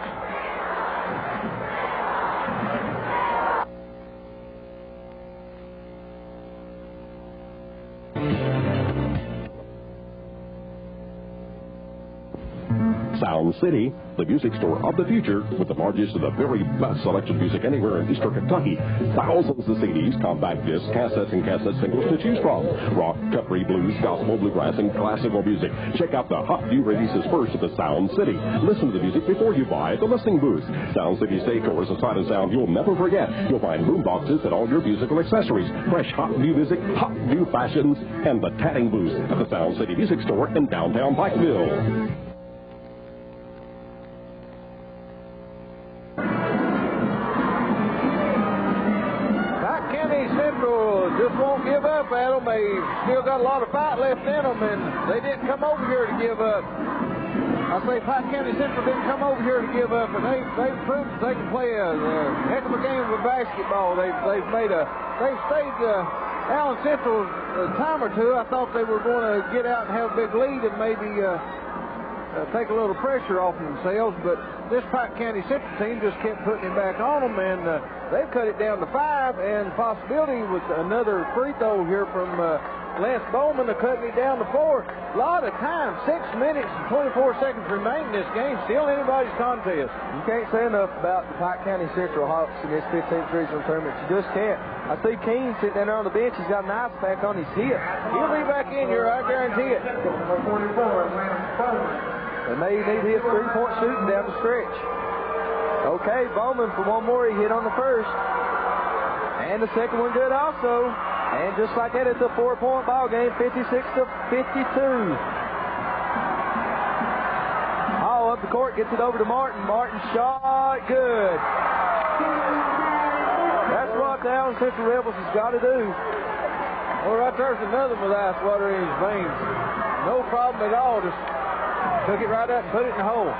Sound City, the music store of the future, with the largest and the very best selection of music anywhere in Eastern Kentucky. Thousands of CDs, compact discs, cassettes, and cassette singles to choose from. Rock, country, blues, gospel, bluegrass, and classical music. Check out the hot new releases first at the Sound City. Listen to the music before you buy at the listening booth. Sound City's decor is a sight and sound you'll never forget. You'll find boom boxes and all your musical accessories, fresh hot new music, hot new fashions, and the tatting booth at the Sound City Music Store in downtown Pikeville. Just won't give up, Adam. They still got a lot of fight left in them, and they didn't come over here to give up. I say Pike County Central didn't come over here to give up, and they've proved that they can play a heck of a game of basketball. They've stayed Allen Central a time or two. I thought they were going to get out and have a big lead and maybe take a little pressure off themselves, but this Pike County Central team just kept putting it back on them, and they've cut it down to 5, and possibility with another free throw here from Lance Bowman to cutting it down to 4. A lot of time, 6 minutes and 24 seconds remaining in this game, still anybody's contest. You can't say enough about the Pike County Central Hawks in this 15th regional tournament. You just can't. I see Keene sitting down there on the bench. He's got an ice pack on his hip. He'll be back in here, I guarantee it. They may need his 3-point shooting down the stretch. Okay, Bowman for one more. He hit on the first. And the second one good also. And just like that, it's a 4-point ball game, 56-52. Hall up the court, gets it over to Martin. Martin shot, good. That's what the Allen Central Rebels has got to do. Well, right there's another with ice water in his veins. No problem at all. Just Took it right up and put it in the hole.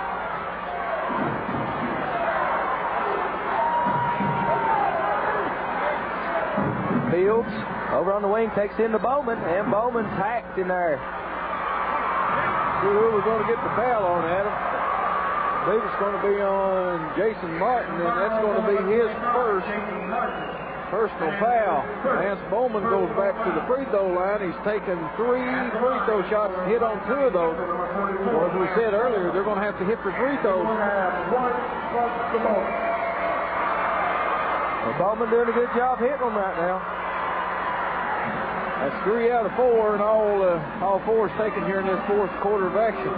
Fields over on the wing takes in to Bowman, and Bowman's hacked in there. See who was going to get the foul on, Adam. I believe it's going to be on Jason Martin, and that's going to be his first personal foul. Lance Bowman goes back to the free throw line. He's taken 3 free throw shots and hit on 2 of those. So as we said earlier, they're going to have to hit the free throws. Well, Bowman doing a good job hitting them right now. That's 3 out of 4, and all 4 is taken here in this fourth quarter of action.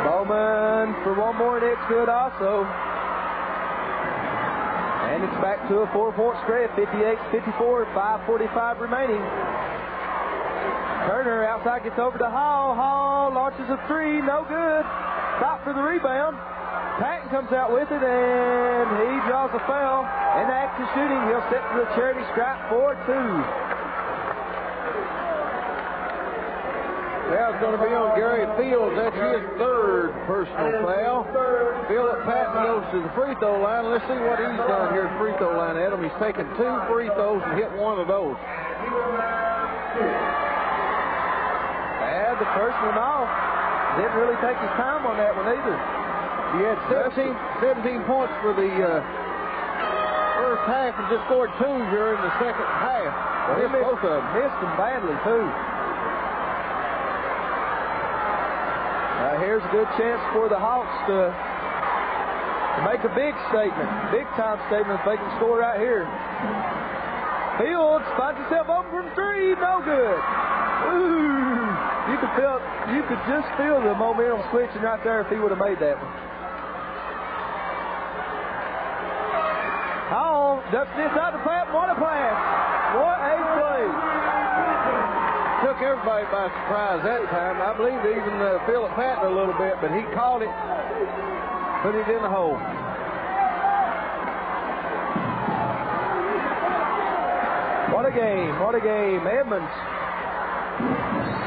Bowman for one more, and it's good also. And it's back to a 4-point spread, 58-54, 5:45 remaining. Turner outside gets over to Hall. Hall launches a 3, no good. Stop for the rebound. Patton comes out with it, and he draws a foul. And active shooting, he'll step to the charity stripe for 2. Foul's going to be on Gary Fields. That's his 3rd personal foul. Philip Patton goes to the free throw line. Let's see what he's done here at the free throw line, Adam. He's taken 2 free throws and hit 1 of those. And the first one off. Didn't really take his time on that one either. He had 17 points for the first half and just scored 2 here in the second half. Well, both of them. Missed them badly, too. Here's a good chance for the Hawks to make a big statement, big-time statement if they can score right here. Fields finds himself open from 3, no good. Ooh, you could just feel the momentum switching right there if he would have made that one. Hall ducks inside the pass. What a pass! What a play! Took everybody by surprise that time. I believe even Philip Patton a little bit, but he caught it, put it in the hole. What a game, what a game. Edmonds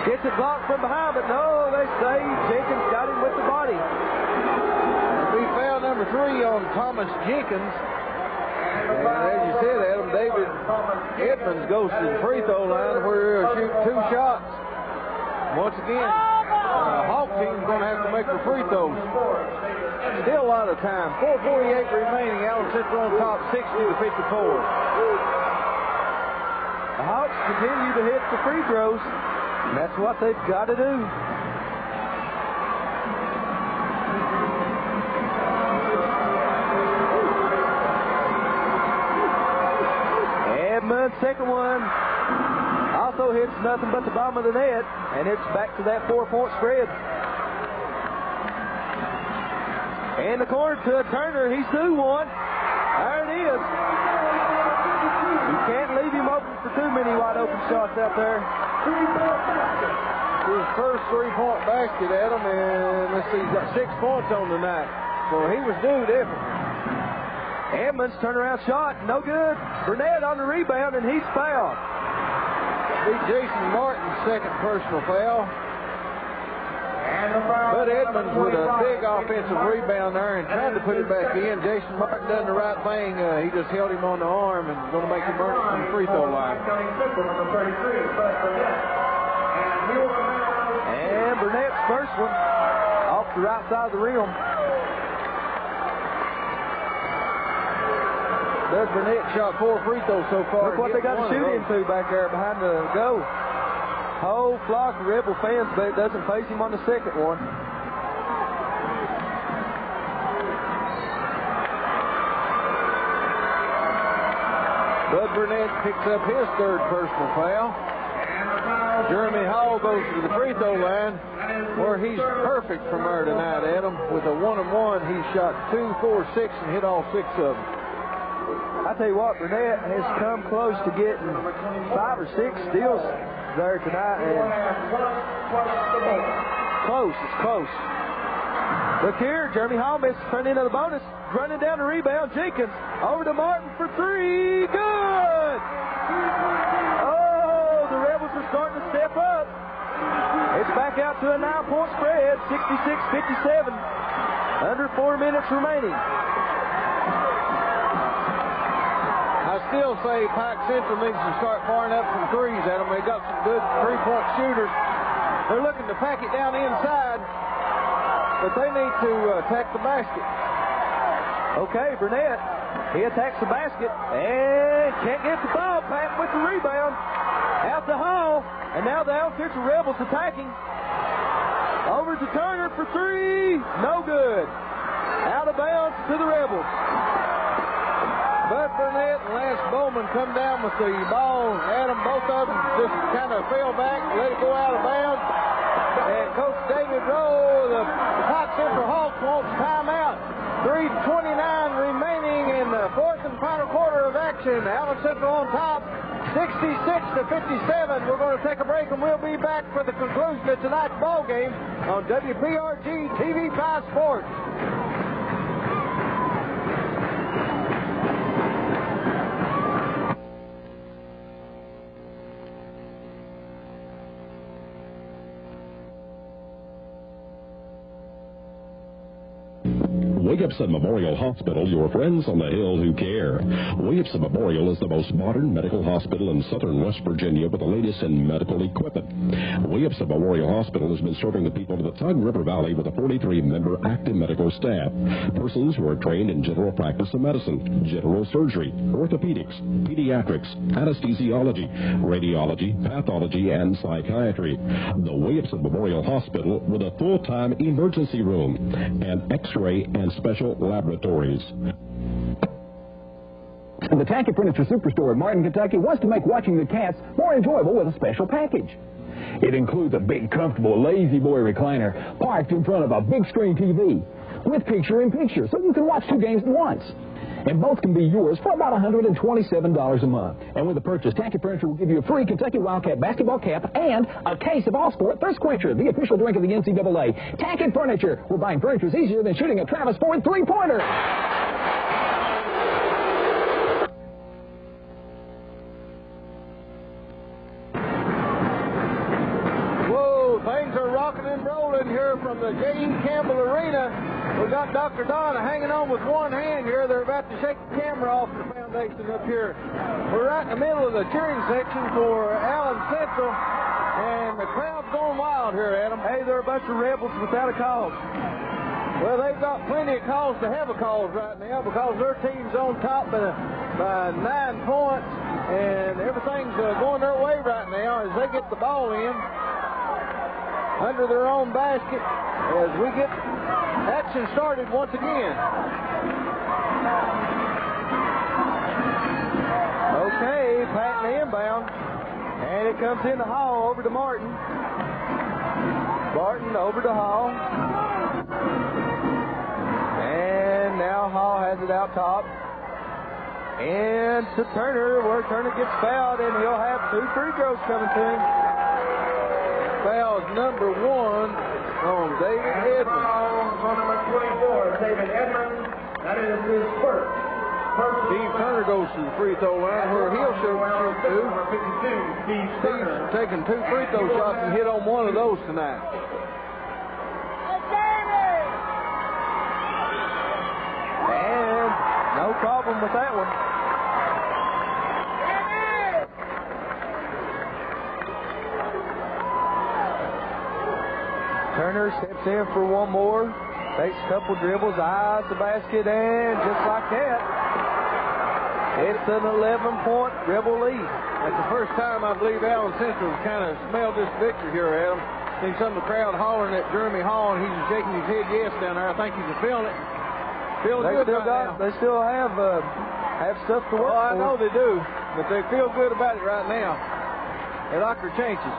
gets it blocked from behind, but no, they say Jenkins got him with the body. It'll be foul number 3 on Thomas Jenkins. And as you said, Adam, David Edmonds goes to the free throw line where he'll shoot 2 shots. Once again, Hawk team's going to have to make the free throws. Still a lot of time. 4:48 remaining. Allen Central on top, 60-54. The Hawks continue to hit the free throws, and that's what they've got to do. Edmonds, second one, also hits nothing but the bottom of the net, and it's back to that 4-point spread. And the corner to Turner. He's through one. There it is. You can't leave him open for too many wide open shots out there. His first 3-point basket, Adam, and let's see, he's got 6 points on the night. So he was due different. Edmonds turnaround shot, no good. Burnett on the rebound, and he's fouled. Be Jason Martin's second personal foul. But Edmonds with a big offensive rebound there and tried to put it back in. Jason Martin done the right thing. He just held him on the arm and going to make him earn it from the free throw line. And Burnett's first one off the right side of the rim. Doug Burnett shot 4 free throws so far. Look what they got to shoot into back there behind the goal. Whole flock of Rebel fans, but it doesn't face him on the second one. Bud Burnett picks up his 3rd personal foul. Jeremy Hall goes to the free throw line where he's perfect from there tonight, Adam. With a 1-and-1, he shot 2, 4, 6, and hit all 6 of them. I tell you what, Burnett has come close to getting 5 or 6 steals there tonight, and close, it's close. Look here, Jeremy Hall misses front end of the bonus, running down the rebound. Jenkins over to Martin for 3, good! Oh, the Rebels are starting to step up. It's back out to a 9-point spread, 66-57. Under 4 minutes remaining. I still say Pike Central needs to start firing up some threes at them. They got some good three-point shooters. They're looking to pack it down inside, but they need to attack the basket. Okay, Burnett, he attacks the basket and can't get the ball. Patton with the rebound. Out to Hall, and now the Allen Central Rebels attacking. Over to Turner for three. No good. Out of bounds to the Rebels. Bud Burnett and Lance Bowman come down with the ball. Adam, both of them just kind of fell back, let it go out of bounds. And Coach David Rowe, the Pike Central Hawks, wants timeout. 3:29 remaining in the fourth and final quarter of action. Allen Central on top, 66-57. We're going to take a break, and we'll be back for the conclusion of tonight's ball game on WPRG TV5 Sports. Williamson Memorial Hospital, your friends on the hill who care. Williamson Memorial is the most modern medical hospital in southern West Virginia with the latest in medical equipment. Williamson Memorial Hospital has been serving the people of the Tongue River Valley with a 43-member active medical staff. Persons who are trained in general practice of medicine, general surgery, orthopedics, pediatrics, anesthesiology, radiology, pathology, and psychiatry. The Williamson Memorial Hospital with a full-time emergency room and X-ray and special laboratories. The Tackett Furniture Superstore in Martin, Kentucky wants to make watching the Cats more enjoyable with a special package. It includes a big, comfortable lazy boy recliner parked in front of a big screen TV with picture-in-picture, so you can watch 2 games at once. And both can be yours for about $127 a month. And with the purchase, Tackett Furniture will give you a free Kentucky Wildcat basketball cap and a case of All-Sport Thirst Quencher, the official drink of the NCAA. Tackett Furniture, where buying furniture is easier than shooting a Travis Ford three-pointer. Whoa, things are rocking and rolling here from the J.E. Campbell Arena. We got Dr. Donna hanging on with one hand here. They're about to shake the camera off the foundation up here. We're right in the middle of the cheering section for Allen Central, and the crowd's going wild here, Adam. Hey, they're a bunch of Rebels without a cause. Well, they've got plenty of cause to have a cause right now because their team's on top by 9 points, and everything's going their way right now as they get the ball in under their own basket as we get action started once again. Okay, Patton inbound. And it comes into Hall over to Martin. Martin over to Hall. And now Hall has it out top. And to Turner, where Turner gets fouled, and he'll have 2 free throws coming to him. Foul is number 1 on David Edmonds. On number 24, David Edmonds. That is his first. Steve Turner goes to the free throw line where he'll shoot 2. Steve's taking 2 free throw shots and hit on one of those tonight. And no problem with that one. Turner steps in for one more, takes a couple dribbles, eyes the basket, and just like that, it's an 11-point Rebel lead. That's the first time I believe Allen Central kind of smelled this victory here, Adam. Seen some of the crowd hollering at Jeremy Hall, and he's shaking his head yes down there. I think he's feeling it. Feeling good right now. They still have stuff to work for. I know they do, but they feel good about it right now. They like their chances.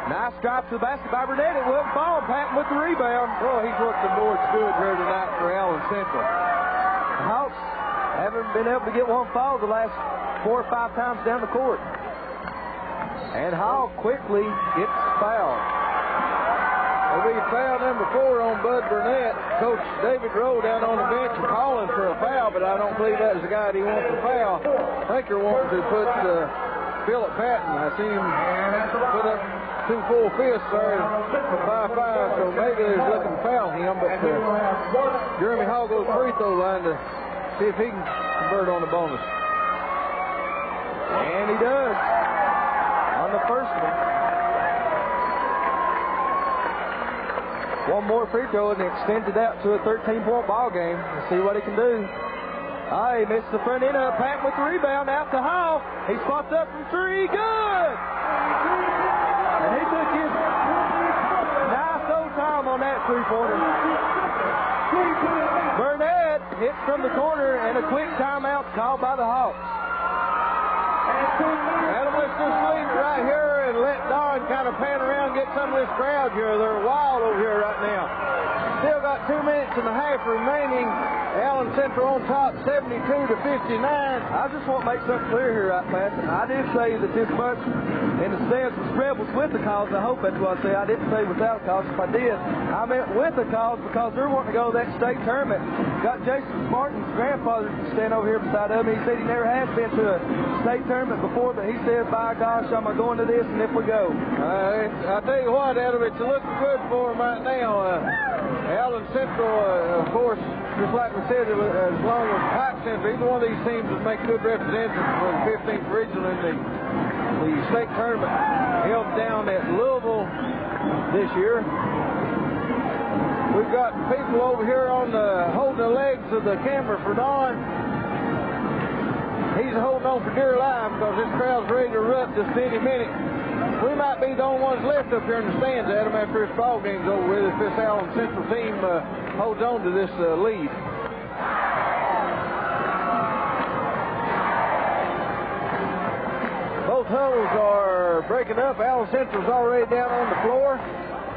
Nice drive to the basket by Burnett. It won't fall. Patton with the rebound. Oh, he's worked the boards good here tonight for Allen Central. The Hawks haven't been able to get one foul the last 4 or 5 times down the court. And Hall quickly gets fouled. It'll be foul number 4 on Bud Burnett. Coach David Rowe down on the bench and calling for a foul, but I don't believe that was the guy that he wants to foul. I think they're wanting to put Philip Patton. I see him put up 2 full fists there by 5, so maybe there's looking to foul him, but Jeremy Hall goes free throw line to see if he can convert on the bonus. And he does on the first one. One more free throw and extends it out to a 13-point ball game. Let's see what he can do. Oh, he missed the front end of Patton with the rebound out to Hall. He spots up from 3. Good! And he took his nice old time on that three-pointer. Burnett hits from the corner and a quick timeout called by the Hawks. Adam, let's just leave it right here and let Don kind of pan around and get some of this crowd here. They're wild over here right now. Still got 2 minutes and a half remaining. Allen Central on top, 72 to 59. I just want to make something clear here, right, Pat. I did say that this bunch in the stands was rebels with the cause. I hope that's what I said. I didn't say without a cause. If I did, I meant with a cause because they're wanting to go to that state tournament. Got Jason Martin's grandfather standing over here beside of me. He said he never has been to a state tournament before, but he said, by gosh, I'm going to this, and if we go. I tell you what, Adam, it's looking good for him right now. Allen Central, of course, just like we said, as long as Pike Central, either one of these teams would make good representatives for the 15th regional in the state tournament held down at Louisville this year. We've got people over here on holding the legs of the camera for Don. He's holding on for dear life because this crowd's ready to erupt just any minute. We might be the only ones left up here in the stands, Adam, after this ball game's over with, if this Allen Central team holds on to this lead. Both huddles are breaking up. Allen Central's already down on the floor.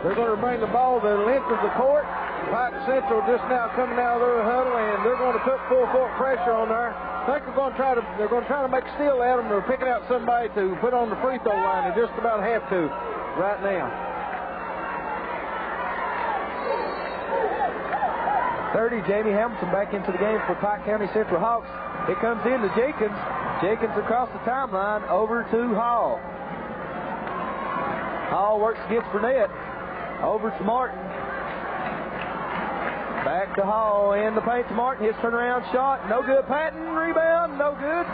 They're going to bring the ball to the length of the court. Pike Central just now coming out of their huddle, and they're going to put full-court pressure on there. I think they're going to try to make a steal at them. They're picking out somebody to put on the free throw line. They just about have to right now. 30, Jamie Hamilton back into the game for Pike County Central Hawks. It comes in to Jenkins. Jenkins across the timeline over to Hall. Hall works against Burnett. Over to Martin. Back to Hall in the paint to Martin. His turnaround shot. No good. Patton. Rebound. No good.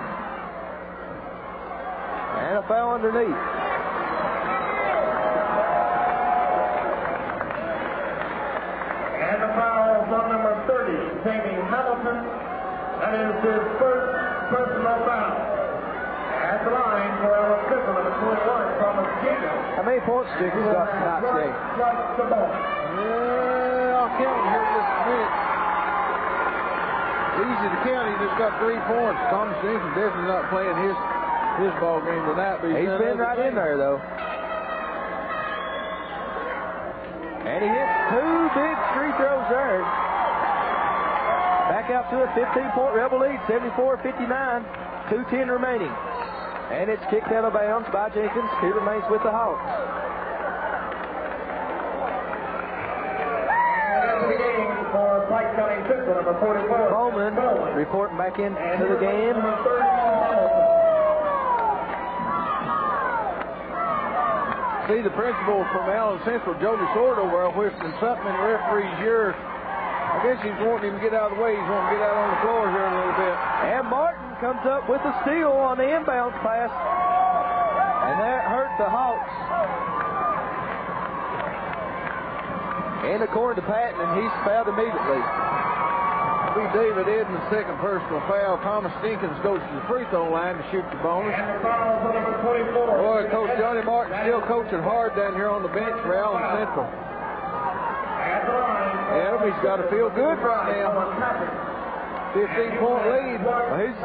And a foul underneath. And the foul is on number 30, Jamie Hamilton. That is his first personal foul. At the line for Allen Central, number 21, Thomas Jenkins. How many points Jenkins got tonight today? I'll count him here in just a minute. Easy to count. He just got 3 points. Thomas Jenkins definitely not playing his ball game tonight. But he's been right in there, though. And he hits 2 big free throws there. Back out to a 15-point Rebel lead, 74-59. 2:10 remaining. And it's kicked out of bounds by Jenkins. He remains with the Hawks. For Pike County Central, number 44. Bowman reporting back into the game. See the principal from Allen Central, Jody Sword, over there whispering something in the referee's ear. I guess he's wanting him to get out of the way. He's wanting to get out on the floor here in a little bit. And Martin comes up with a steal on the inbound pass. And that hurt the Hawks. And according to Patton, and he's fouled immediately. Be David Edmonds' second personal foul. Thomas Stinkins goes to the free throw line to shoot the bonus. Boy, Coach Johnny Martin still coaching hard down here on the bench for Allen Central. Adam, he's got to feel good right now. 15-point lead. Well, he's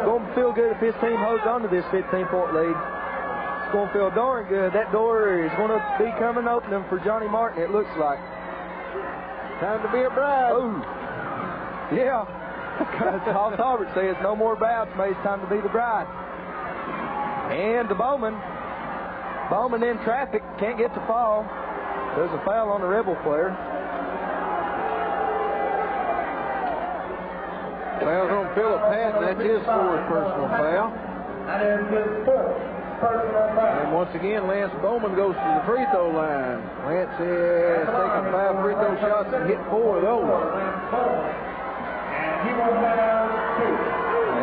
going to feel good if his team holds on to this 15-point lead. It's going to feel darn good. That door is going to be coming opening for Johnny Martin, it looks like. Time to be a bride. Ooh. Yeah. All Talbert says no more bridesmaids, time to be the bride. And to Bowman. Bowman in traffic, can't get to fall. There's a foul on the Rebel player. Foul's on Philip Patton. That's his fourth personal foul. That is his fourth. And once again, Lance Bowman goes to the free throw line. Lance has taken 5 free throw shots and hit 4 of those.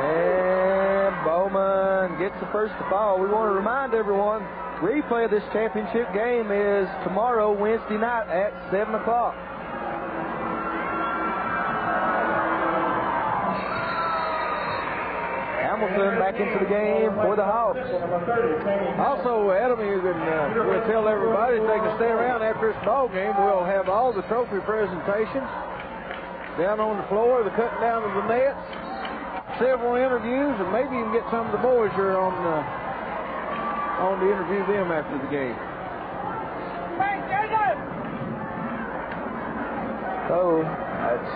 And Bowman gets the first to fall. We want to remind everyone, replay of this championship game is tomorrow, Wednesday night at 7 o'clock. Hamilton back into the game for the Hawks. Also, Adam, you can we'll tell everybody if they can stay around after this ball game. We'll have all the trophy presentations down on the floor, the cutting down of the nets, several interviews, and maybe you can get some of the boys here on to interview them after the game. So that's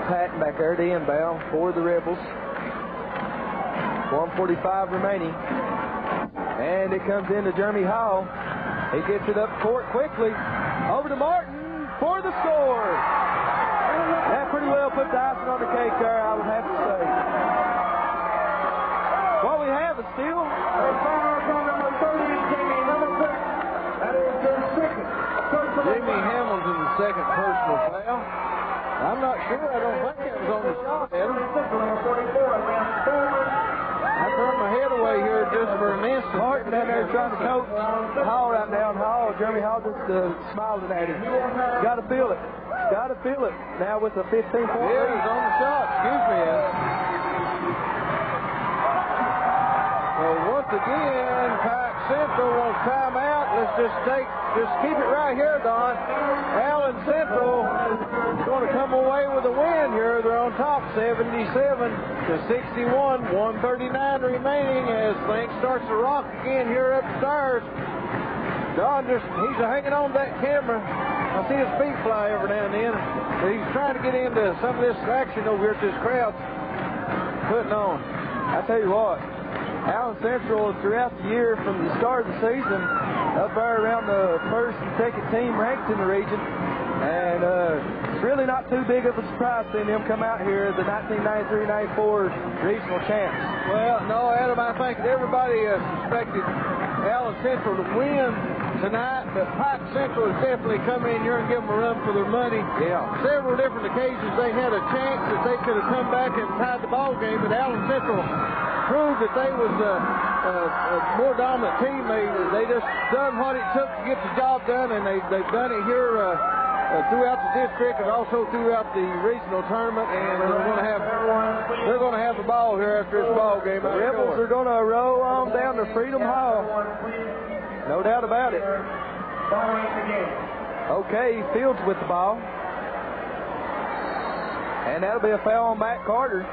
Patton back there, the inbound for the Rebels. 1:45 remaining. And it comes into Jeremy Hall. He gets it up court quickly. Over to Martin for the score. That pretty well put the icing on the cake there, I would have to say. What we have is still Jimmy Hamilton's second personal foul. I'm not sure. I don't think it was on the shot, Adam. I turned my head away here just for an instant. Martin down there trying to coach Hall right now. Jeremy Hall just smiling at him. Got to feel it. Got to feel it. Now with a 15-point lead. Yeah, he's on the shot. Excuse me, Adam. So once again, Pike Central wants timeout. Let's just keep it right here, Don. Allen Central is going to come away with a win here. They're on top, 77-61, 1:39 remaining as things starts to rock again here upstairs. Don he's hanging on to that camera. I see his feet fly every now and then. But he's trying to get into some of this action over here that this crowd's putting on. I tell you what, Allen Central throughout the year from the start of the season up there around the first and second team ranked in the region, and it's really not too big of a surprise seeing them come out here as the 1993-94 regional champs. Well, no, Adam, I think that everybody suspected Allen Central to win tonight, but Pike Central has definitely come in here and given them a run for their money. Yeah. Several different occasions they had a chance that they could have come back and tied the ball game, but Allen Central proved that they was a more dominant team. They just done what it took to get the job done, and they've done it here throughout the district and also throughout the regional tournament. And they're going to have the ball here after this ball game. The Rebels are going to roll on down to Freedom Hall. No doubt about it. Okay, Fields with the ball, and that'll be a foul on Matt Carter.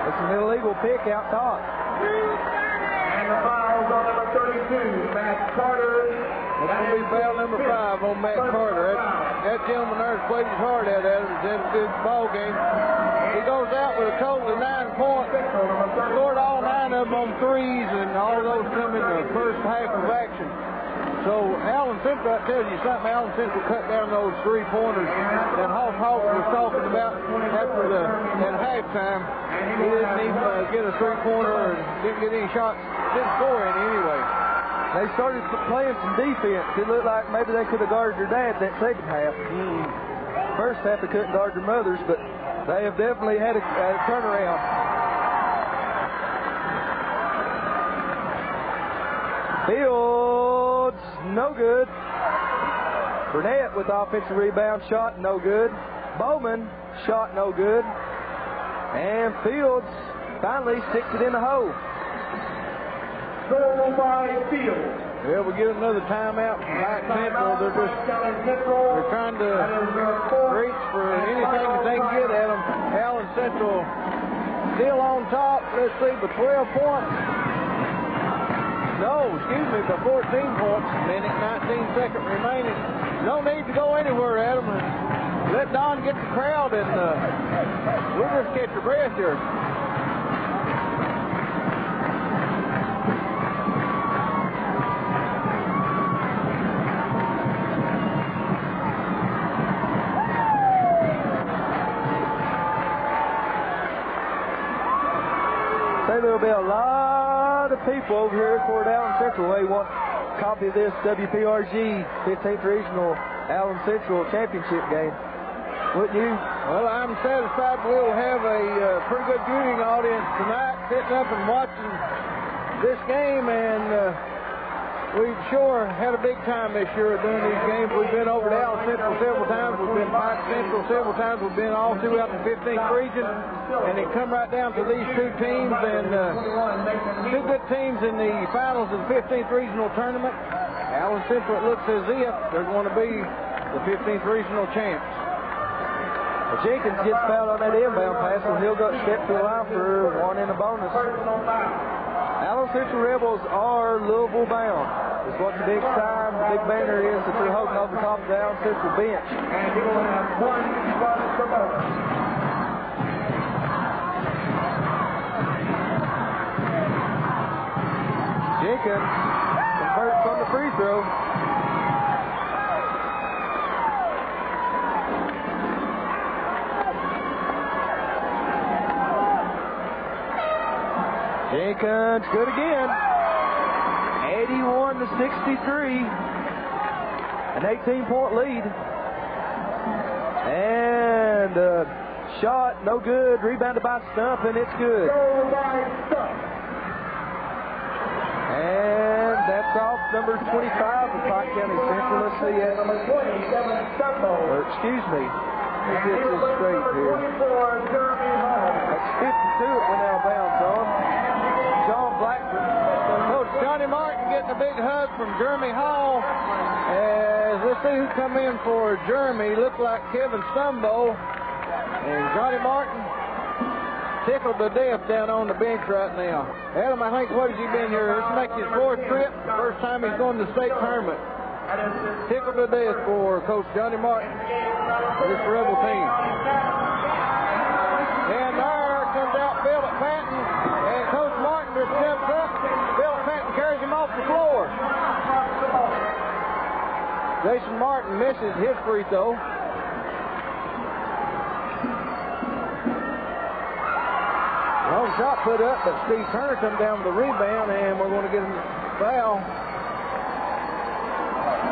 It's an illegal pick out top. And the foul's on number 32, Matt Carter. That's going to be foul number 5 on Matt Carter. That gentleman there has played his heart out at it. He's had a good ball game. He goes out with a total of 9 points. Scored all 9 of them on threes, and all those come in the first half of action. So Allen Central, that tells you something. Allen Central cut down those 3-pointers that Hoss Hawk was talking about at halftime. He didn't even get a 3-pointer or didn't get any shots, didn't score any anyway. They started playing some defense. It looked like maybe they could have guarded their dad that second half. First half they couldn't guard their mothers, but they have definitely had a turnaround. Fields, no good. Burnett with the offensive rebound, shot no good. Bowman, shot no good. And Fields finally sticks it in the hole. Goal by Fields. Well, we get another timeout from Pike Central. They're trying to reach for anything that they can get at them. Allen Central still on top. Let's see, by 12 points. No, excuse me, by 14 points. Minute 19 seconds remaining. No need to go anywhere, Adam. Let Don get the crowd, and we'll just catch your breath here. There'll be a lot lot of people over here at Fort Allen Central, they want a copy of this WPRG 15th Regional Allen Central Championship game. Wouldn't you? Well, I'm satisfied we'll have a pretty good viewing audience tonight sitting up and watching this game, and we've sure had a big time this year doing these games. We've been over to Allen Central several times. We've been Pike Central several times. We've been all throughout the 15th region, and it come right down to these two teams, and two good teams in the finals of the 15th Regional Tournament. Allen Central, it looks as if they're going to be the 15th Regional champs. Well, Jenkins gets fouled on that inbound pass, and he'll go step to the line for one in a bonus. Allen Central Rebels are Louisville bound. It's what the big sign, the big banner is that they're holding over top of the Allen Central bench. And he will have one spot for both. Jenkins converts on the free throw. Jenkins, good again. 81 to 63. An 18-point lead. And shot, no good. Rebounded by Stump, and it's good. And that's off number 25 of Pike County Central. Let's see it. Or excuse me. Let me get this straight here. That's 52 it went out of bounds on. John Blackburn. Coach Johnny Martin getting a big hug from Jeremy Hall. As let's see who come in for Jeremy. Looked like Kevin Stumbo. And Johnny Martin tickled to death down on the bench right now. Adam, I think, what has he been here? This makes his fourth trip. First time he's going to the state tournament. Tickled to death for Coach Johnny Martin, this Rebel team. And there comes out Philip Patton, and Coach Martin just steps up. Philip Patton carries him off the floor. Jason Martin misses his free throw. Long shot put up, but Steve Turner comes down with the rebound, and we're going to get him foul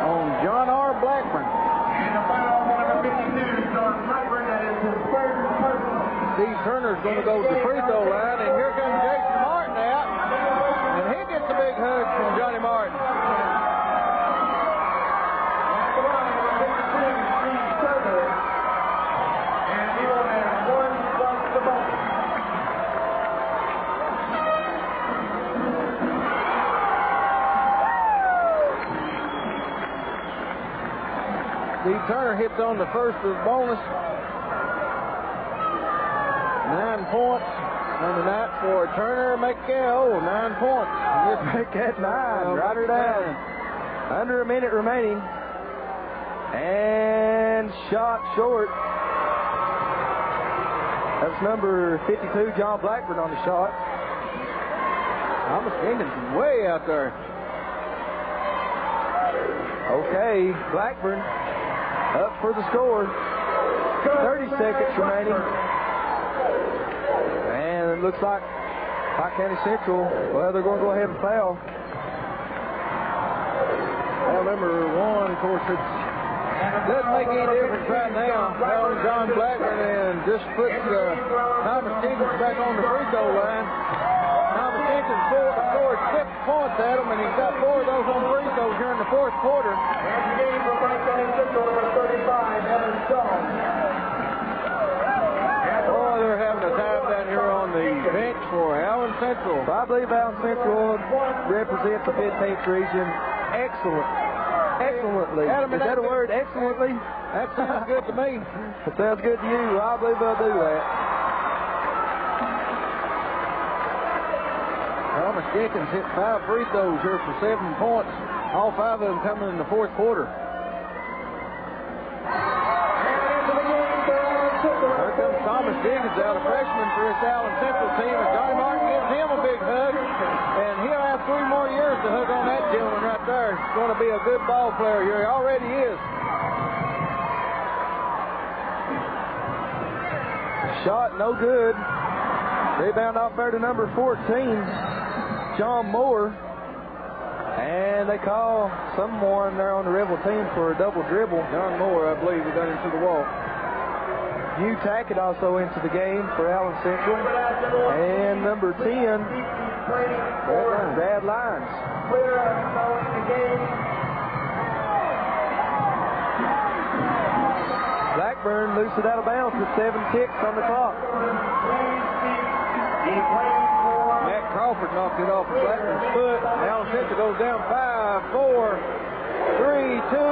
on John R. Blackburn. And a foul on number 52, John Blackburn. That is his first personal. Steve Turner's going to go to the free throw line, and here comes Jason Martin out, and he gets a big hug from Johnny Martin. And he will have one plus the bonus. Steve Turner hits on the first of the bonus. 9 points on the night for Turner McGill. 9 points. Just make that 9. Write her down. Under a minute remaining. And shot short. That's number 52, John Blackburn, on the shot. Thomas Jenkins way out there. Okay, Blackburn up for the score. 30 seconds remaining. And it looks like Pike County Central, well, they're going to go ahead and foul. Well, number 1, of course, it doesn't make any difference right now. Fouling John Blackburn and just puts Thomas Jenkins back on the free throw line. Thomas Jenkins scored 6 points at him, and he's got 4 of those on free throws here in the fourth quarter. And the game for Pike County Central, number 35, Evan Stone. Oh, they're having a time down here on the bench for Allen Central. I believe Allen Central represents the 15th region excellently. Adam, is that a word, excellently? That sounds good to me. It sounds good to you. I believe they'll do that. Thomas Jenkins hit 5 free throws here for 7 points. All 5 of them coming in the fourth quarter. Here comes Thomas Jenkins out, a freshman for this Allen Central team, and Johnny Martin gives him a big hug, and he'll have 3 more years to hug on that gentleman right there. He's going to be a good ball player here. He already is. Shot no good. Rebound off there to number 14. John Moore. And they call someone there on the Rebel team for a double dribble. John Moore, I believe, got into the wall. Hugh Tackett also into the game for Allen Central. And number 10, Brad Lyons. Blackburn loose it out of bounds with 7 ticks on the clock. Matt Crawford knocked it off of Blackburn's foot. Allen Central goes down 5, 4, 3, 2,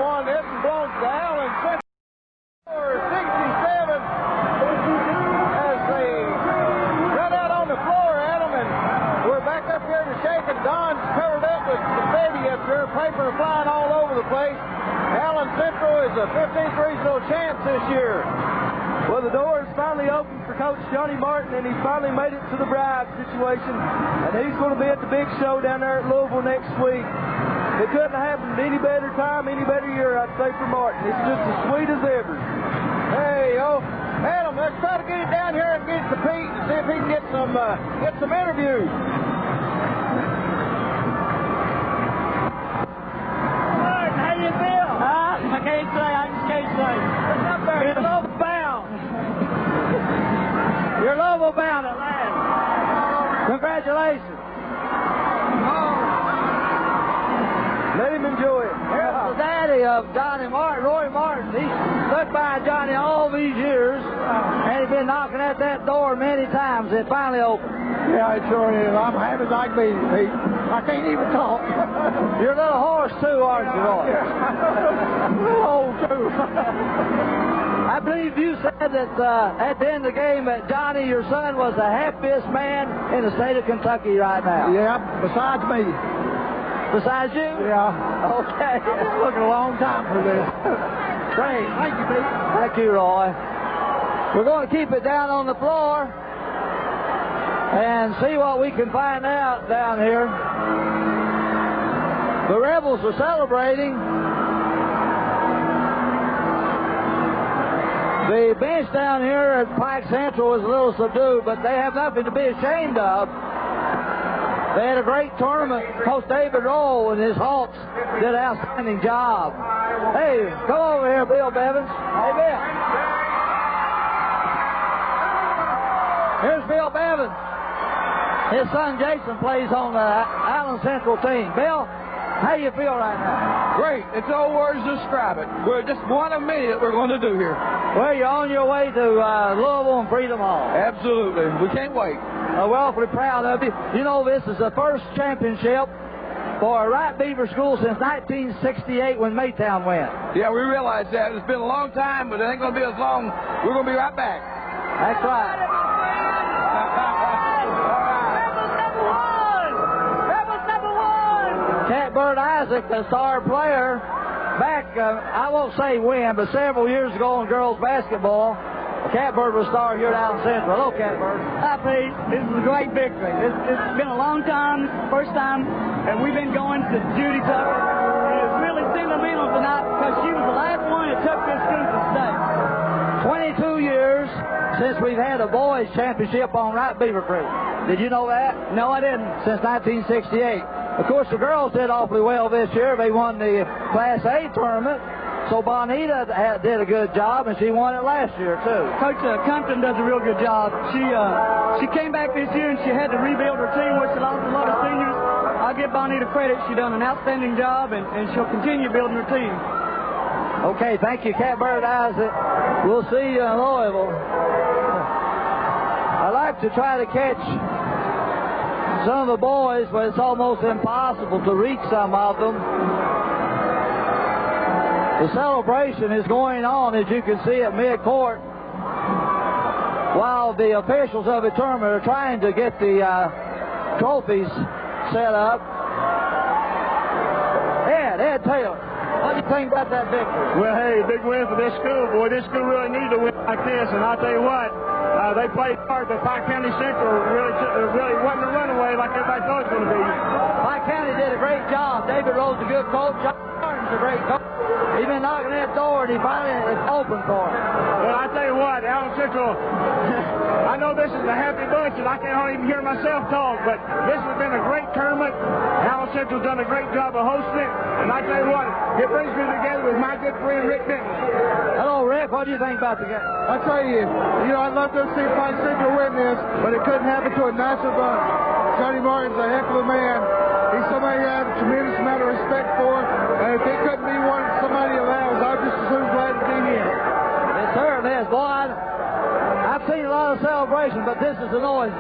1. This one belongs to Allen Central. 67 as they run out on the floor, Adam, and we're back up here to shake, and Don's covered up with confetti up there, paper flying all over the place. Allen Central is a 15th regional champ this year. Well, the door is finally open for Coach Johnny Martin, and he's finally made it to the bride situation, and he's going to be at the big show down there at Louisville next week. It couldn't have happened any better time, any better year, I'd say, for Martin. It's just as sweet as ever. Hey, Adam, let's try to get it down here and get to Pete and see if he can get some interviews. Martin, how you feel? I can't say. I just can't say. What's up there? You're Louisville bound. You're Louisville bound at last. Congratulations. Let him enjoy it. Here's the daddy of Johnny Martin, Roy Martin. He's stood by Johnny all these years, and he's been knocking at that door many times. It finally opened. Yeah, it sure is. I'm happy as I can be, Pete. I can't even talk. You're a little hoarse, too, aren't you, Roy? A little old, too. I believe you said that at the end of the game that Johnny, your son, was the happiest man in the state of Kentucky right now. Yeah, besides me. Besides you? Yeah. Okay. I've been looking a long time for this. Great. Thank you, Pete. Thank you, Roy. We're going to keep it down on the floor and see what we can find out down here. The Rebels are celebrating. The bench down here at Pike Central is a little subdued, but they have nothing to be ashamed of. They had a great tournament. Coach David Rowe and his Hawks did an outstanding job. Hey, come over here, Bill Bevins. Hey, Bill. Here's Bill Bevins. His son Jason plays on the Allen Central team. Bill, how you feel right now? Great. It's no words to describe it. We're just one of many that we're going to do here. Well, you're on your way to Louisville and Freedom Hall. Absolutely. We can't wait. We're awfully proud of you. You know, this is the first championship for a Wright Beaver school since 1968 when Maytown went. Yeah, we realize that. It's been a long time, but it ain't going to be as long. We're going to be right back. That's right. Rebels number one! Catbird Isaac, the star player, back, I won't say when, but several years ago in girls basketball, Catbird was star here at Allen Central. Hello, Catbird. Hi, Pete. This is a great victory. It's been a long time, first time, and we've been going to Judy Tucker. And it's really sentimental tonight because she was the last one that took this school to the state. 22 years since we've had a boys' championship on Wright Beaver Creek. Did you know that? No, I didn't. Since 1968. Of course, the girls did awfully well this year. They won the Class A tournament. So Bonita did a good job, and she won it last year, too. Coach Compton does a real good job. She came back this year, and she had to rebuild her team, where she lost a lot of seniors. I'll give Bonita credit. She done an outstanding job, and she'll continue building her team. Okay, thank you, Catbird Isaac. We'll see you in Louisville. I like to try to catch some of the boys, but it's almost impossible to reach some of them. The celebration is going on, as you can see, at mid-court, while the officials of the tournament are trying to get the trophies set up. Ed Taylor, what do you think about that victory? Well, hey, big win for this school, boy. This school really needed a win like this, and I'll tell you what, they played hard, but Pike County Central really wasn't a runaway like everybody thought it was going to be. Pike County did a great job. David Rowe's a good coach. Martin's a great coach. He's been knocking at that door, and he finally it's open for him. Well, I tell you what, Allen Central, I know this is a happy bunch, and I can't hardly even hear myself talk, but this has been a great tournament. Allen Central's done a great job of hosting it, and I tell you what, it brings me together with my good friend Rick Bentley. Hello, Rick. What do you think about the game? I tell you, I'd love to see Pine Central win this, but it couldn't happen to a national bunch. Johnny Martin's a heck of a man. He's somebody I have a tremendous amount of respect for, and if it couldn't be one somebody allows, I'm just as soon glad to be here. It certainly is. Boy, I've seen a lot of celebration, but this is the noise.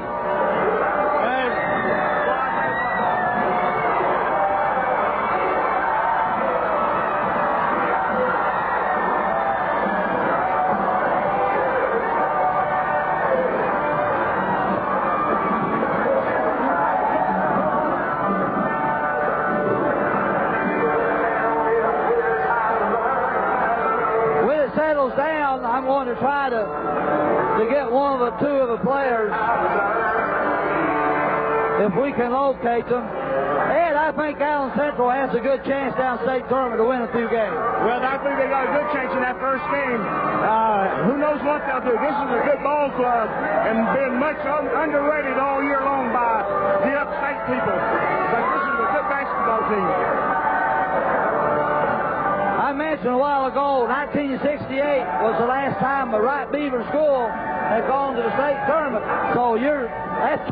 Down, I'm going to try to get one of the two of the players, if we can locate them. Ed, I think Allen Central has a good chance down state tournament to win a few games. Well, I think they got a good chance in that first game. Who knows what they'll do? This is a good ball club and been much underrated all year long by the upstate people. But this is a good basketball team. I mentioned a while ago, 1968 was the last time the Wright Beaver School had gone to the state tournament. So that's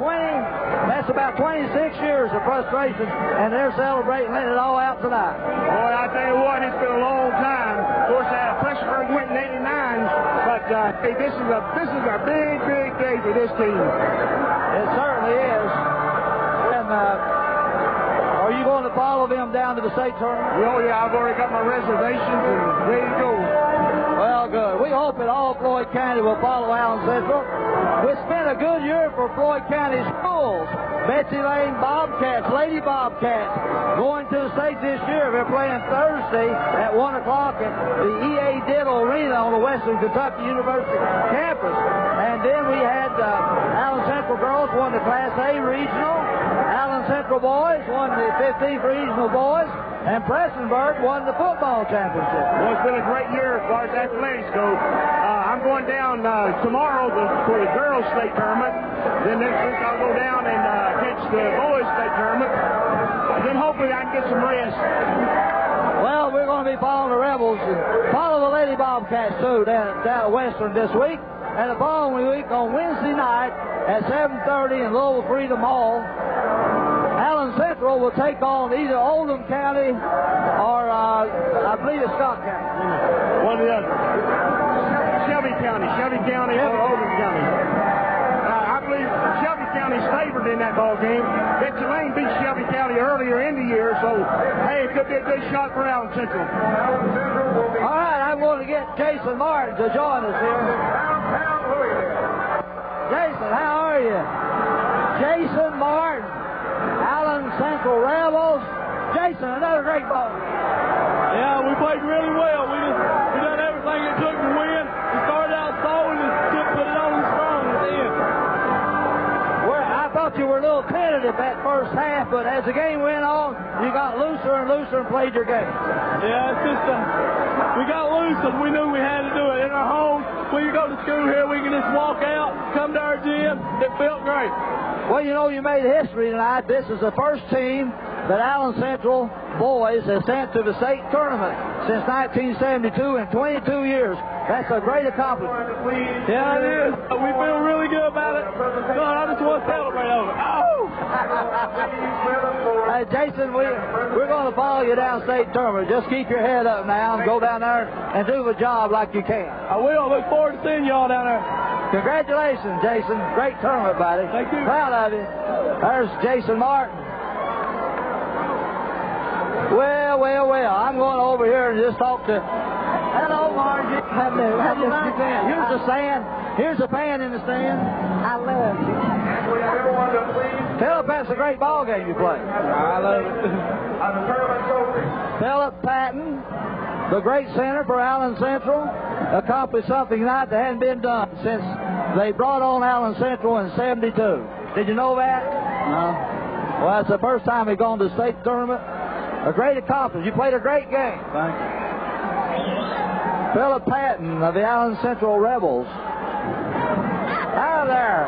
about 26 years of frustration, and they're celebrating, letting it all out tonight. Boy, I tell you what, it's been a long time. Of course, Pressburg went in '89, but hey, this is a big, big day for this team. It certainly is. And are you going to follow them down to the state tournament? Oh, yeah, I've already got my reservations and ready to go. Well, good. We hope that all Floyd County will follow Allen Central. It's been a good year for Floyd County schools. Betsy Lane Bobcats, Lady Bobcats, going to the state this year. They're playing Thursday at 1 o'clock at the E.A. Diddle Arena on the Western Kentucky University campus. And then we had Allen Central girls won the Class A regional. Allen Central boys won the 15th regional boys. And Prestonburg won the football championship. Well, it's been a great year as far as athletics go. I'm going down tomorrow for the girls' state tournament. Then next week I'll go down and catch the boys' state tournament. And then hopefully I can get some rest. Well, we're going to be following the Rebels. Follow the Lady Bobcats, too, down at Western this week. And the following week on Wednesday night at 7:30 in Louisville Freedom Hall, Allen Central will take on either Oldham County or, I believe it's Scott County. One of the other. Shelby County or Oldham County. I believe Shelby County's favored in that ball game. Betsy Lane beat Shelby County earlier in the year, so, hey, it could be a good shot for Allen Central. All right, I'm going to get Jason Martin to join us here. Jason, how are you? Jason Martin. Allen Central Rebels. Jason, another great ball. Yeah, we played really well. We done everything it took to win. We started out slow and just put it on strong at the end. Well, I thought you were a little tentative that first half, but as the game went on, you got looser and looser and played your game. Yeah, it's just we got loose and we knew we had to do it. In our home, when you go to school here, we can just walk out, come to our gym. It felt great. Well, you made history tonight. This is the first team that Allen Central boys has sent to the state tournament since 1972 in 22 years. That's a great accomplishment. Yeah, it is. We feel really good about it. God, I just want to celebrate over it. Oh! Hey, Jason, we're going to follow you down state tournament. Just keep your head up now and go down there and do the job like you can. I will. Look forward to seeing y'all down there. Congratulations, Jason. Great tournament, buddy. Thank you. Proud of you. There's Jason Martin. Well. I'm going over here and just talk to... Hello, Margie. Hello. Here's a fan in the stand. I love you. Philip, that's a great ball game you play. I love it. Philip Patton, the great center for Allen Central, accomplished something tonight that hadn't been done since they brought on Allen Central in '72. Did you know that? No. Well, it's the first time they've gone to the state tournament. A great accomplishment. You played a great game. Thank you. Philip Patton of the Allen Central Rebels. Hi there.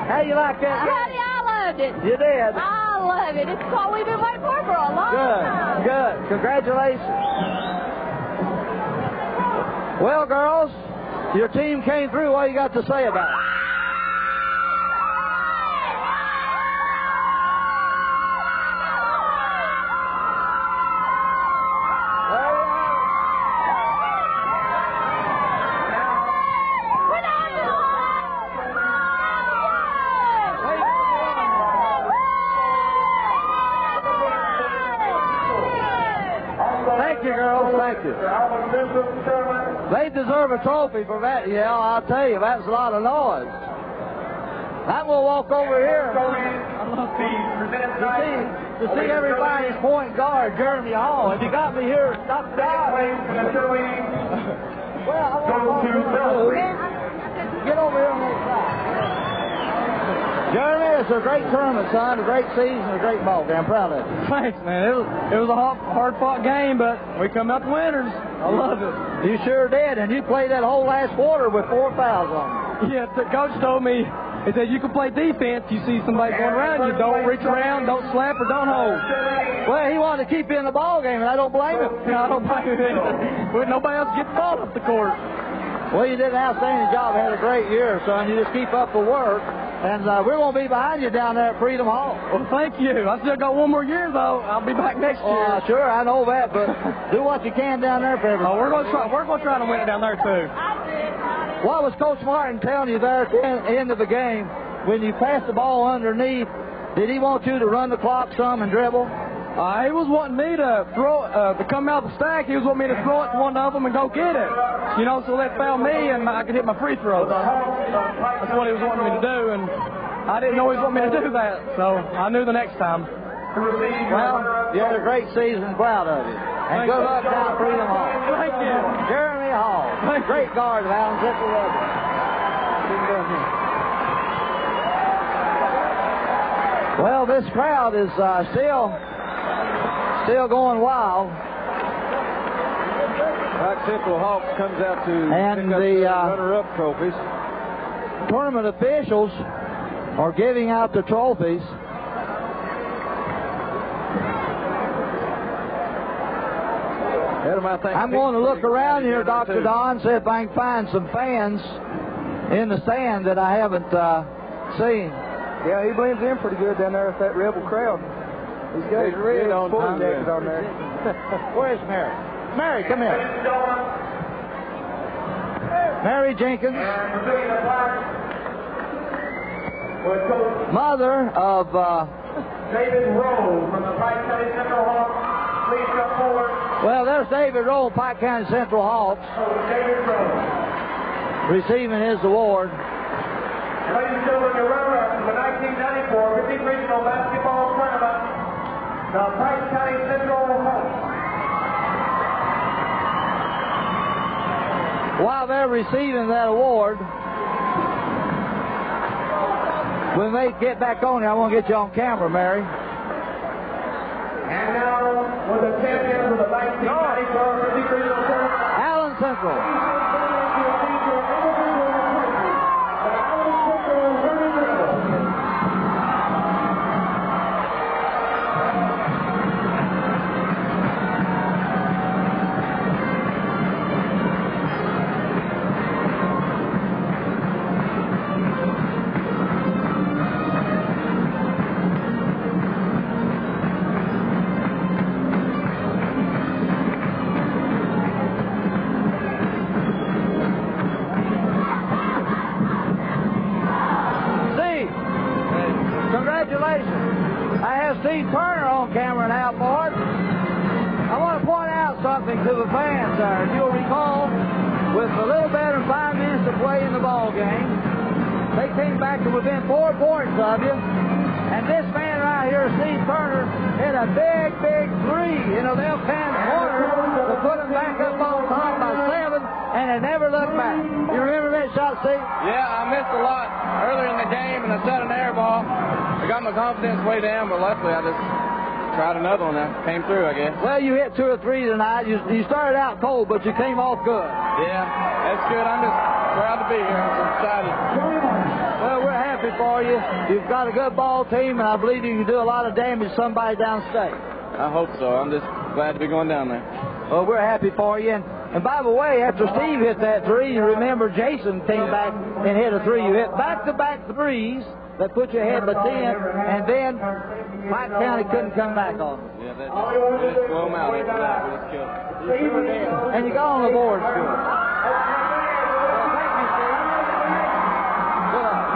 How you like that game? Honey, I loved it. You did? I love it. It's what we've been waiting for a long time. Good. Congratulations. Well, girls, your team came through. What you got to say about it? They deserve a trophy for that. Yeah, I'll tell you, that's a lot of noise. I'm going to walk over here to see everybody's point guard, Jeremy Hall. If you got me here, stop the guy. Well, I want to get over here on this side. Jeremy, it's a great tournament, son. A great season, a great ball game. I'm proud of you. Thanks, man. It was a hard-fought game, but we come out winners. I love it. You sure did, and you played that whole last quarter with 4 fouls on you. Yeah, the coach told me, he said, you can play defense. You see somebody going around you, don't reach around, don't slap, or don't hold. Well, he wanted to keep you in the ball game, and I don't blame him. No, I don't blame him either. But nobody else gets the ball off the court. Well, you did an outstanding job. Had a great year, son. You just keep up the work. And we're going to be behind you down there at Freedom Hall. Well, thank you. I still got 1 more year, though. I'll be back next year. Sure, I know that, but do what you can down there for everybody. Oh, we're going to try to win it down there, too. What was Coach Martin telling you there at the end of the game? When you passed the ball underneath, did he want you to run the clock some and dribble? He was wanting me to throw to come out the stack. He was wanting me to throw it to one of them and go get it. You know, so that fouled me and I could hit my free throw. That's what he was wanting me to do, and I didn't know he was wanting me to do that. So I knew the next time. Well, you had a great season. Proud of you. And good luck down at Freedom Hall. Thank you. Jeremy Hall. Great guard of Allen Central Rebels. Well, this crowd is still going wild. Pike Central Hawks comes out to and pick up the runner-up trophies. Tournament officials are giving out the trophies. I'm going to look around here, Dr. Don, see if I can find some fans in the stand that I haven't seen. Yeah, he blends in pretty good down there with that Rebel crowd. He's got his red on jacket on there. Where's Mary? Mary, come here. Mary Jenkins, mother of David Rowe from the Pike County Central Hawks. Please come forward. Well, there's David Rowe, Pike County Central Hawks, David Rowe, receiving his award. Ladies and gentlemen, your runner-up to the 1994 50 Regional Basketball Tournament, the Pike County Central Hawks. While they're receiving that award, when they get back on here, I want to get you on camera, Mary. And now, with the champions of the 1994 50 Regional Tournament, Allen Central. To the fans there. If you'll recall, with a little better than 5 minutes to play in the ball game, they came back to within 4 points of you. And this man right here, Steve Turner, hit a big, big three in the left-hand corner to put him back up on top by 7, and it never looked back. You remember that shot, Steve? Yeah, I missed a lot earlier in the game, and I set an air ball. I got my confidence way down, but luckily I just tried another one. That came through, I guess. Well, you hit 2 or 3 tonight. You started out cold, but you came off good. Yeah, that's good. I'm just proud to be here. I'm excited. Well, we're happy for you. You've got a good ball team, and I believe you can do a lot of damage to somebody downstate. I hope so. I'm just glad to be going down there. Well, we're happy for you. And by the way, after Steve hit that 3, you remember Jason came back and hit a 3. You hit back-to-back 3s that put you ahead by 10, and then Pike County couldn't come back on them. Yeah, that just blew them out after that. We just killed them. You sure did. And you got on the board, good. Well, thank you, Steve. Good luck.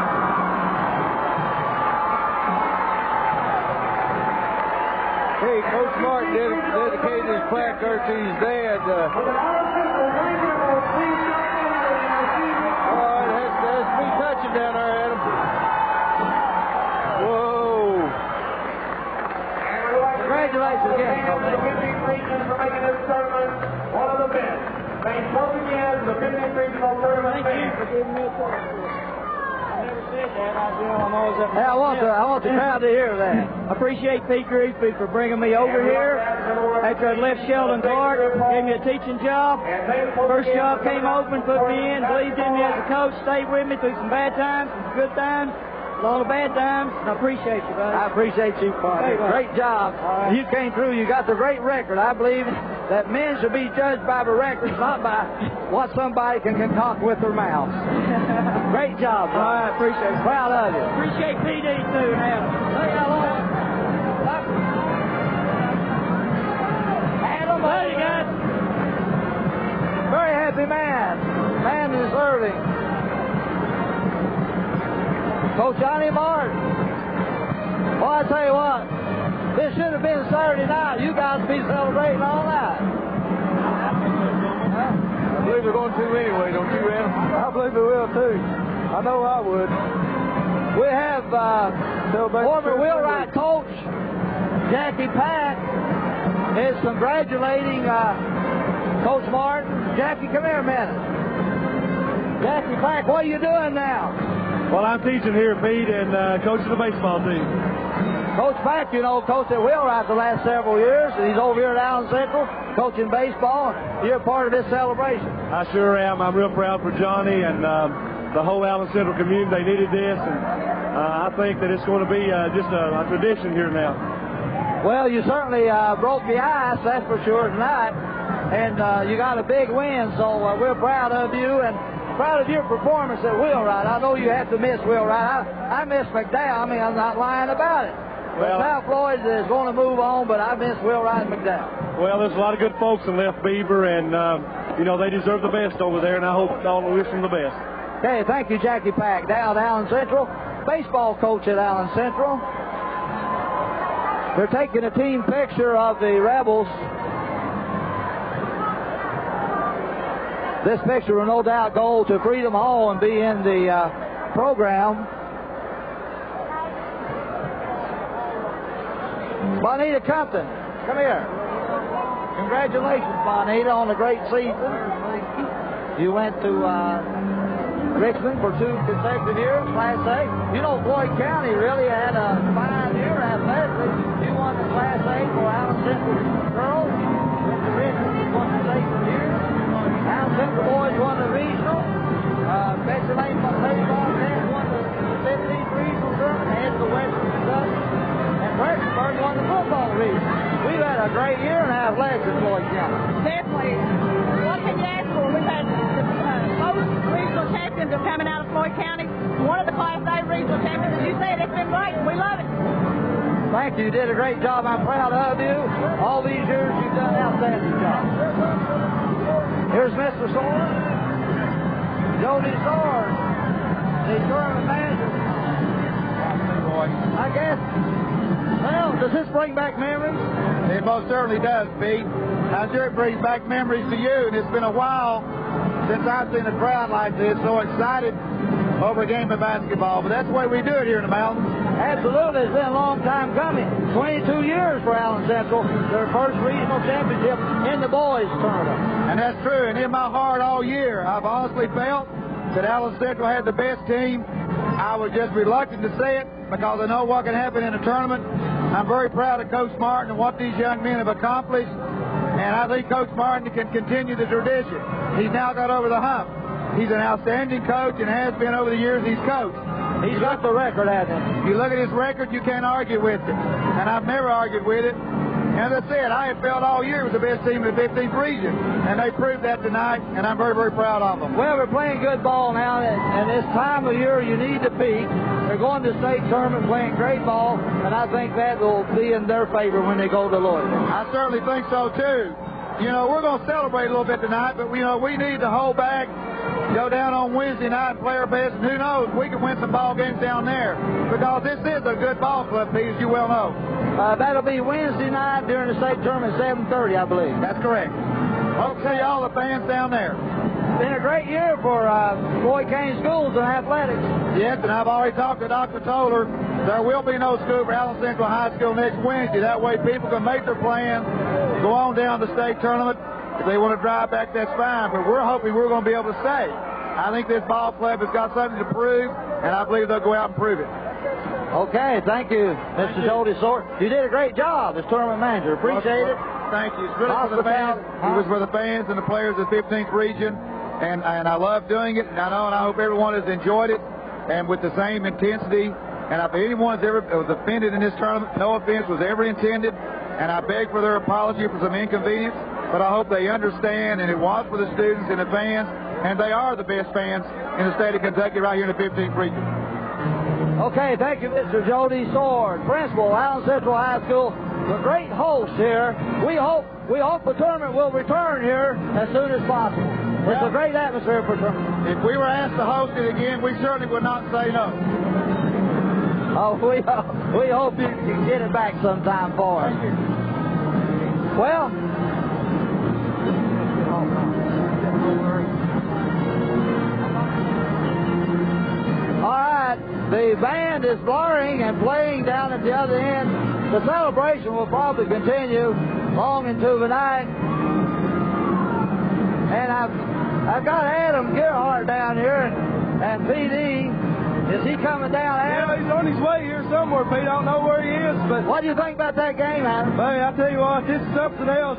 Hey, Coach Martin dedicated his placard to his dad. Oh, that's me touching down there, Adam. Whoa. Congratulations again, Coach. The 15th region for making this tournament one of the best. Thanks once again to the 15th regional tournament. Thank you for giving me a tournament. I never said that. I'm always up. Hey, I want the crowd to hear that. I appreciate Pete Grigsby for bringing me over here after I'd left Sheldon Clark. Gave me a teaching job. First job came open, put me in, believed in me as a coach, stayed with me through some bad times, some good times, a lot of bad times, and I appreciate you, buddy. I appreciate you, partner. Great job. You came through. You got the great record. I believe that men should be judged by the records, not by what somebody can concoct with their mouths. Great job, bro. I appreciate it. Proud of you. Appreciate PD, too, now. Hey, Adam, hey, you guys. Very happy man. Man deserving. Coach Johnny Martin. Well, I tell you what, this should have been Saturday night. You guys be celebrating all night. I believe we're going to anyway, don't you, Adam? I believe we will, too. I know I would. We have former wheelwright coach Jackie Pack is congratulating Coach Martin. Jackie, come here a minute. Jackie Pack, what are you doing now? Well, I'm teaching here, Pete, and coaching the baseball team. Coach Pack, you know, coached at Wheelwright the last several years, and he's over here at Allen Central coaching baseball. You're part of this celebration. I sure am. I'm real proud for Johnny and the whole Allen Central community. They needed this, and I think that it's going to be just a tradition here now. Well, you certainly broke the ice, that's for sure, tonight, and you got a big win, so we're proud of you and proud of your performance at Wheelwright. I know you have to miss Wheelwright. I miss McDowell. I mean, I'm not lying about it. Well, now Floyd is going to move on, but I miss Wheelwright and McDowell. Well, there's a lot of good folks in Left Beaver, and, you know, they deserve the best over there, and I hope all wish them the best. Okay, thank you, Jackie Pack. Down at Allen Central, baseball coach at Allen Central. They're taking a team picture of the Rebels. This picture will no doubt go to Freedom Hall and be in the program. Bonita Compton, come here. Congratulations, Bonita, on a great season. You went to Richmond for 2 consecutive years, Class A. You know, Floyd County really had a fine year athletically. You won the Class A for Allen Central girls. Went to Richmond, won the state for years. Allen Central boys won the regional. Betsy Lane Lady Bobcats won the 15th regional tournament, headed to Western Kentucky. And Fredericksburg won the football region. We've had a great year in athletics in Floyd County. Definitely. What can you ask for? We've had both regional champions are coming out of Floyd County. One of the Class A regional champions, as you said, it's been great. We love it. Thank you. You did a great job. I'm proud of you. All these years, you've done an outstanding job. Here's Mr. Soar. Jody Soar, the tournament manager. I guess, well, does this bring back memories? It most certainly does, Pete. I'm sure it brings back memories to you, and it's been a while since I've seen a crowd like this so excited over a game of basketball. But that's the way we do it here in the mountains. Absolutely. It's been a long time coming. 22 years for Allen Central, their first regional championship in the boys tournament. And that's true. And in my heart all year, I've honestly felt that Allen Central had the best team. I was just reluctant to say it because I know what can happen in a tournament. I'm very proud of Coach Martin and what these young men have accomplished, and I think Coach Martin can continue the tradition. He's now got over the hump. He's an outstanding coach and has been over the years he's coached. He's got the record, hasn't he? If you look at his record, you can't argue with it, and I've never argued with it. As I said, I have felt all year it was the best team in the 15th region, and they proved that tonight, and I'm very, very proud of them. Well, we're playing good ball now, and this time of year you need to beat. They're going to state tournament playing great ball, and I think that will be in their favor when they go to Louisville. I certainly think so, too. You know, we're going to celebrate a little bit tonight, but, you know, we need to hold back, go down on Wednesday night and play our best, and who knows, we can win some ball games down there, because this is a good ball club, Pete, as you well know. That'll be Wednesday night during the state tournament, 7:30, I believe. That's correct. Hope to see all the fans down there. It's been a great year for Floyd County Schools and athletics. Yes, and I've already talked to Dr. Toller. There will be no school for Allen Central High School next Wednesday. That way people can make their plans, go on down to the state tournament. If they want to drive back, that's fine. But we're hoping we're going to be able to stay. I think this ball club has got something to prove, and I believe they'll go out and prove it. Okay, thank you, Mr. Jody Sort. You did a great job as tournament manager. Appreciate it. Thank you. It's really for the fans. It was for the fans and the players of the 15th region, and I love doing it. And I hope everyone has enjoyed it, and with the same intensity. And if anyone's ever was offended in this tournament, no offense was ever intended, and I beg for their apology for some inconvenience. But I hope they understand, and it was for the students and the fans, and they are the best fans in the state of Kentucky right here in the 15th region. Okay, thank you, Mr. Jody Sword, principal, Allen Central High School, the great host here. We hope the tournament will return here as soon as possible. It's a great atmosphere for tournament. If we were asked to host it again, we certainly would not say no. Oh, we hope you can get it back sometime for us. Well, all right, the band is blaring and playing down at the other end. The celebration will probably continue long into the night. And I've got Adam Gerhardt down here, and PD. Is he coming down, Adam? Yeah, he's on his way here somewhere, Pete. I don't know where he is, but... What do you think about that game, Adam? Hey, I tell you what, this is something else.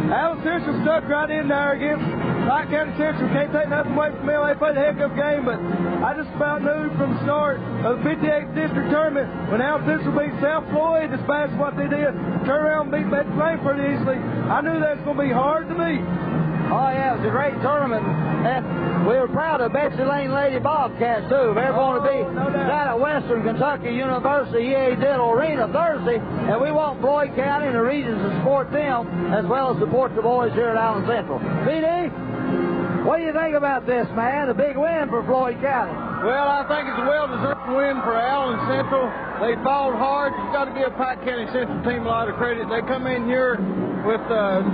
Allen Central stuck right in there against Pike County Central. Can't take nothing away from them. They played a heck of a game, but I just about knew from the start of the 58th district tournament when Allen Central beat South Floyd as fast as what they did, turn around and beat Metro Plain pretty easily. I knew that was going to be hard to beat. Oh, yeah, it was a great tournament. And we were proud of Betsy Lane Lady Bobcats, too. They're going to be down at Western Kentucky University EA Diddle Arena Thursday, and we want Floyd County and the regions to support them as well as support the boys here at Allen Central. PD, what do you think about this, man? A big win for Floyd County. Well, I think it's a well-deserved win for Allen Central. They fought hard. You've got to give Pike County Central team a lot of credit. They come in here with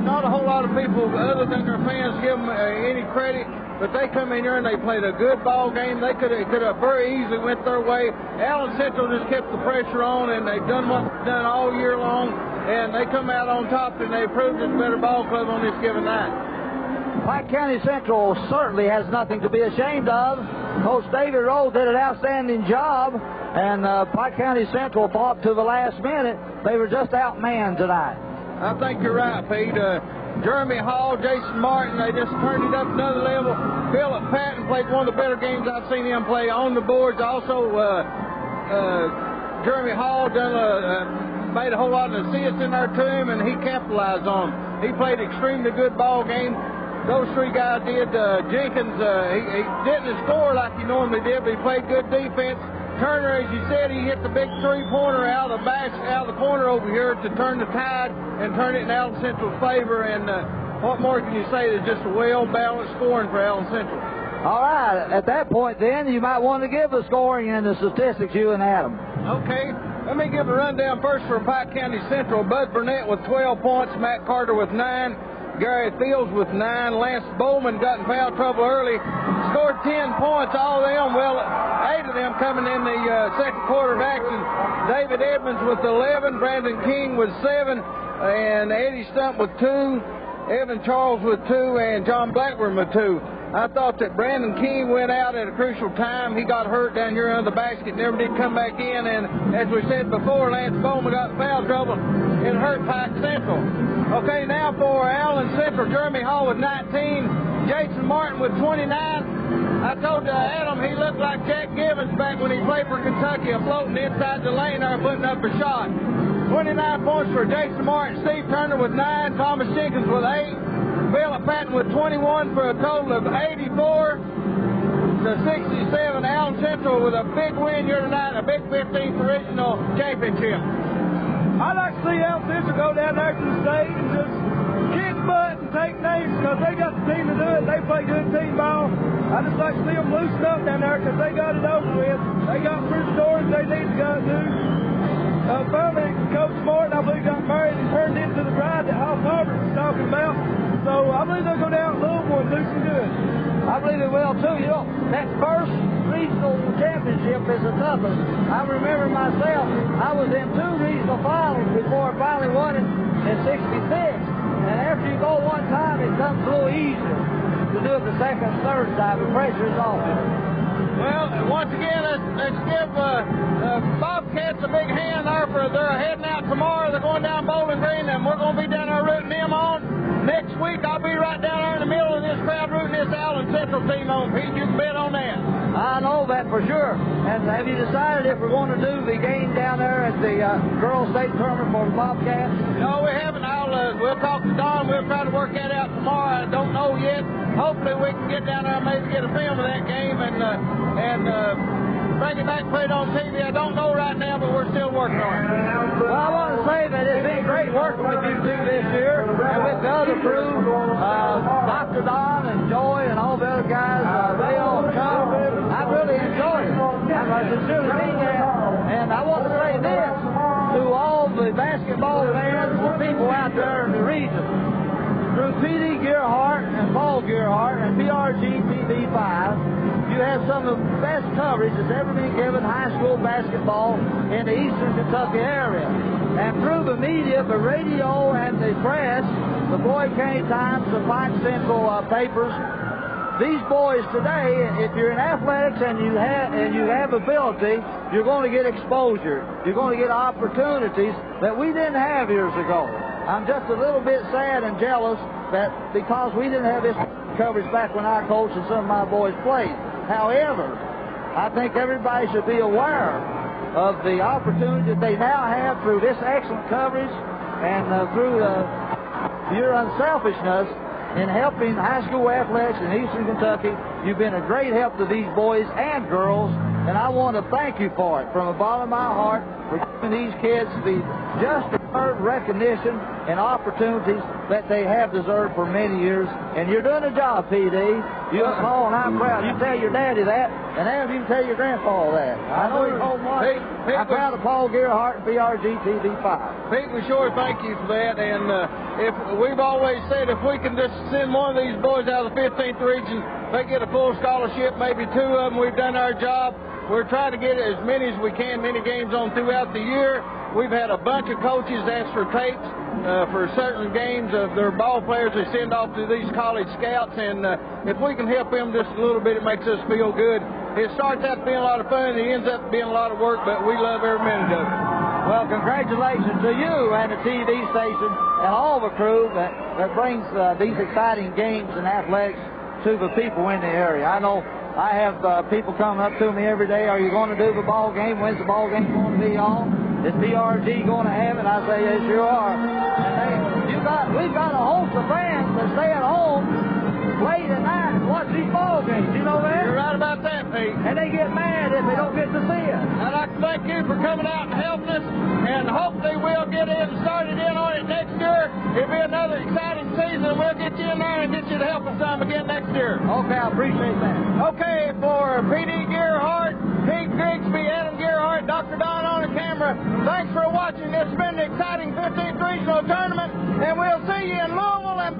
not a whole lot of people other than their fans give them any credit, but they come in here and they played a good ball game. They could have very easily went their way. Allen Central just kept the pressure on, and they've done what they've done all year long, and they come out on top, and they proved it's a better ball club on this given night. Pike County Central certainly has nothing to be ashamed of. Coach David Rowe did an outstanding job, and Pike County Central fought to the last minute. They were just outmanned tonight. I think you're right, Pete. Jeremy Hall, Jason Martin, they just turned it up another level. Philip Patton played one of the better games I've seen him play on the boards. Also, Jeremy Hall made a whole lot of assists in there to him, and he capitalized on them. He played extremely good ball game. Those three guys did. Jenkins, he didn't score like he normally did, but he played good defense. Turner, as you said, he hit the big three-pointer out of the corner over here to turn the tide and turn it in Allen Central's favor. And what more can you say? It's just a well-balanced scoring for Allen Central. All right. At that point, then, you might want to give the scoring and the statistics, you and Adam. Okay. Let me give a rundown first for Pike County Central. Bud Burnett with 12 points, Matt Carter with 9. Gary Fields with 9. Lance Bowman got in foul trouble early. Scored 10 points, all of them. Well, 8 of them coming in the second quarter of action. David Edmonds with 11. Brandon King with 7. And Eddie Stump with 2. Evan Charles with 2. And John Blackburn with 2. I thought that Brandon King went out at a crucial time. He got hurt down here under the basket, never did come back in. And as we said before, Lance Bowman got foul trouble. It hurt Pike Central. Okay, now for Allen Central, Jeremy Hall with 19, Jason Martin with 29. I told Adam he looked like Jack Givens back when he played for Kentucky, floating inside the lane there, putting up a shot. 29 points for Jason Martin, Steve Turner with 9, Thomas Jenkins with 8. Bill Patton with 21 for a total of 84 to 67. Allen Central with a big win here tonight, a big 15th regional championship. I'd like to see Allen Central go down there to the state and just kick butt and take names because they got the team to do it. They play good team ball. I just like to see them loosen up down there because they got it over with. They got through the doors they need to go to. Finally, Coach Martin, I believe, got married and turned into the bride that Hal Palmer was talking about. So I believe they'll go down to Louisville and do some good. I believe they will, too. You know, that first regional championship is the toughest. I remember myself, I was in 2 regional finals before I finally won it in 66. And after you go one time, it comes a little easier to do it the second and third time. The pressure is off. Well, once again, let's give Bobcats a big hand there for they're heading out tomorrow. They're going down Bowling Green, and we're going to be down there rooting them on. Next week, I'll be right down there in the middle of this crowd rooting this Allen Central team on. Pete, you can bet on that. I know that for sure. And have you decided if we're going to do the game down there at the girls' state tournament for the Bobcats? No, we haven't. We'll talk to Don. We'll try to work that out tomorrow. I don't know yet. Hopefully, we can get down there and maybe get a film of that game and bring it back, put it on TV. I don't know right now, but we're still working on it. Well, I want to say that it's been great working with you two this year and with the other crew, Dr. Don and Joy and all the other guys, Bill and Chuck. I really enjoyed it. I sincerely mean that. And I want to say this to all the basketball fans and people out there in the region. Through P.D. Gearhart and Paul Gearhart and PRG TV5, you have some of the best coverage that's ever been given high school basketball in the eastern Kentucky area. And through the media, the radio and the press, the Floyd County Times, the Pike Central papers, these boys today, if you're in athletics and you have ability, you're going to get exposure. You're going to get opportunities that we didn't have years ago. I'm just a little bit sad and jealous that because we didn't have this coverage back when I coached and some of my boys played. However, I think everybody should be aware of the opportunity that they now have through this excellent coverage and through your unselfishness in helping high school athletics in eastern Kentucky. You've been a great help to these boys and girls, and I want to thank you for it from the bottom of my heart for giving these kids the just deserved recognition and opportunities that they have deserved for many years. And you're doing a job, P.D. You and Paul, and I'm proud. You tell your daddy that, and Adam, you can tell your grandpa that. I know he's home watching. I'm proud of Paul Gearhart and PRG TV5. Pete, we sure thank you for that. And if we've always said if we can just send one of these boys out of the 15th region, they get a full scholarship, maybe 2 of them, we've done our job. We're trying to get as many as we can, many games on throughout the year. We've had a bunch of coaches ask for tapes for certain games of their ball players they send off to these college scouts, and if we can help them just a little bit, it makes us feel good. It starts out being a lot of fun, and it ends up being a lot of work, but we love every minute of it. Well, congratulations to you and the TV station and all the crew that brings these exciting games and athletics to the people in the area. I know I have people coming up to me every day, are you going to do the ball game? When's the ball game going to be on? Is PRG going to have it? I say, yes, you are. And we've got a host of fans that stay at home late at night and watch these ball games. You know that? You're right about that, Pete. And they get mad if they don't get to see it. I'd like to thank you for coming out and helping us, and hopefully we'll get started in on it next year. It'll be another exciting season, and we'll get you in there and get you to help us some again next year. Okay, I appreciate that. Okay, for P.D. Gearhart, Pete Grigsby, Adam Gearhart, Dr. Don on the camera, thanks for watching. This has been the exciting 15th Regional Tournament, and we'll see you in Louisville and